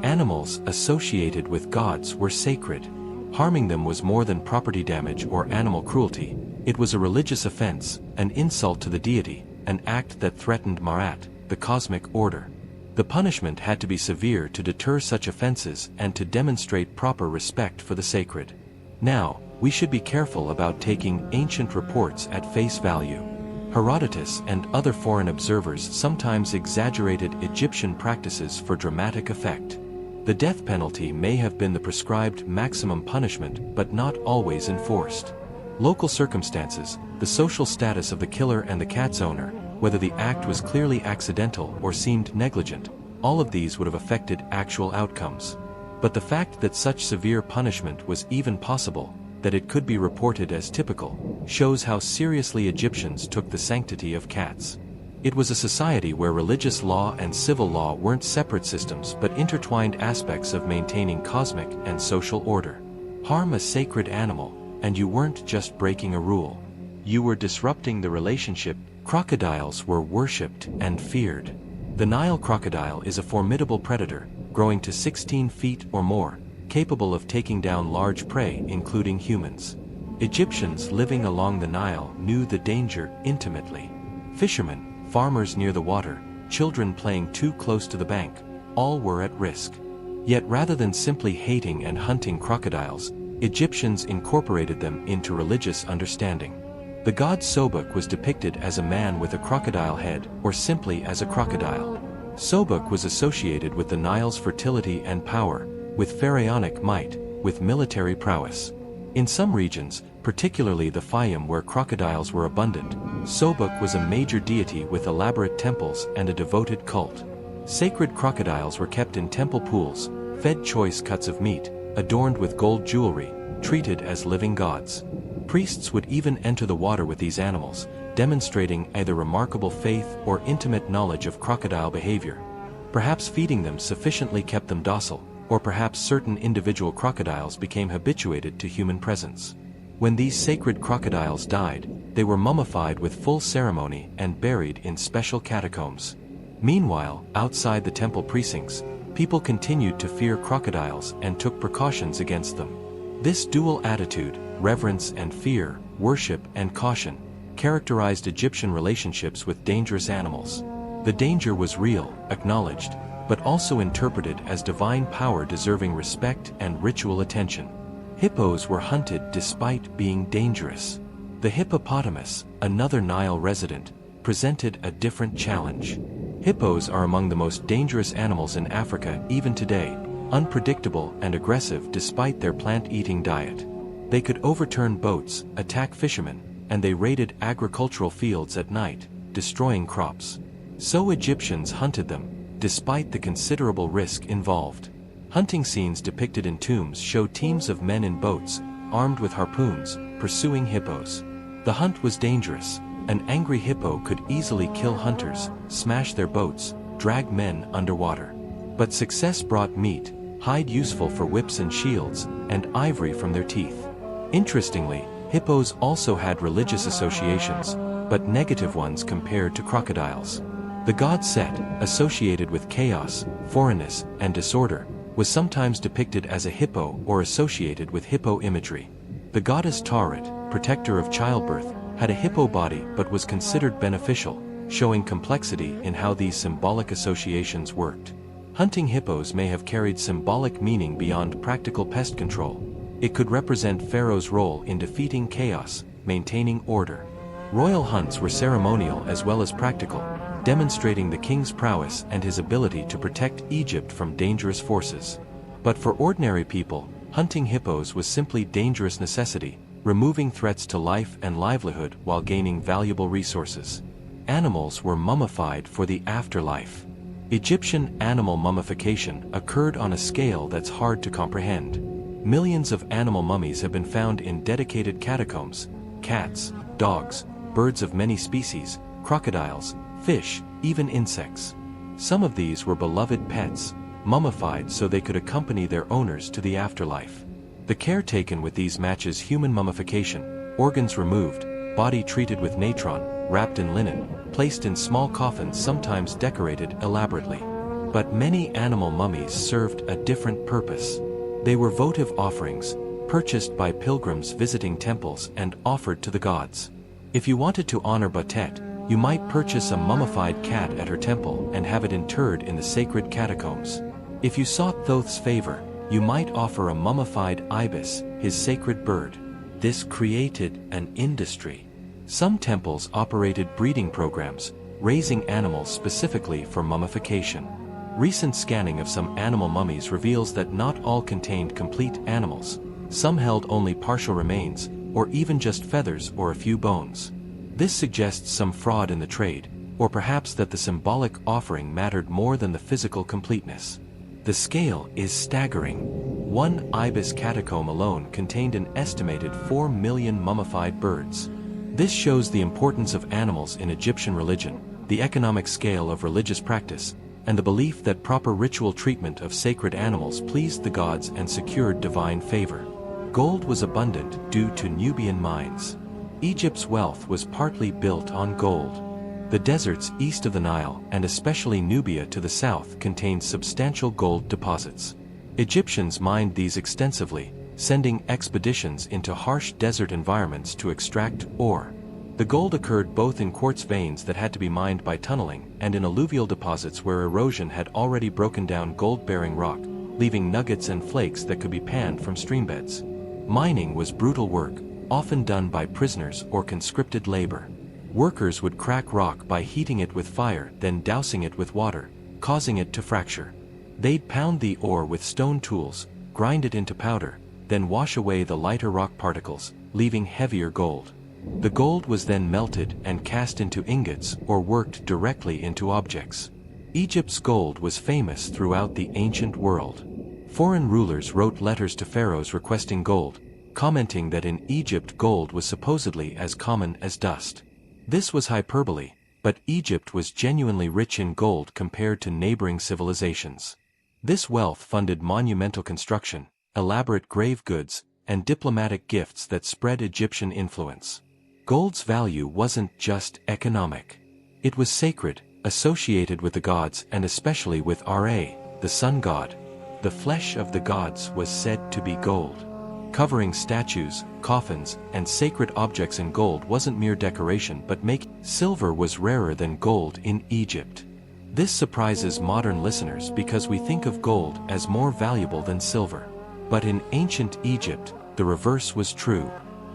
Animals associated with gods were sacred. Harming them was more than property damage or animal cruelty. It was a religious offense, an insult to the deity, an act that threatened Ma'at, the cosmic order. The punishment had to be severe to deter such offenses and to demonstrate proper respect for the sacred. Now, we should be careful about taking ancient reports at face value. Herodotus and other foreign observers sometimes exaggerated Egyptian practices for dramatic effect. The death penalty may have been the prescribed maximum punishment but not always enforced. Local circumstances, the social status of the killer and the cat's owner, whether the act was clearly accidental or seemed negligent, all of these would have affected actual outcomes. But the fact that such severe punishment was even possible, that it could be reported as typical, shows how seriously Egyptians took the sanctity of cats. It was a society where religious law and civil law weren't separate systems but intertwined aspects of maintaining cosmic and social order. Harm a sacred animal, and you weren't just breaking a rule. You were disrupting the relationship. Crocodiles were worshipped and feared. The Nile crocodile is a formidable predator, growing to 16 feet or more, capable of taking down large prey including humans. Egyptians living along the Nile knew the danger intimately. Fishermen, farmers near the water, children playing too close to the bank, all were at risk. Yet rather than simply hating and hunting crocodiles, Egyptians incorporated them into religious understanding. The god Sobuk was depicted as a man with a crocodile head or simply as a crocodile. Sobuk was associated with the Nile's fertility and power, with pharaonic might, with military prowess. In some regions, particularly the Fayum where crocodiles were abundant, Sobuk was a major deity with elaborate temples and a devoted cult. Sacred crocodiles were kept in temple pools, fed choice cuts of meat, adorned with gold jewelry, treated as living gods. Priests would even enter the water with these animals, demonstrating either remarkable faith or intimate knowledge of crocodile behavior. Perhaps feeding them sufficiently kept them docile, or perhaps certain individual crocodiles became habituated to human presence. When these sacred crocodiles died, they were mummified with full ceremony and buried in special catacombs. Meanwhile, outside the temple precincts, people continued to fear crocodiles and took precautions against them. This dual attitude, reverence and fear, worship and caution, characterized Egyptian relationships with dangerous animals. The danger was real, acknowledged, but also interpreted as divine power deserving respect and ritual attention. Hippos were hunted despite being dangerous. The hippopotamus, another Nile resident, presented a different challenge. Hippos are among the most dangerous animals in Africa even today, unpredictable and aggressive despite their plant-eating diet. They could overturn boats, attack fishermen, and they raided agricultural fields at night, destroying crops. So Egyptians hunted them, despite the considerable risk involved. Hunting scenes depicted in tombs show teams of men in boats, armed with harpoons, pursuing hippos. The hunt was dangerous. An angry hippo could easily kill hunters, smash their boats, drag men underwater. But success brought meat, hide useful for whips and shields, and ivory from their teeth. Interestingly, hippos also had religious associations, but negative ones compared to crocodiles. The god Set, associated with chaos, foreignness, and disorder, was sometimes depicted as a hippo or associated with hippo imagery. The goddess Tauret, protector of childbirth, had a hippo body but was considered beneficial, showing complexity in how these symbolic associations worked. Hunting hippos may have carried symbolic meaning beyond practical pest control. It could represent Pharaoh's role in defeating chaos, maintaining order. Royal hunts were ceremonial as well as practical, demonstrating the king's prowess and his ability to protect Egypt from dangerous forces. But for ordinary people, hunting hippos was simply dangerous necessity, removing threats to life and livelihood while gaining valuable resources. Animals were mummified for the afterlife. Egyptian animal mummification occurred on a scale that's hard to comprehend. Millions of animal mummies have been found in dedicated catacombs: cats, dogs, birds of many species, crocodiles, fish, even insects. Some of these were beloved pets, mummified so they could accompany their owners to the afterlife. The care taken with these matches human mummification: organs removed, body treated with natron, wrapped in linen, placed in small coffins sometimes decorated elaborately. But many animal mummies served a different purpose. They were votive offerings, purchased by pilgrims visiting temples and offered to the gods. If you wanted to honor Batet, you might purchase a mummified cat at her temple and have it interred in the sacred catacombs. If you sought Thoth's favor, you might offer a mummified ibis, his sacred bird. This created an industry. Some temples operated breeding programs, raising animals specifically for mummification. Recent scanning of some animal mummies reveals that not all contained complete animals. Some held only partial remains, or even just feathers or a few bones. This suggests some fraud in the trade, or perhaps that the symbolic offering mattered more than the physical completeness. The scale is staggering. One ibis catacomb alone contained an estimated 4 million mummified birds. This shows the importance of animals in Egyptian religion, the economic scale of religious practice, and the belief that proper ritual treatment of sacred animals pleased the gods and secured divine favor. Gold was abundant due to Nubian mines. Egypt's wealth was partly built on gold. The deserts east of the Nile, and especially Nubia to the south, contained substantial gold deposits. Egyptians mined these extensively, sending expeditions into harsh desert environments to extract ore. The gold occurred both in quartz veins that had to be mined by tunneling and in alluvial deposits where erosion had already broken down gold-bearing rock, leaving nuggets and flakes that could be panned from streambeds. Mining was brutal work, often done by prisoners or conscripted labor. Workers would crack rock by heating it with fire, then dousing it with water, causing it to fracture. They'd pound the ore with stone tools, grind it into powder, then wash away the lighter rock particles, leaving heavier gold. The gold was then melted and cast into ingots or worked directly into objects. Egypt's gold was famous throughout the ancient world. Foreign rulers wrote letters to pharaohs requesting gold, commenting that in Egypt gold was supposedly as common as dust. This was hyperbole, but Egypt was genuinely rich in gold compared to neighboring civilizations. This wealth funded monumental construction, elaborate grave goods, and diplomatic gifts that spread Egyptian influence. Gold's value wasn't just economic. It was sacred, associated with the gods and especially with Ra, the sun god. The flesh of the gods was said to be gold. Covering statues, coffins, and sacred objects in gold wasn't mere decoration but silver was rarer than gold in Egypt. This surprises modern listeners because we think of gold as more valuable than silver. But in ancient Egypt, the reverse was true.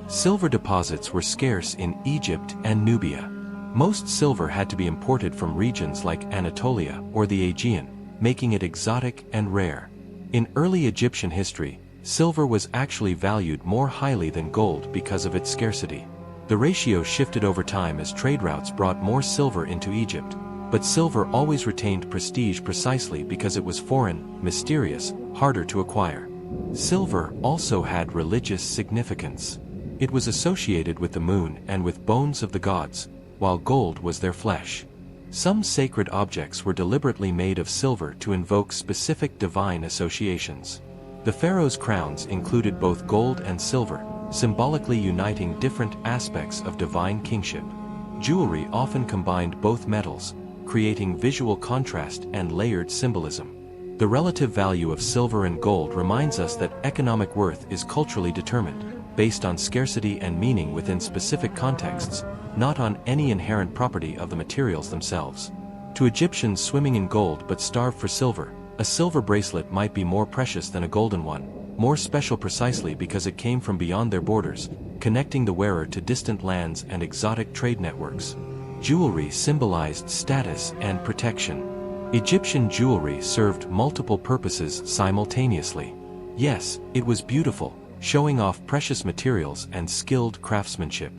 Silver deposits were scarce in Egypt and Nubia. Most silver had to be imported from regions like Anatolia or the Aegean, making it exotic and rare. In early Egyptian history, silver was actually valued more highly than gold because of its scarcity. The ratio shifted over time as trade routes brought more silver into Egypt, but silver always retained prestige precisely because it was foreign, mysterious, harder to acquire. Silver also had religious significance. It was associated with the moon and with bones of the gods, while gold was their flesh. Some sacred objects were deliberately made of silver to invoke specific divine associations. The pharaoh's crowns included both gold and silver, symbolically uniting different aspects of divine kingship. Jewelry often combined both metals, creating visual contrast and layered symbolism. The relative value of silver and gold reminds us that economic worth is culturally determined. based on scarcity and meaning within specific contexts, not on any inherent property of the materials themselves. To Egyptians swimming in gold but starved for silver, a silver bracelet might be more precious than a golden one, more special precisely because it came from beyond their borders, connecting the wearer to distant lands and exotic trade networks. Jewelry symbolized status and protection. Egyptian jewelry served multiple purposes simultaneously. Yes, it was beautiful, showing off precious materials and skilled craftsmanship.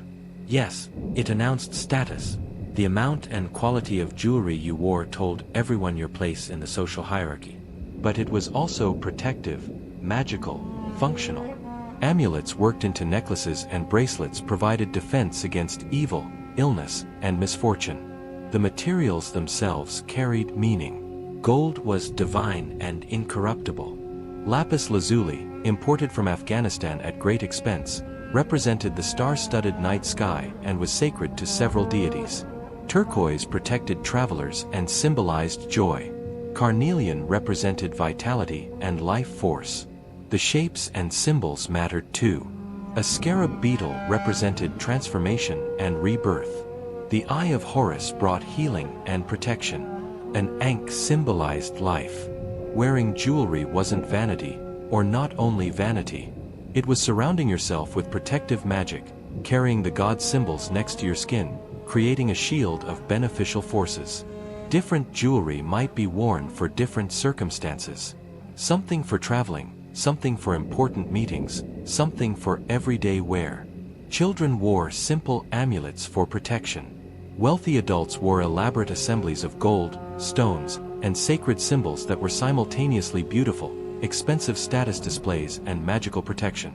Yes, it announced status. The amount and quality of jewelry you wore told everyone your place in the social hierarchy. But it was also protective, magical, functional. Amulets worked into necklaces and bracelets provided defense against evil, illness, and misfortune. The materials themselves carried meaning. Gold was divine and incorruptible. Lapis lazuli, imported from Afghanistan at great expense, represented the star-studded night sky and was sacred to several deities. Turquoise protected travelers and symbolized joy. Carnelian represented vitality and life force. The shapes and symbols mattered too. A scarab beetle represented transformation and rebirth. The Eye of Horus brought healing and protection. An ankh symbolized life. Wearing jewelry wasn't vanity, or not only vanity. It was surrounding yourself with protective magic, carrying the god symbols next to your skin, creating a shield of beneficial forces. Different jewelry might be worn for different circumstances. Something for traveling, something for important meetings, something for everyday wear. Children wore simple amulets for protection. Wealthy adults wore elaborate assemblies of gold, stones, and sacred symbols that were simultaneously beautiful, expensive status displays and magical protection.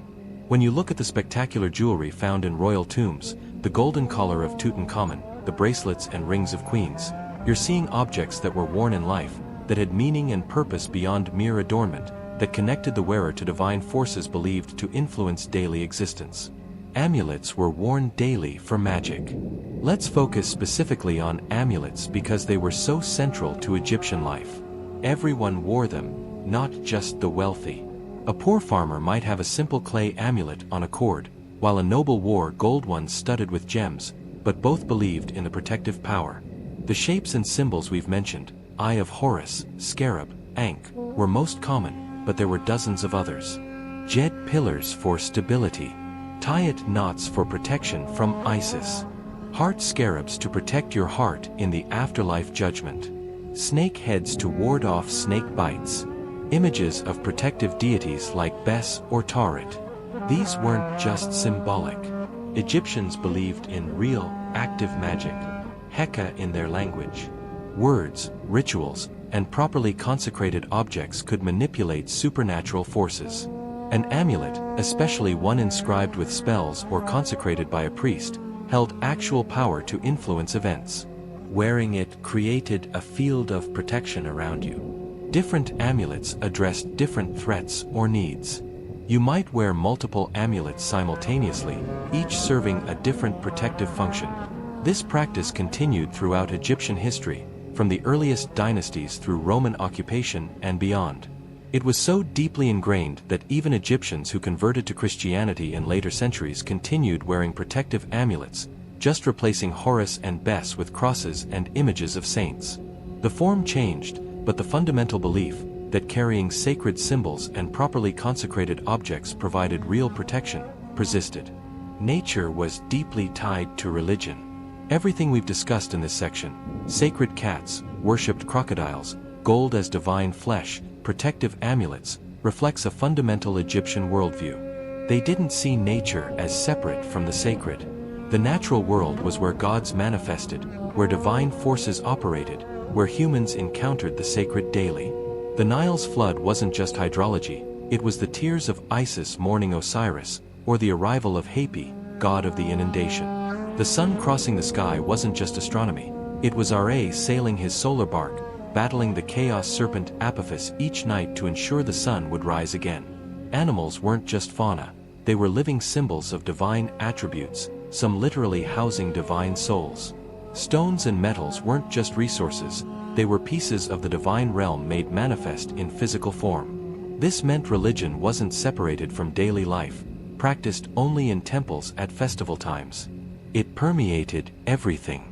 When you look at the spectacular jewelry found in royal tombs, the golden collar of Tutankhamun, the bracelets and rings of queens, you're seeing objects that were worn in life, that had meaning and purpose beyond mere adornment, that connected the wearer to divine forces believed to influence daily existence. Amulets were worn daily for magic. Let's focus specifically on amulets because they were so central to Egyptian life. Everyone wore them, not just the wealthy. A poor farmer might have a simple clay amulet on a cord, while a noble wore gold ones studded with gems, but both believed in the protective power. The shapes and symbols we've mentioned, Eye of Horus, scarab, ankh, were most common, but there were dozens of others. Jed pillars for stability. Tayet knots for protection from Isis. Heart scarabs to protect your heart in the afterlife judgment. Snake heads to ward off snake bites. Images of protective deities like Bes or Taret. These weren't just symbolic. Egyptians believed in real, active magic, Heka in their language. Words, rituals, and properly consecrated objects could manipulate supernatural forces. An amulet, especially one inscribed with spells or consecrated by a priest, held actual power to influence events. Wearing it created a field of protection around you. Different amulets addressed different threats or needs. You might wear multiple amulets simultaneously, each serving a different protective function. This practice continued throughout Egyptian history, from the earliest dynasties through Roman occupation and beyond. It was so deeply ingrained that even Egyptians who converted to Christianity in later centuries continued wearing protective amulets, just replacing Horus and Bes with crosses and images of saints. The form changed, but the fundamental belief, that carrying sacred symbols and properly consecrated objects provided real protection, persisted. Nature was deeply tied to religion. Everything we've discussed in this section, sacred cats, worshipped crocodiles, gold as divine flesh, protective amulets, reflects a fundamental Egyptian worldview. They didn't see nature as separate from the sacred. The natural world was where gods manifested, where divine forces operated, where humans encountered the sacred daily. The Nile's flood wasn't just hydrology, it was the tears of Isis mourning Osiris, or the arrival of Hapi, god of the inundation. The sun crossing the sky wasn't just astronomy, it was Ra sailing his solar bark, battling the chaos serpent Apophis each night to ensure the sun would rise again. Animals weren't just fauna, they were living symbols of divine attributes, some literally housing divine souls. Stones and metals weren't just resources, they were pieces of the divine realm made manifest in physical form. This meant religion wasn't separated from daily life, practiced only in temples at festival times. It permeated everything.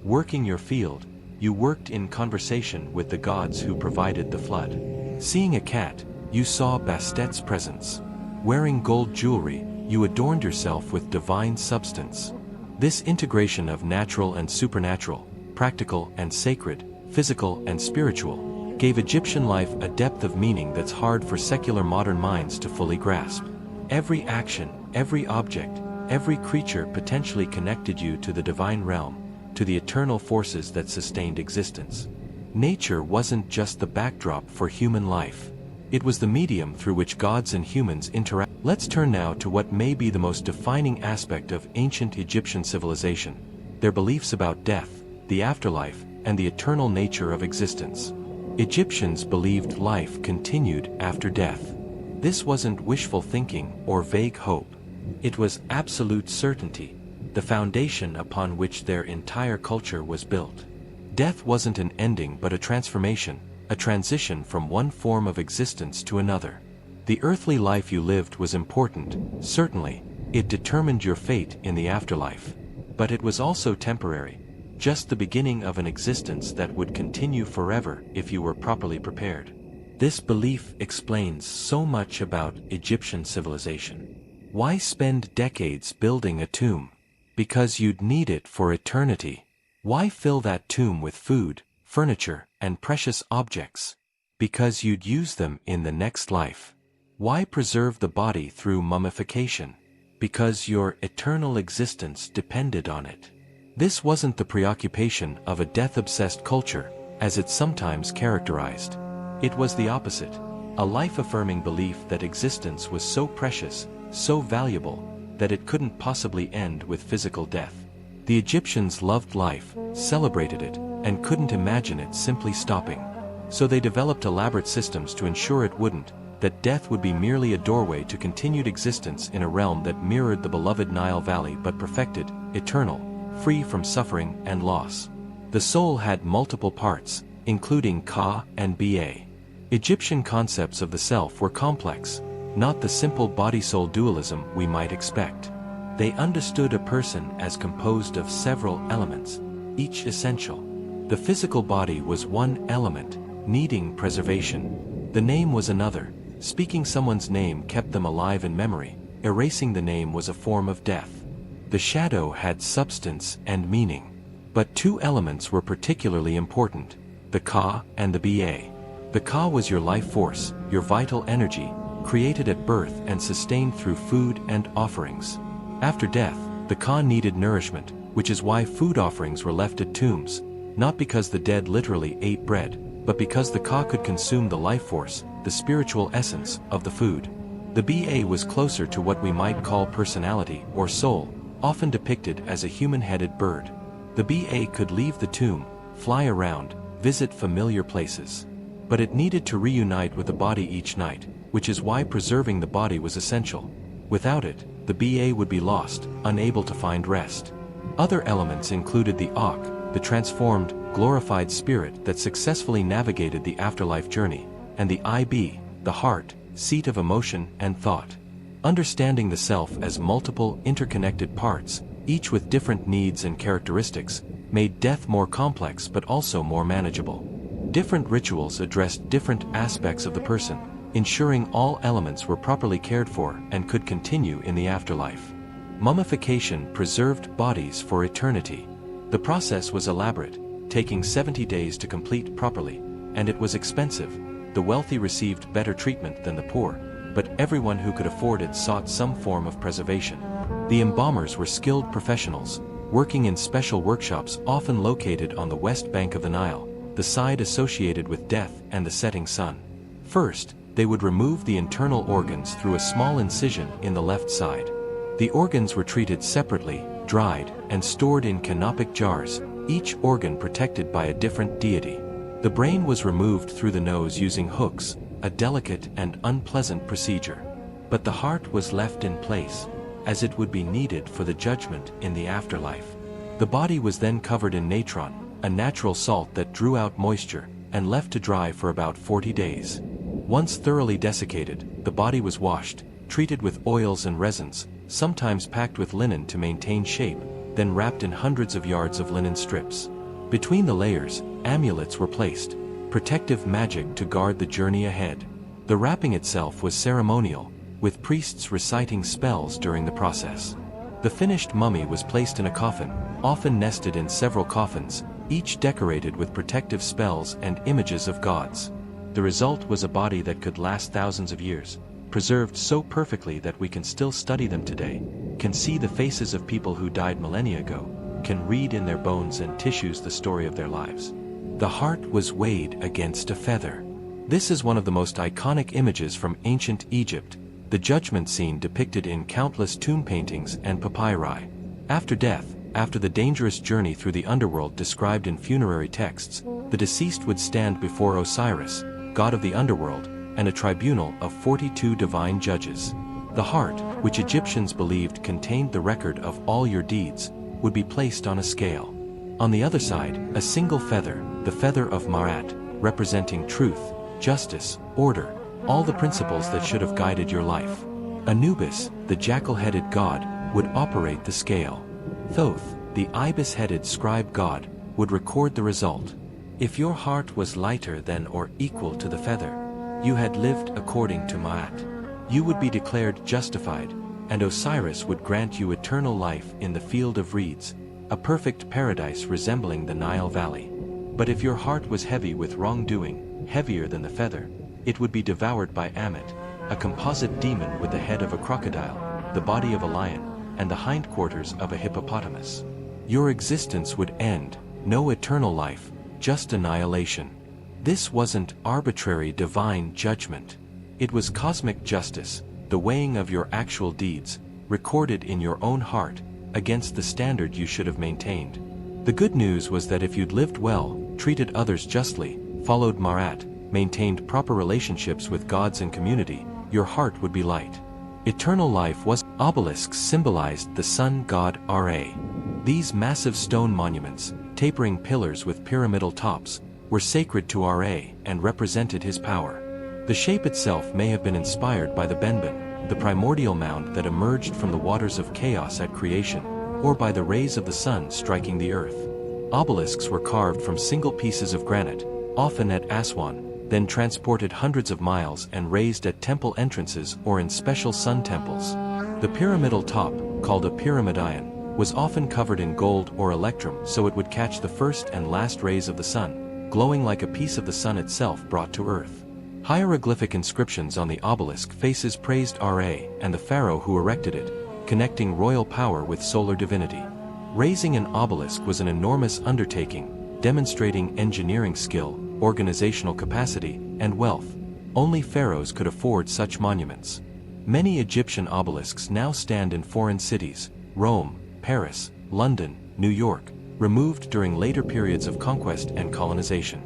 Working your field, you worked in conversation with the gods who provided the flood. Seeing a cat, you saw Bastet's presence. Wearing gold jewelry, you adorned yourself with divine substance. This integration of natural and supernatural, practical and sacred, physical and spiritual, gave Egyptian life a depth of meaning that's hard for secular modern minds to fully grasp. Every action, every object, every creature potentially connected you to the divine realm, to the eternal forces that sustained existence. Nature wasn't just the backdrop for human life. It was the medium through which gods and humans interact. Let's turn now to what may be the most defining aspect of ancient Egyptian civilization: their beliefs about death, the afterlife, and the eternal nature of existence. Egyptians believed life continued after death. This wasn't wishful thinking or vague hope. It was absolute certainty, the foundation upon which their entire culture was built. Death wasn't an ending but a transformation, a transition from one form of existence to another. The earthly life you lived was important, certainly. It determined your fate in the afterlife. But it was also temporary, just the beginning of an existence that would continue forever if you were properly prepared. This belief explains so much about Egyptian civilization. Why spend decades building a tomb? Because you'd need it for eternity. Why fill that tomb with food, furniture, and precious objects? Because you'd use them in the next life. Why preserve the body through mummification? Because your eternal existence depended on it. This wasn't the preoccupation of a death-obsessed culture, as it's sometimes characterized. It was the opposite, a life-affirming belief that existence was so precious, so valuable, that it couldn't possibly end with physical death. The Egyptians loved life, celebrated it, and couldn't imagine it simply stopping. So they developed elaborate systems to ensure it wouldn't, that death would be merely a doorway to continued existence in a realm that mirrored the beloved Nile Valley but perfected, eternal, free from suffering and loss. The soul had multiple parts, including Ka and Ba. Egyptian concepts of the self were complex, not the simple body-soul dualism we might expect. They understood a person as composed of several elements, each essential. The physical body was one element, needing preservation. The name was another. Speaking someone's name kept them alive in memory. Erasing the name was a form of death. The shadow had substance and meaning. But two elements were particularly important: the Ka and the Ba. The Ka was your life force, your vital energy, created at birth and sustained through food and offerings. After death, the Ka needed nourishment, which is why food offerings were left at tombs, not because the dead literally ate bread, but because the Ka could consume the life force, the spiritual essence, of the food. The Ba was closer to what we might call personality or soul, often depicted as a human-headed bird. The Ba could leave the tomb, fly around, visit familiar places. But it needed to reunite with the body each night, which is why preserving the body was essential. Without it, the Ba would be lost, unable to find rest. Other elements included the Ak, the transformed, glorified spirit that successfully navigated the afterlife journey, and the Ib, the heart, seat of emotion and thought. Understanding the self as multiple, interconnected parts, each with different needs and characteristics, made death more complex but also more manageable. Different rituals addressed different aspects of the person, ensuring all elements were properly cared for and could continue in the afterlife. Mummification preserved bodies for eternity. The process was elaborate, taking 70 days to complete properly, and it was expensive. The wealthy received better treatment than the poor, but everyone who could afford it sought some form of preservation. The embalmers were skilled professionals, working in special workshops often located on the west bank of the Nile, the side associated with death and the setting sun. First, they would remove the internal organs through a small incision in the left side. The organs were treated separately, dried, and stored in canopic jars, each organ protected by a different deity. The brain was removed through the nose using hooks, a delicate and unpleasant procedure. But the heart was left in place, as it would be needed for the judgment in the afterlife. The body was then covered in natron, a natural salt that drew out moisture, and left to dry for about 40 days. Once thoroughly desiccated, the body was washed, treated with oils and resins, sometimes packed with linen to maintain shape, then wrapped in hundreds of yards of linen strips. Between the layers, amulets were placed, protective magic to guard the journey ahead. The wrapping itself was ceremonial, with priests reciting spells during the process. The finished mummy was placed in a coffin, often nested in several coffins, each decorated with protective spells and images of gods. The result was a body that could last thousands of years, preserved so perfectly that we can still study them today, can see the faces of people who died millennia ago, can read in their bones and tissues the story of their lives. The heart was weighed against a feather. This is one of the most iconic images from ancient Egypt, the judgment scene depicted in countless tomb paintings and papyri. After death, after the dangerous journey through the underworld described in funerary texts, the deceased would stand before Osiris, god of the underworld, and a tribunal of 42 divine judges. The heart, which Egyptians believed contained the record of all your deeds, would be placed on a scale. On the other side, a single feather, the feather of Maat, representing truth, justice, order, all the principles that should have guided your life. Anubis, the jackal-headed god, would operate the scale. Thoth, the ibis-headed scribe god, would record the result. If your heart was lighter than or equal to the feather, you had lived according to Maat. You would be declared justified, and Osiris would grant you eternal life in the field of reeds, a perfect paradise resembling the Nile Valley. But if your heart was heavy with wrongdoing, heavier than the feather, it would be devoured by Ammit, a composite demon with the head of a crocodile, the body of a lion, and the hindquarters of a hippopotamus. Your existence would end, no eternal life, just annihilation. This wasn't arbitrary divine judgment. It was cosmic justice, the weighing of your actual deeds, recorded in your own heart, against the standard you should have maintained. The good news was that if you'd lived well, treated others justly, followed Maat, maintained proper relationships with gods and community, your heart would be light. Eternal life was. Obelisks symbolized the sun god Ra. These massive stone monuments, tapering pillars with pyramidal tops, were sacred to Ra and represented his power. The shape itself may have been inspired by the Benben, the primordial mound that emerged from the waters of chaos at creation, or by the rays of the sun striking the earth. Obelisks were carved from single pieces of granite, often at Aswan, then transported hundreds of miles and raised at temple entrances or in special sun temples. The pyramidal top, called a pyramidion, was often covered in gold or electrum so it would catch the first and last rays of the sun, glowing like a piece of the sun itself brought to earth. Hieroglyphic inscriptions on the obelisk faces praised Ra and the pharaoh who erected it, connecting royal power with solar divinity. Raising an obelisk was an enormous undertaking, demonstrating engineering skill, organizational capacity, and wealth. Only pharaohs could afford such monuments. Many Egyptian obelisks now stand in foreign cities, Rome, Paris, London, New York, removed during later periods of conquest and colonization.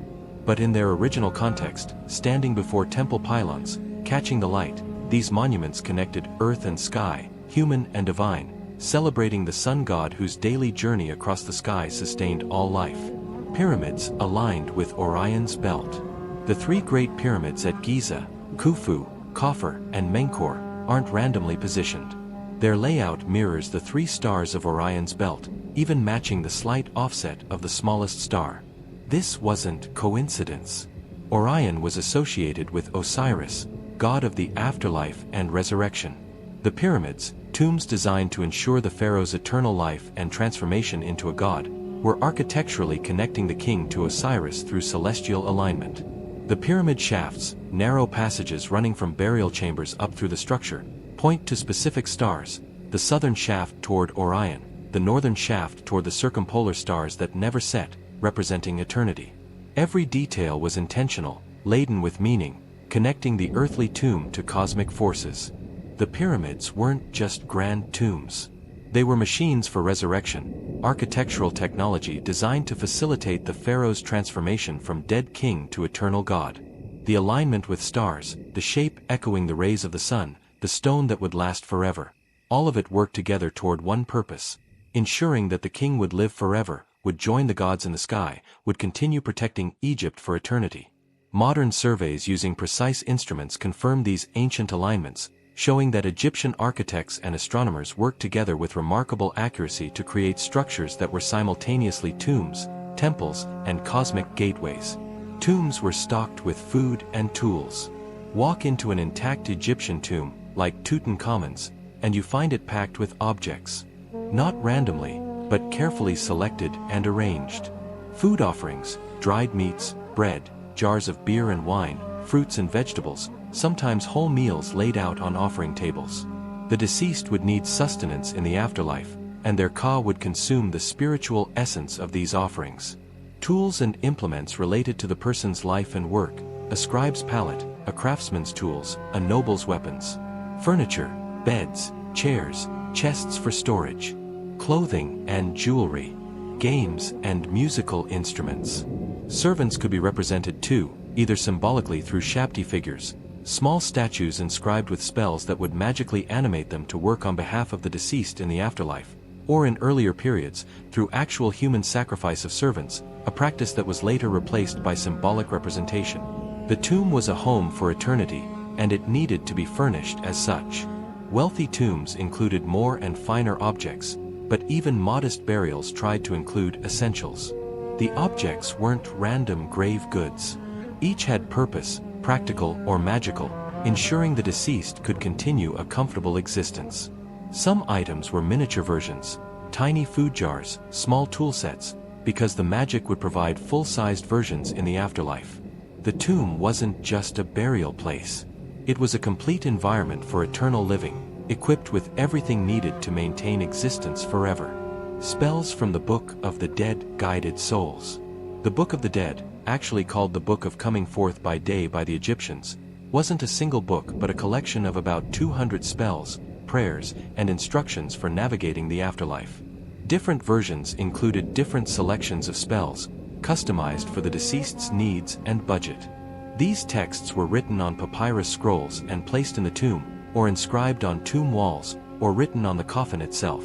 But in their original context, standing before temple pylons, catching the light, these monuments connected earth and sky, human and divine, celebrating the sun god whose daily journey across the sky sustained all life. Pyramids aligned with Orion's belt. The three great pyramids at Giza, Khufu, Khafre, and Menkaure, aren't randomly positioned. Their layout mirrors the three stars of Orion's belt, even matching the slight offset of the smallest star. This wasn't coincidence. Orion was associated with Osiris, god of the afterlife and resurrection. The pyramids, tombs designed to ensure the pharaoh's eternal life and transformation into a god, were architecturally connecting the king to Osiris through celestial alignment. The pyramid shafts, narrow passages running from burial chambers up through the structure, point to specific stars, the southern shaft toward Orion, the northern shaft toward the circumpolar stars that never set, representing eternity. Every detail was intentional, laden with meaning, connecting the earthly tomb to cosmic forces. The pyramids weren't just grand tombs. They were machines for resurrection, architectural technology designed to facilitate the pharaoh's transformation from dead king to eternal god. The alignment with stars, the shape echoing the rays of the sun, the stone that would last forever. All of it worked together toward one purpose, ensuring that the king would live forever, would join the gods in the sky, would continue protecting Egypt for eternity. Modern surveys using precise instruments confirm these ancient alignments, showing that Egyptian architects and astronomers worked together with remarkable accuracy to create structures that were simultaneously tombs, temples, and cosmic gateways. Tombs were stocked with food and tools. Walk into an intact Egyptian tomb, like Tutankhamun's, and you find it packed with objects. Not randomly, but carefully selected and arranged. Food offerings, dried meats, bread, jars of beer and wine, fruits and vegetables, sometimes whole meals laid out on offering tables. The deceased would need sustenance in the afterlife, and their ka would consume the spiritual essence of these offerings. Tools and implements related to the person's life and work, a scribe's palette, a craftsman's tools, a noble's weapons. Furniture, beds, chairs, chests for storage. Clothing and jewelry. Games and musical instruments. Servants could be represented too, either symbolically through Shabti figures, small statues inscribed with spells that would magically animate them to work on behalf of the deceased in the afterlife, or in earlier periods, through actual human sacrifice of servants, a practice that was later replaced by symbolic representation. The tomb was a home for eternity, and it needed to be furnished as such. Wealthy tombs included more and finer objects, but even modest burials tried to include essentials. The objects weren't random grave goods. Each had purpose, practical or magical, ensuring the deceased could continue a comfortable existence. Some items were miniature versions, tiny food jars, small tool sets, because the magic would provide full-sized versions in the afterlife. The tomb wasn't just a burial place. It was a complete environment for eternal living, equipped with everything needed to maintain existence forever. Spells from the Book of the Dead guided souls. The Book of the Dead, actually called the Book of Coming Forth by Day by the Egyptians, wasn't a single book but a collection of about 200 spells, prayers, and instructions for navigating the afterlife. Different versions included different selections of spells, customized for the deceased's needs and budget. These texts were written on papyrus scrolls and placed in the tomb, or inscribed on tomb walls, or written on the coffin itself.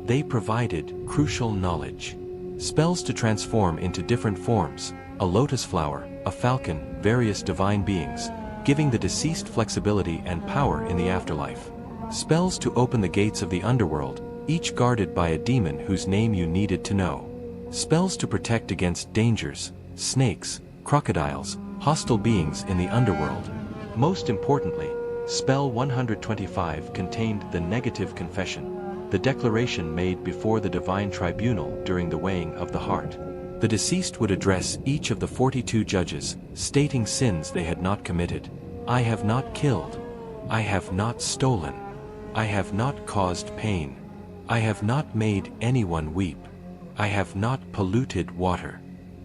They provided crucial knowledge. Spells to transform into different forms, a lotus flower, a falcon, various divine beings, giving the deceased flexibility and power in the afterlife. Spells to open the gates of the underworld, each guarded by a demon whose name you needed to know. Spells to protect against dangers, snakes, crocodiles, hostile beings in the underworld. Most importantly, Spell 125 contained the negative confession, the declaration made before the divine tribunal during the weighing of the heart. The deceased would address each of the 42 judges, stating sins they had not committed. I have not killed. I have not stolen. I have not caused pain. I have not made anyone weep. I have not polluted water.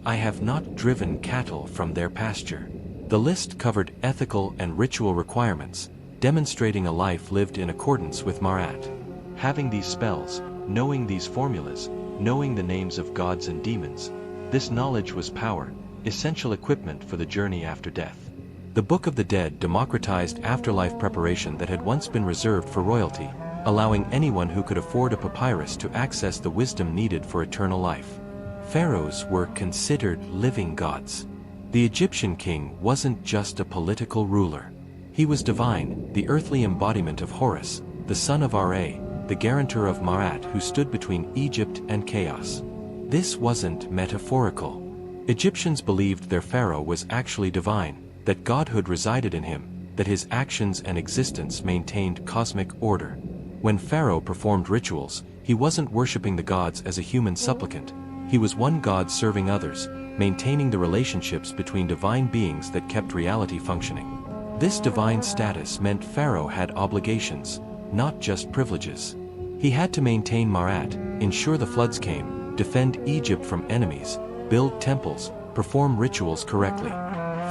I have not driven cattle from their pasture. The list covered ethical and ritual requirements, demonstrating a life lived in accordance with Marat. Having these spells, knowing these formulas, knowing the names of gods and demons, this knowledge was power, essential equipment for the journey after death. The Book of the Dead democratized afterlife preparation that had once been reserved for royalty, allowing anyone who could afford a papyrus to access the wisdom needed for eternal life. Pharaohs were considered living gods. The Egyptian king wasn't just a political ruler. He was divine, the earthly embodiment of Horus, the son of Ra, the guarantor of Maat who stood between Egypt and chaos. This wasn't metaphorical. Egyptians believed their pharaoh was actually divine, that godhood resided in him, that his actions and existence maintained cosmic order. When Pharaoh performed rituals, he wasn't worshipping the gods as a human supplicant. He was one god serving others, maintaining the relationships between divine beings that kept reality functioning. This divine status meant Pharaoh had obligations, not just privileges. He had to maintain Maat, ensure the floods came, defend Egypt from enemies, build temples, perform rituals correctly.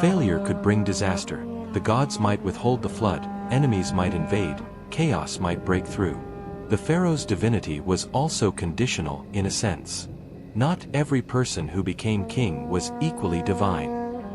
Failure could bring disaster. The gods might withhold the flood, enemies might invade, chaos might break through. The pharaoh's divinity was also conditional in a sense. Not every person who became king was equally divine.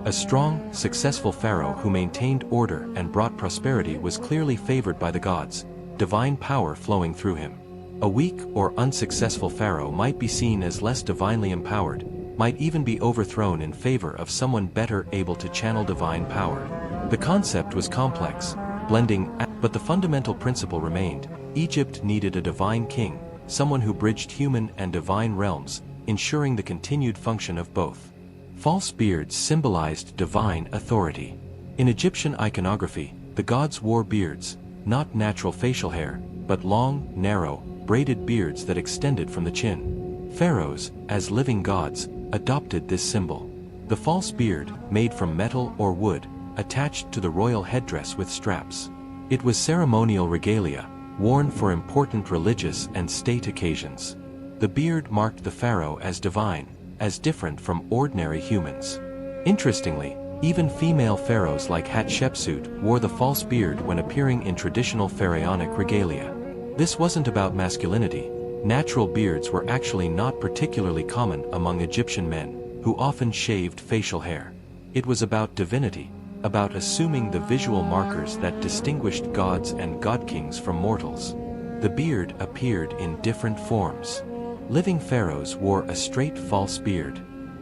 A strong, successful pharaoh who maintained order and brought prosperity was clearly favored by the gods, divine power flowing through him. A weak or unsuccessful pharaoh might be seen as less divinely empowered, might even be overthrown in favor of someone better able to channel divine power. The concept was complex. but the fundamental principle remained: Egypt needed a divine king, someone who bridged human and divine realms, ensuring the continued function of both. False beards symbolized divine authority. In Egyptian iconography, the gods wore beards, not natural facial hair, but long, narrow, braided beards that extended from the chin. Pharaohs, as living gods, adopted this symbol. The false beard, made from metal or wood, attached to the royal headdress with straps. It was ceremonial regalia, worn for important religious and state occasions. The beard marked the pharaoh as divine, as different from ordinary humans. Interestingly, even female pharaohs like Hatshepsut wore the false beard when appearing in traditional pharaonic regalia. This wasn't about masculinity. Natural beards were actually not particularly common among Egyptian men, who often shaved facial hair. It was about divinity, about assuming the visual markers that distinguished gods and god-kings from mortals. The beard appeared in different forms. Living pharaohs wore a straight false beard.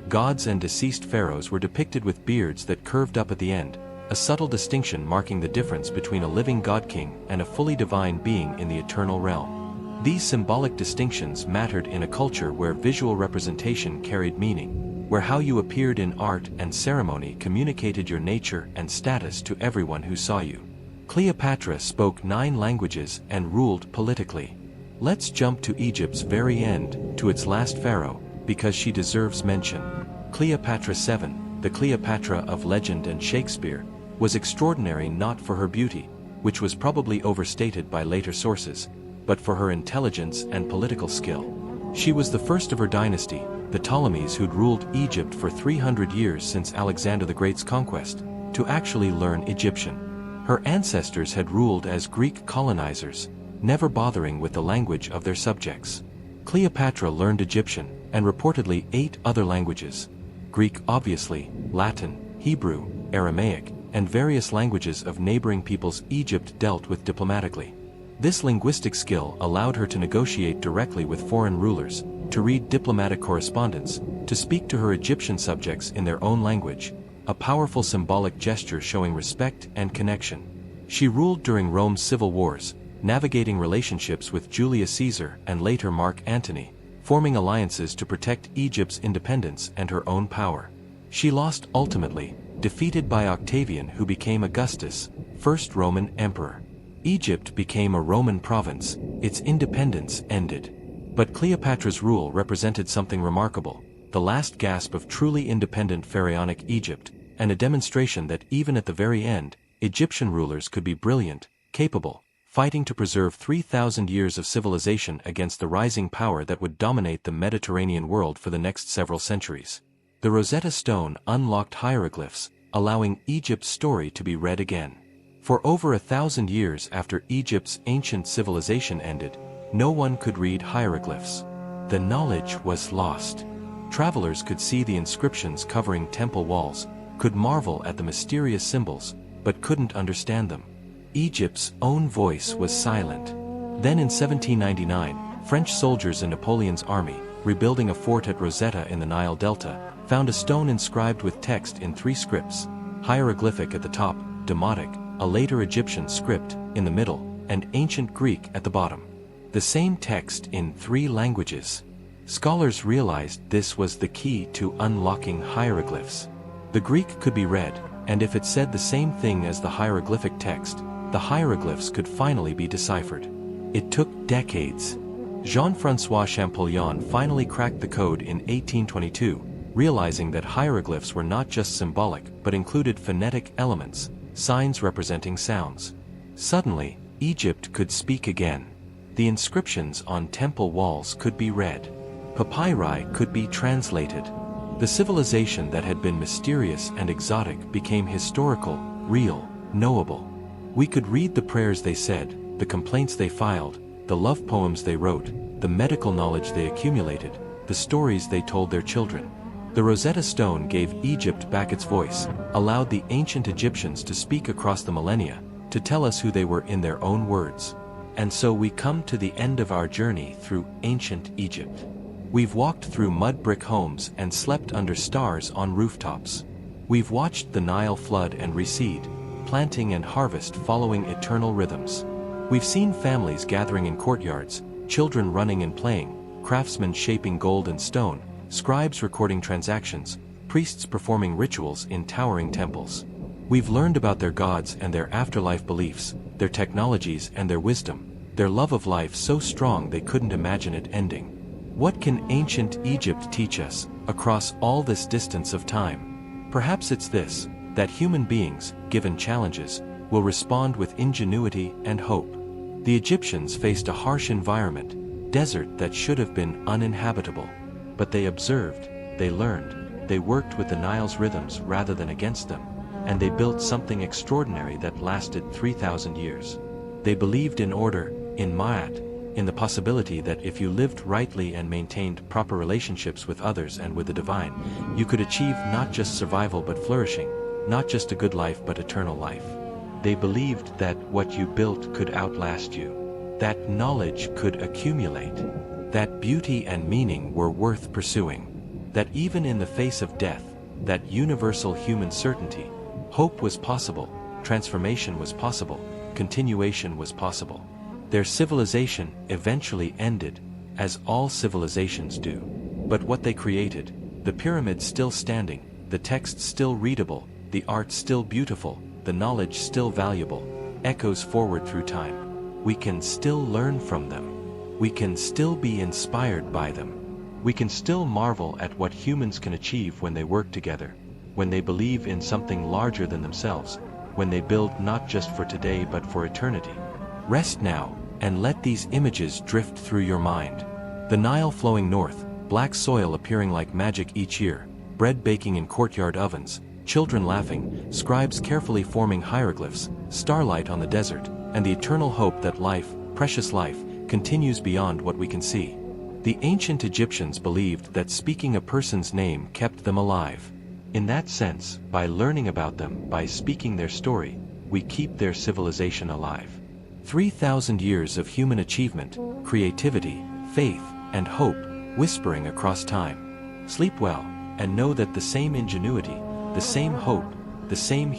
Gods and deceased pharaohs were depicted with beards that curved up at the end, a subtle distinction marking the difference between a living god-king and a fully divine being in the eternal realm. These symbolic distinctions mattered in a culture where visual representation carried meaning, where how you appeared in art and ceremony communicated your nature and status to everyone who saw you. Cleopatra spoke 9 languages and ruled politically. Let's jump to Egypt's very end, to its last pharaoh, because she deserves mention. Cleopatra VII, the Cleopatra of legend and Shakespeare, was extraordinary not for her beauty, which was probably overstated by later sources, but for her intelligence and political skill. She was the first of her dynasty, the Ptolemies, who'd ruled Egypt for 300 years since Alexander the Great's conquest, to actually learn Egyptian. Her ancestors had ruled as Greek colonizers, never bothering with the language of their subjects. Cleopatra learned Egyptian, and reportedly 8 other languages: Greek obviously, Latin, Hebrew, Aramaic, and various languages of neighboring peoples Egypt dealt with diplomatically. This linguistic skill allowed her to negotiate directly with foreign rulers, to read diplomatic correspondence, to speak to her Egyptian subjects in their own language, a powerful symbolic gesture showing respect and connection. She ruled during Rome's civil wars, navigating relationships with Julius Caesar and later Mark Antony, forming alliances to protect Egypt's independence and her own power. She lost ultimately, defeated by Octavian, who became Augustus, first Roman emperor. Egypt became a Roman province, its independence ended. But Cleopatra's rule represented something remarkable, the last gasp of truly independent pharaonic Egypt, and a demonstration that even at the very end, Egyptian rulers could be brilliant, capable, fighting to preserve 3,000 years of civilization against the rising power that would dominate the Mediterranean world for the next several centuries. The Rosetta Stone unlocked hieroglyphs, allowing Egypt's story to be read again. For over 1,000 years after Egypt's ancient civilization ended, no one could read hieroglyphs. The knowledge was lost. Travelers could see the inscriptions covering temple walls, could marvel at the mysterious symbols, but couldn't understand them. Egypt's own voice was silent. Then in 1799, French soldiers in Napoleon's army, rebuilding a fort at Rosetta in the Nile Delta, found a stone inscribed with text in 3 scripts: hieroglyphic at the top, Demotic, a later Egyptian script, in the middle, and ancient Greek at the bottom. The same text in 3 languages. Scholars realized this was the key to unlocking hieroglyphs. The Greek could be read, and if it said the same thing as the hieroglyphic text, the hieroglyphs could finally be deciphered. It took decades. Jean-François Champollion finally cracked the code in 1822, realizing that hieroglyphs were not just symbolic but included phonetic elements, signs representing sounds. Suddenly, Egypt could speak again. The inscriptions on temple walls could be read. Papyri could be translated. The civilization that had been mysterious and exotic became historical, real, knowable. We could read the prayers they said, the complaints they filed, the love poems they wrote, the medical knowledge they accumulated, the stories they told their children. The Rosetta Stone gave Egypt back its voice, allowed the ancient Egyptians to speak across the millennia, to tell us who they were in their own words. And so we come to the end of our journey through ancient Egypt. We've walked through mud brick homes and slept under stars on rooftops. We've watched the Nile flood and recede, planting and harvest following eternal rhythms. We've seen families gathering in courtyards, children running and playing, craftsmen shaping gold and stone, scribes recording transactions, priests performing rituals in towering temples. We've learned about their gods and their afterlife beliefs, their technologies and their wisdom, their love of life so strong they couldn't imagine it ending. What can ancient Egypt teach us, across all this distance of time? Perhaps it's this, that human beings, given challenges, will respond with ingenuity and hope. The Egyptians faced a harsh environment, desert that should have been uninhabitable. But they observed, they learned, they worked with the Nile's rhythms rather than against them, and they built something extraordinary that lasted 3,000 years. They believed in order, in ma'at, in the possibility that if you lived rightly and maintained proper relationships with others and with the divine, you could achieve not just survival but flourishing, not just a good life but eternal life. They believed that what you built could outlast you, that knowledge could accumulate, that beauty and meaning were worth pursuing, that even in the face of death, that universal human certainty, hope was possible, transformation was possible, continuation was possible. Their civilization eventually ended, as all civilizations do. But what they created, the pyramids still standing, the texts still readable, the art still beautiful, the knowledge still valuable, echoes forward through time. We can still learn from them. We can still be inspired by them. We can still marvel at what humans can achieve when they work together, when they believe in something larger than themselves, when they build not just for today but for eternity. Rest now, and let these images drift through your mind. The Nile flowing north, black soil appearing like magic each year, bread baking in courtyard ovens, children laughing, scribes carefully forming hieroglyphs, starlight on the desert, and the eternal hope that life, precious life, continues beyond what we can see. The ancient Egyptians believed that speaking a person's name kept them alive. In that sense, by learning about them, by speaking their story, we keep their civilization alive. 3,000 years of human achievement, creativity, faith, and hope, whispering across time. Sleep well, and know that the same ingenuity, the same hope, the same